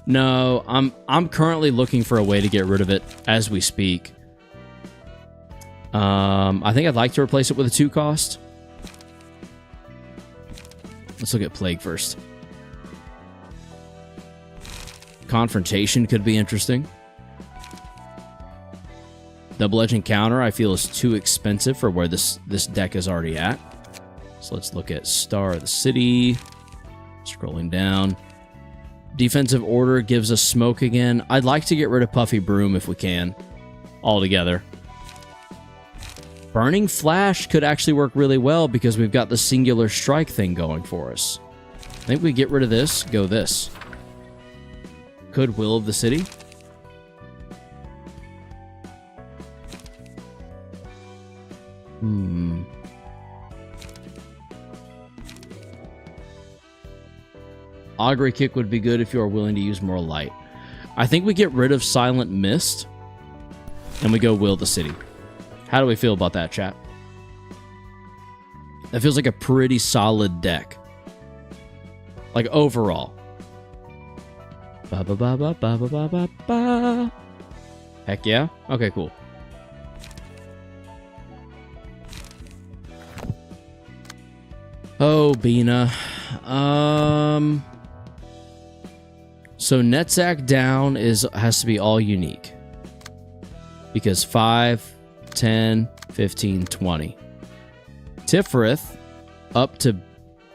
No, I'm currently looking for a way to get rid of it as we speak. I think I'd like to replace it with a 2 cost. Let's look at Plague first. Confrontation could be interesting. Double-edged encounter I feel is too expensive for where this deck is already at. So let's look at Star of the City. Scrolling down. Defensive order gives us smoke again. I'd like to get rid of Puffy Broom if we can. Altogether. Burning Flash could actually work really well because we've got the singular strike thing going for us. I think we get rid of this, go this. Could Will of the City. Augury Kick would be good if you are willing to use more light. I think we get rid of Silent Mist and we go Will of the City. How do we feel about that, chat? That feels like a pretty solid deck. Like overall. Ba ba ba ba ba ba ba ba ba. Heck yeah. Okay, cool. Oh, Bina. So Netzach down has to be all unique. Because 5, 10, 15, 20. Tiferet up to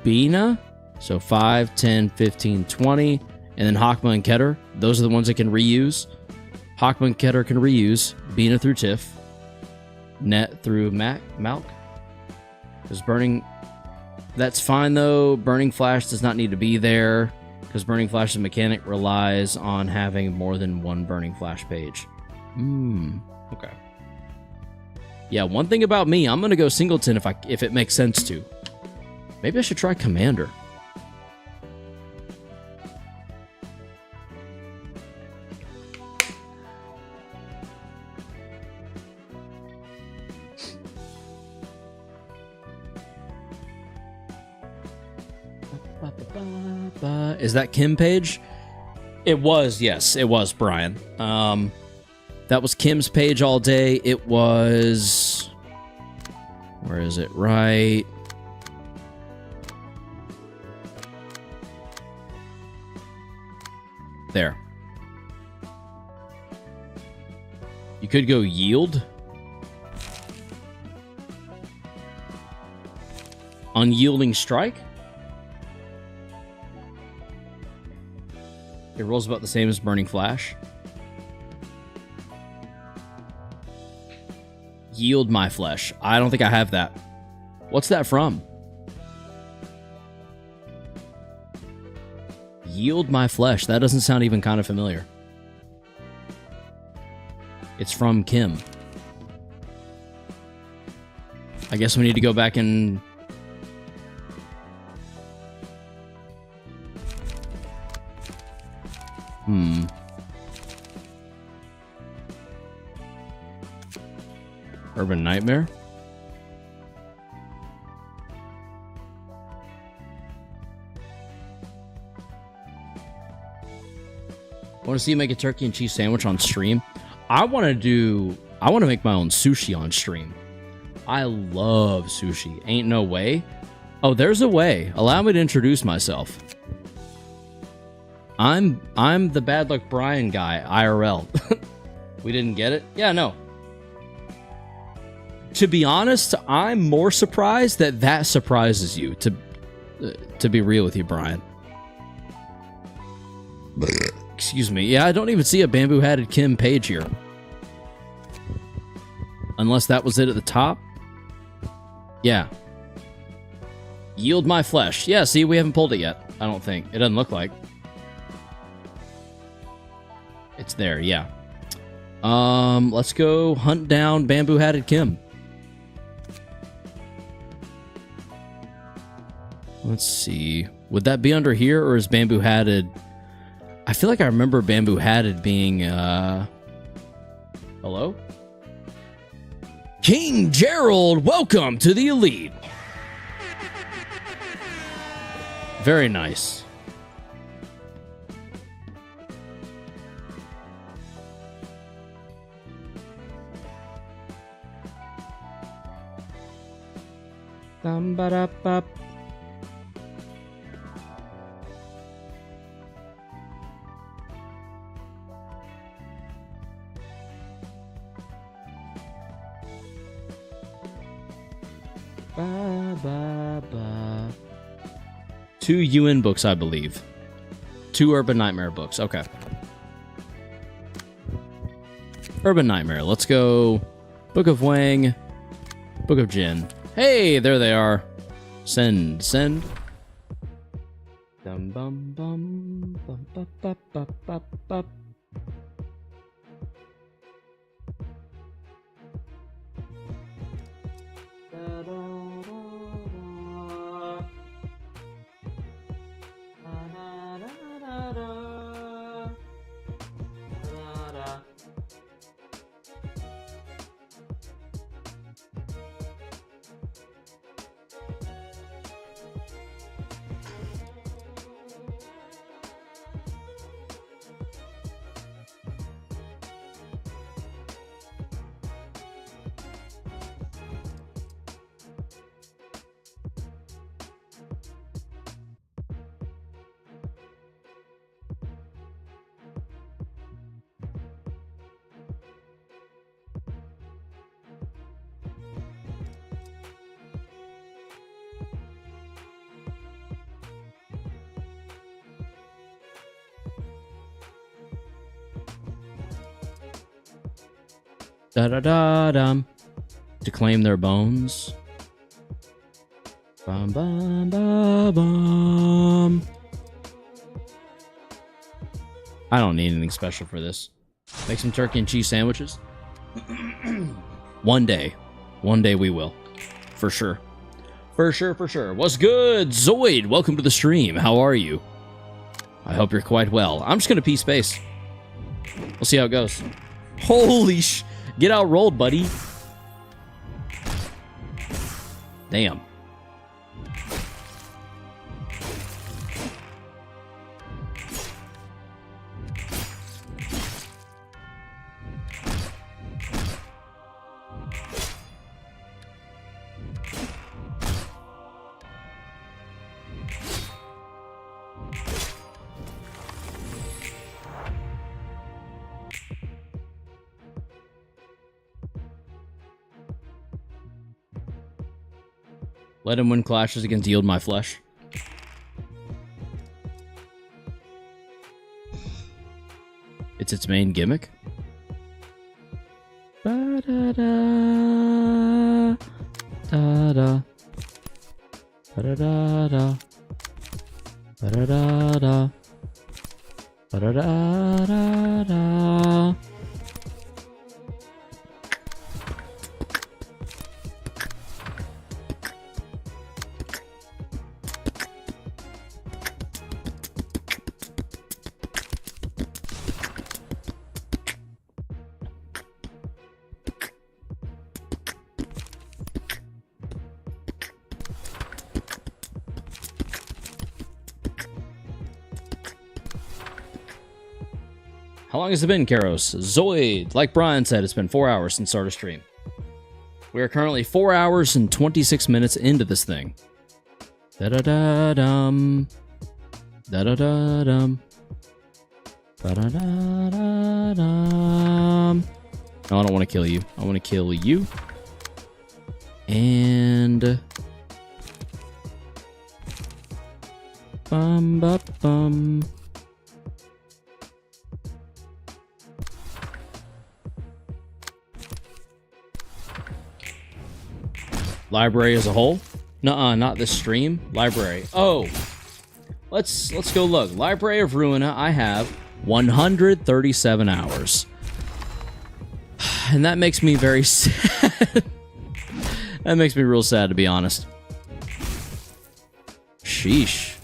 Bina. So 5, 10, 15, 20. And then Hokma and Keter. Those are the ones that can reuse. Hokma and Keter can reuse. Bina through Tiff. Net through Malk. Because Burning... That's fine, though. Burning Flash does not need to be there. Because Burning Flash's mechanic relies on having more than one Burning Flash page. Okay. Yeah, one thing about me, I'm going to go Singleton if it makes sense to. Maybe I should try Commander. Is that Kim page? It was, yes. It was, Brian. That was Kim's page all day. It was... Where is it? Right... There. You could go Yield. Unyielding Strike? It rolls about the same as Burning Flash. Yield my flesh. I don't think I have that. What's that from? Yield my flesh. That doesn't sound even kind of familiar. It's from Kim. I guess we need to go back and... Urban Nightmare? I want to see you make a turkey and cheese sandwich on stream. I want to make my own sushi on stream. I love sushi. Ain't no way. Oh, there's a way. Allow me to introduce myself. I'm the Bad Luck Brian guy, IRL. We didn't get it? Yeah, no. To be honest, I'm more surprised that surprises you, to be real with you, Brian. Excuse me. Yeah, I don't even see a bamboo-hatted Kim page here. Unless that was it at the top. Yeah. Yield my flesh. Yeah, see, we haven't pulled it yet. I don't think. It doesn't look like. It's there, yeah. Let's go hunt down bamboo-hatted Kim. Let's see. Would that be under here, or is bamboo-hatted... I feel like I remember bamboo-hatted being, Hello? King Gerald, welcome to the Elite. Very nice. Bum-ba-da-bop. Ba, ba, ba. 2 UN books, I believe. 2 Urban Nightmare books. Okay. Urban Nightmare. Let's go. Book of Wang. Book of Jin. Hey, there they are. Send. Dum bum bum bum bum bum bum bum bum. Da-da-da-dum. To claim their bones. Bum, bum, bum, bum. I don't need anything special for this. Make some turkey and cheese sandwiches. One day. One day we will. For sure. For sure. What's good? Zoid, welcome to the stream. How are you? I hope you're quite well. I'm just gonna pee space. We'll see how it goes. Holy sh... Get out rolled, buddy. Damn. Let him win clashes against Yield My Flesh. It's its main gimmick. Da-da. Da-da-da-da. Da-da-da-da. Da-da-da-da-da. How long has it been, Karos? Zoid, like Brian said, it's been 4 hours since start of stream. We are currently 4 hours and 26 minutes into this thing. Da-da-da-dum. Da-da-da-dum. Da-da-da-da-dum. No, I don't want to kill you. I want to kill you. And... Bum-ba-bum. Library as a whole? Nuh-uh, not this stream. Library. Oh. Let's go look. Library of Ruina, I have 137 hours. And that makes me very sad. That makes me real sad, to be honest. Sheesh.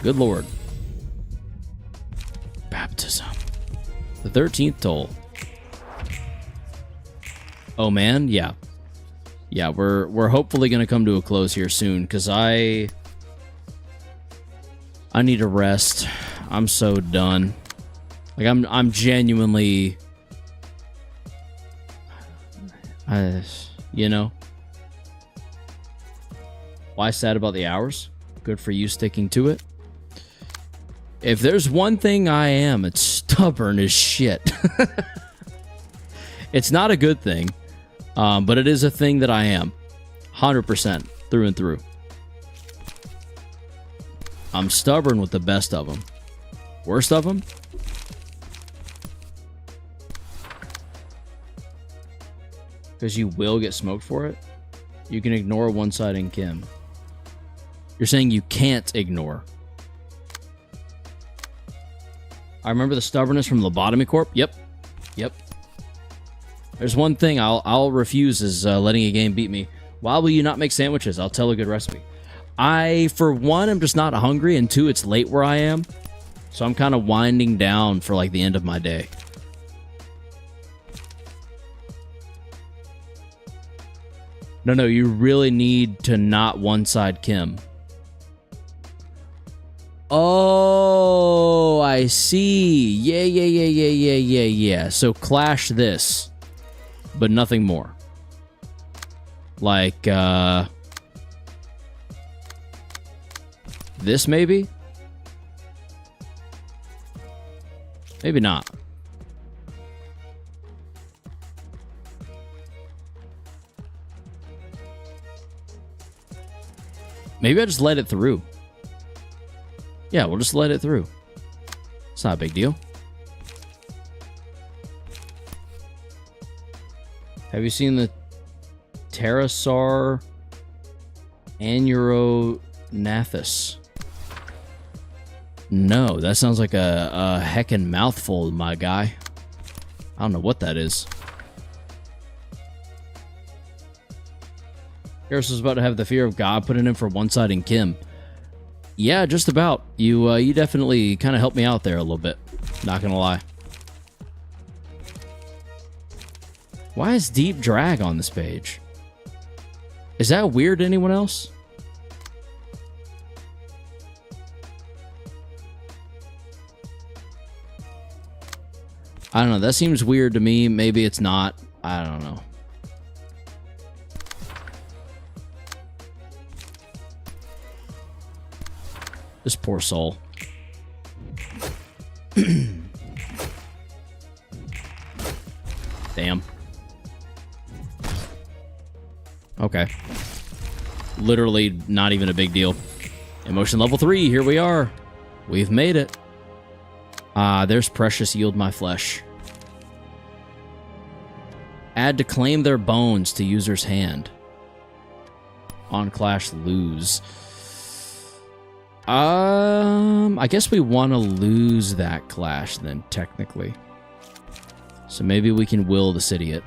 Good lord. Baptism. The 13th toll. Oh man, yeah. Yeah, we're hopefully gonna come to a close here soon, because I need a rest. I'm so done. Like I'm genuinely, you know. Why sad about the hours? Good for you sticking to it. If there's one thing I am, it's stubborn as shit. It's not a good thing. But it is a thing that I am. 100% through and through. I'm stubborn with the best of them. Worst of them? Because you will get smoked for it? You can ignore one-sided Kim. You're saying you can't ignore. I remember the stubbornness from Lobotomy Corp. Yep. Yep. There's one thing I'll refuse is letting a game beat me. Why will you not make sandwiches? I'll tell a good recipe. I, for one, am just not hungry, and two, it's late where I am. So I'm kind of winding down for like the end of my day. No, you really need to not one-side Kim. Oh, I see. Yeah. So clash this. But nothing more. Like, this maybe? Maybe not. Maybe I just let it through. Yeah, we'll just let it through. It's not a big deal. Have you seen the Pterosaur Anuronathus? No, that sounds like a heckin' mouthful, my guy. I don't know what that is. Harris was about to have the fear of God put in him for one-sided Kim. Yeah, just about. You definitely kind of helped me out there a little bit. Not gonna lie. Why is deep drag on this page? Is that weird to anyone else? I don't know. That seems weird to me. Maybe it's not. I don't know. This poor soul. Damn. Okay. Literally not even a big deal. Emotion level 3, here we are. We've made it. There's Precious Yield My Flesh. Add to claim their bones to user's hand. On clash, lose. I guess we want to lose that clash then, technically. So maybe we can will this idiot.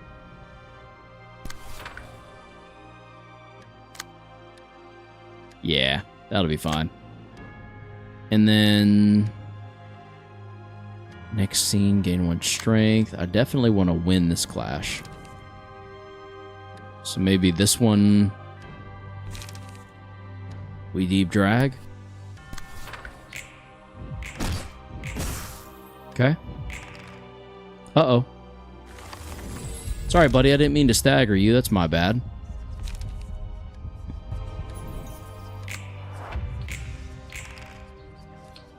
Yeah, that'll be fine. And then next scene, gain 1 strength. I definitely want to win this clash. So maybe this one we deep drag. Okay. Uh-oh. Sorry, buddy. I didn't mean to stagger you. That's my bad.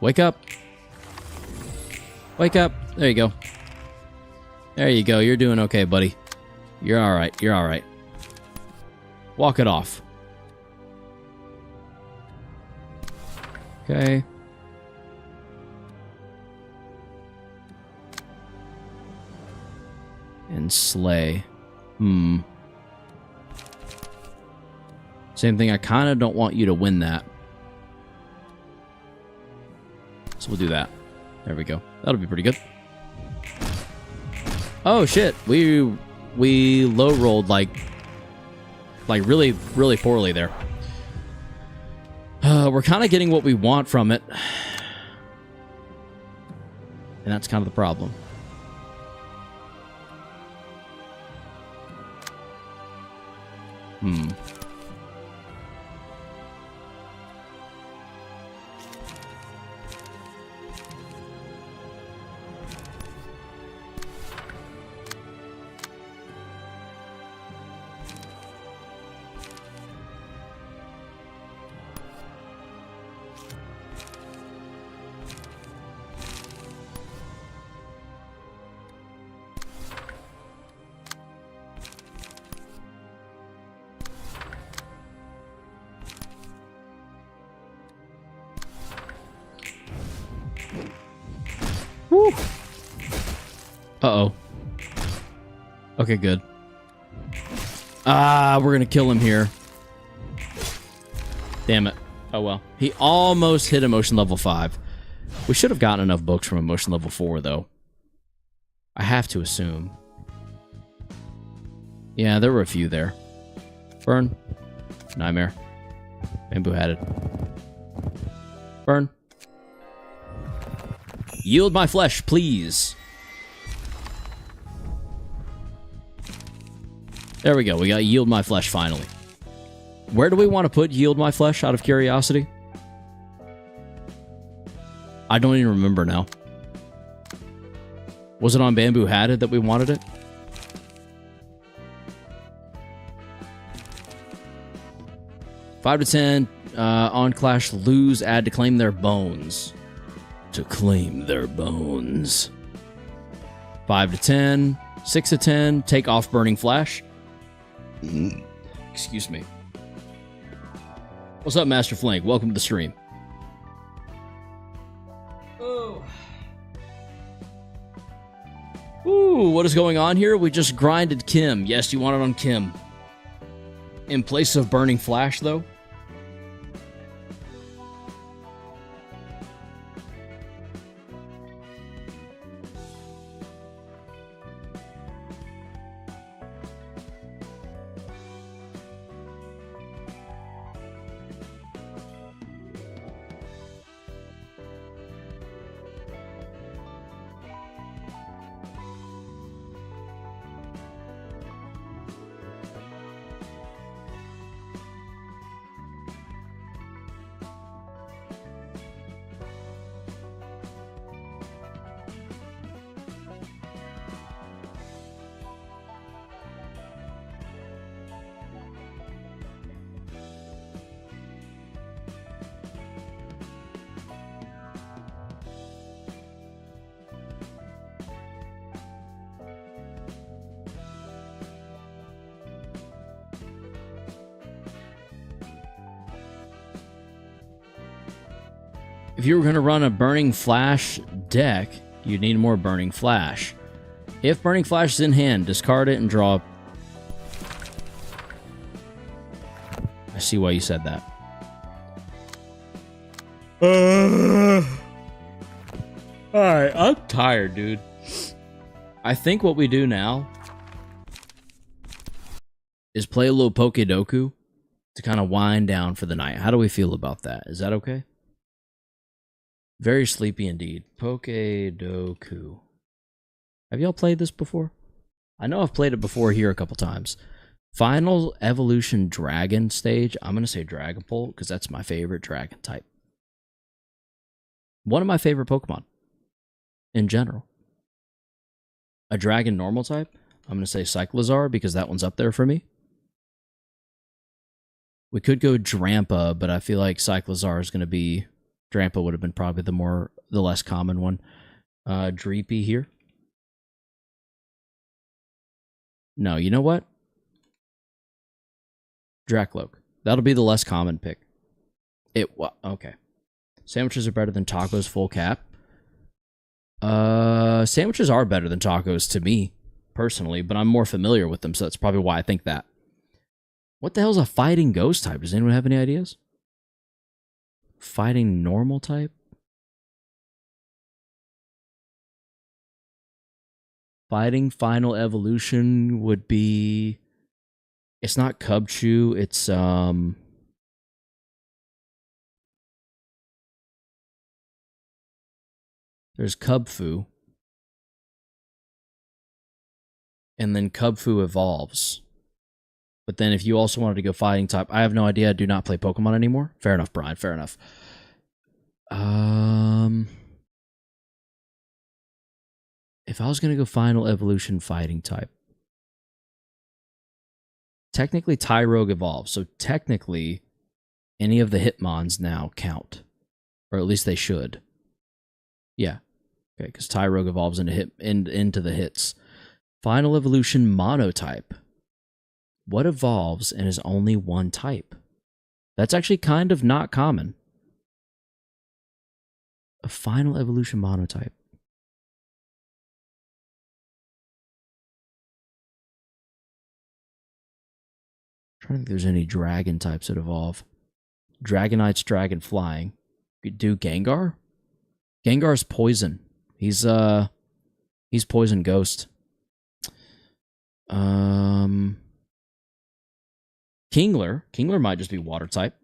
Wake up. Wake up. There you go. There you go. You're doing okay, buddy. You're all right. You're all right. Walk it off. Okay. And slay. Same thing. I kind of don't want you to win that. So we'll do that. There we go. That'll be pretty good. Oh shit. We low rolled like really, really poorly there. We're kind of getting what we want from it. And that's kind of the problem. Woo. Uh-oh. Okay, good. We're gonna kill him here. Damn it. Oh well. He almost hit emotion level 5. We should have gotten enough books from emotion level 4, though. I have to assume. Yeah, there were a few there. Burn. Nightmare. Bamboo hatted. Burn. Yield my flesh, please. There we go. We got yield my flesh finally. Where do we want to put yield my flesh out of curiosity? I don't even remember now. Was it on bamboo hatted that we wanted it? Five to 10 on clash, lose, add to claim their bones. To claim their bones. 5 to 10, 6 to 10, take off burning flash. Excuse me. What's up, Master Flank? Welcome to the stream. Oh. Ooh, what is going on here? We just grinded Kim. Yes, you want it on Kim. In place of burning flash, though? If you were going to run a burning flash deck, you'd need more burning flash. If Burning Flash is in hand, discard it and draw. I see why you said that. Alright, I'm tired, dude. I think what we do now is play a little Pokedoku to kind of wind down for the night. How do we feel about that? Is that okay? Very sleepy indeed. Pokedoku. Have y'all played this before? I know I've played it before here a couple times. Final Evolution Dragon stage. I'm going to say Dragapult because that's my favorite dragon type. One of my favorite Pokemon in general. A dragon normal type. I'm going to say Cyclizar because that one's up there for me. We could go Drampa, but I feel like Cyclizar is going to be... Drampa would have been probably the less common one. Dreepy here. No, you know what? Dracloak. That'll be the less common pick. Okay. Sandwiches are better than tacos, full cap. Sandwiches are better than tacos to me, personally, but I'm more familiar with them, so that's probably why I think that. What the hell's a fighting ghost type? Does anyone have any ideas? Fighting normal type? Fighting final evolution would be... It's not Cubchoo, it's there's Cubfu. And then Cubfu evolves. But then if you also wanted to go fighting type, I have no idea. I do not play Pokemon anymore. Fair enough, Brian. Fair enough. If I was going to go final evolution fighting type, technically Tyrogue evolves. So technically any of the Hitmons now count. Or at least they should. Yeah. Okay, because Tyrogue evolves into the hits. Final evolution monotype. What evolves and is only one type? That's actually kind of not common. A final evolution monotype. I'm trying to think if there's any dragon types that evolve. Dragonite's dragon flying. You could do Gengar? Gengar's poison. He's poison ghost. Kingler. Kingler might just be water type.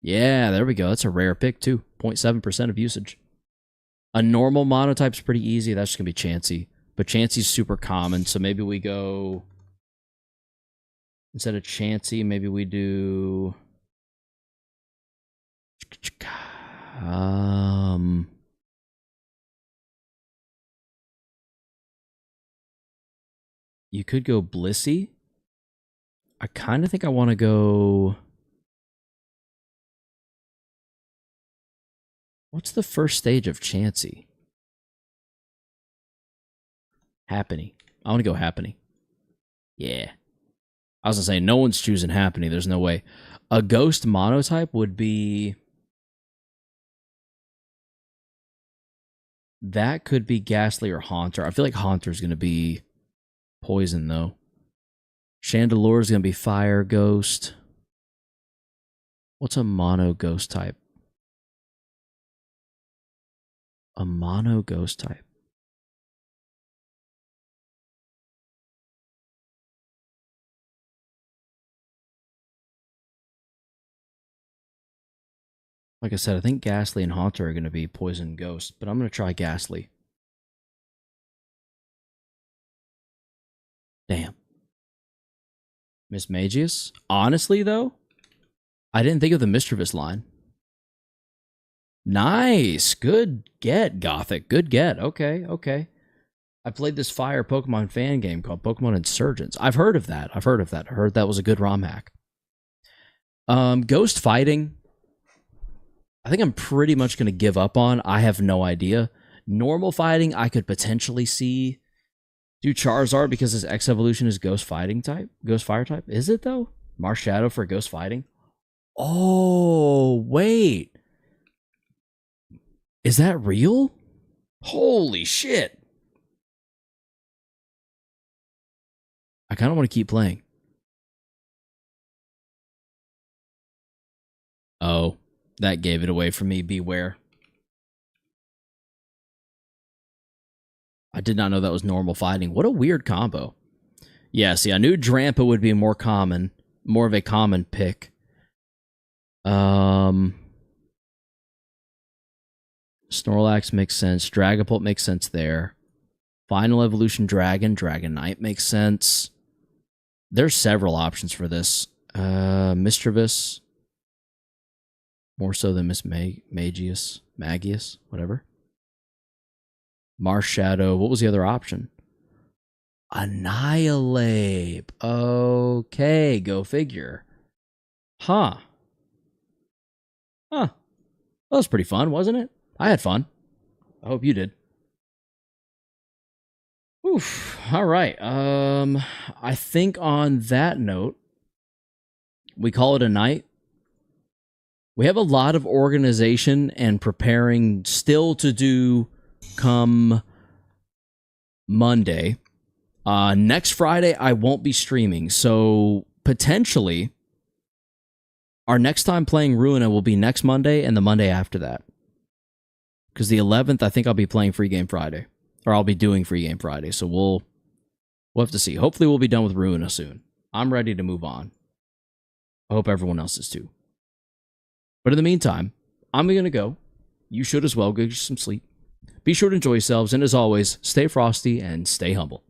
Yeah, there we go. That's a rare pick too. 0.7% of usage. A normal monotype's pretty easy. That's just going to be Chansey. But Chansey's super common, so maybe we go... Instead of Chansey, maybe we do... You could go Blissey. I kind of think I want to go... What's the first stage of Chansey? Happiny. I want to go Happiny. Yeah. I was going to say, no one's choosing Happiny. There's no way. A ghost monotype would be... That could be Ghastly or Haunter. I feel like Haunter's going to be poison, though. Chandelure's going to be Fire Ghost. What's a mono ghost type? A mono ghost type. Like I said, I think Ghastly and Haunter are going to be poison ghost, but I'm going to try Ghastly. Damn. Miss Magius? Honestly, though, I didn't think of the Mischievous line. Nice. Good get, Gothic. Good get. Okay, okay. I played this fire Pokemon fan game called Pokemon Insurgents. I've heard of that. I heard that was a good ROM hack. Ghost fighting, I think I'm pretty much going to give up on. I have no idea. Normal fighting, I could potentially see... Do Charizard because his X evolution is Ghost Fighting type? Ghost Fire type? Is it though? Marshadow for Ghost Fighting? Oh, wait. Is that real? Holy shit. kind of want to keep playing. Oh, that gave it away for me. Beware. I did not know that was normal fighting. What a weird combo. Yeah, see, I knew Drampa would be more common. More of a common pick. Snorlax makes sense. Dragapult makes sense there. Final Evolution Dragon. Dragon Knight makes sense. There's several options for this. Mischievous. More so than Magius, whatever. Marshadow. What was the other option? Annihilate. Okay, go figure. Huh. That was pretty fun, wasn't it? I had fun. I hope you did. Oof. All right. I think on that note, we call it a night. We have a lot of organization and preparing still to do come Monday. Next Friday, I won't be streaming. So potentially, our next time playing Ruina will be next Monday and the Monday after that. Because the 11th, I think I'll be playing Free Game Friday. Or I'll be doing Free Game Friday. So we'll have to see. Hopefully we'll be done with Ruina soon. I'm ready to move on. I hope everyone else is too. But in the meantime, I'm going to go. You should as well. Get some sleep. Be sure to enjoy yourselves. And as always, stay frosty and stay humble.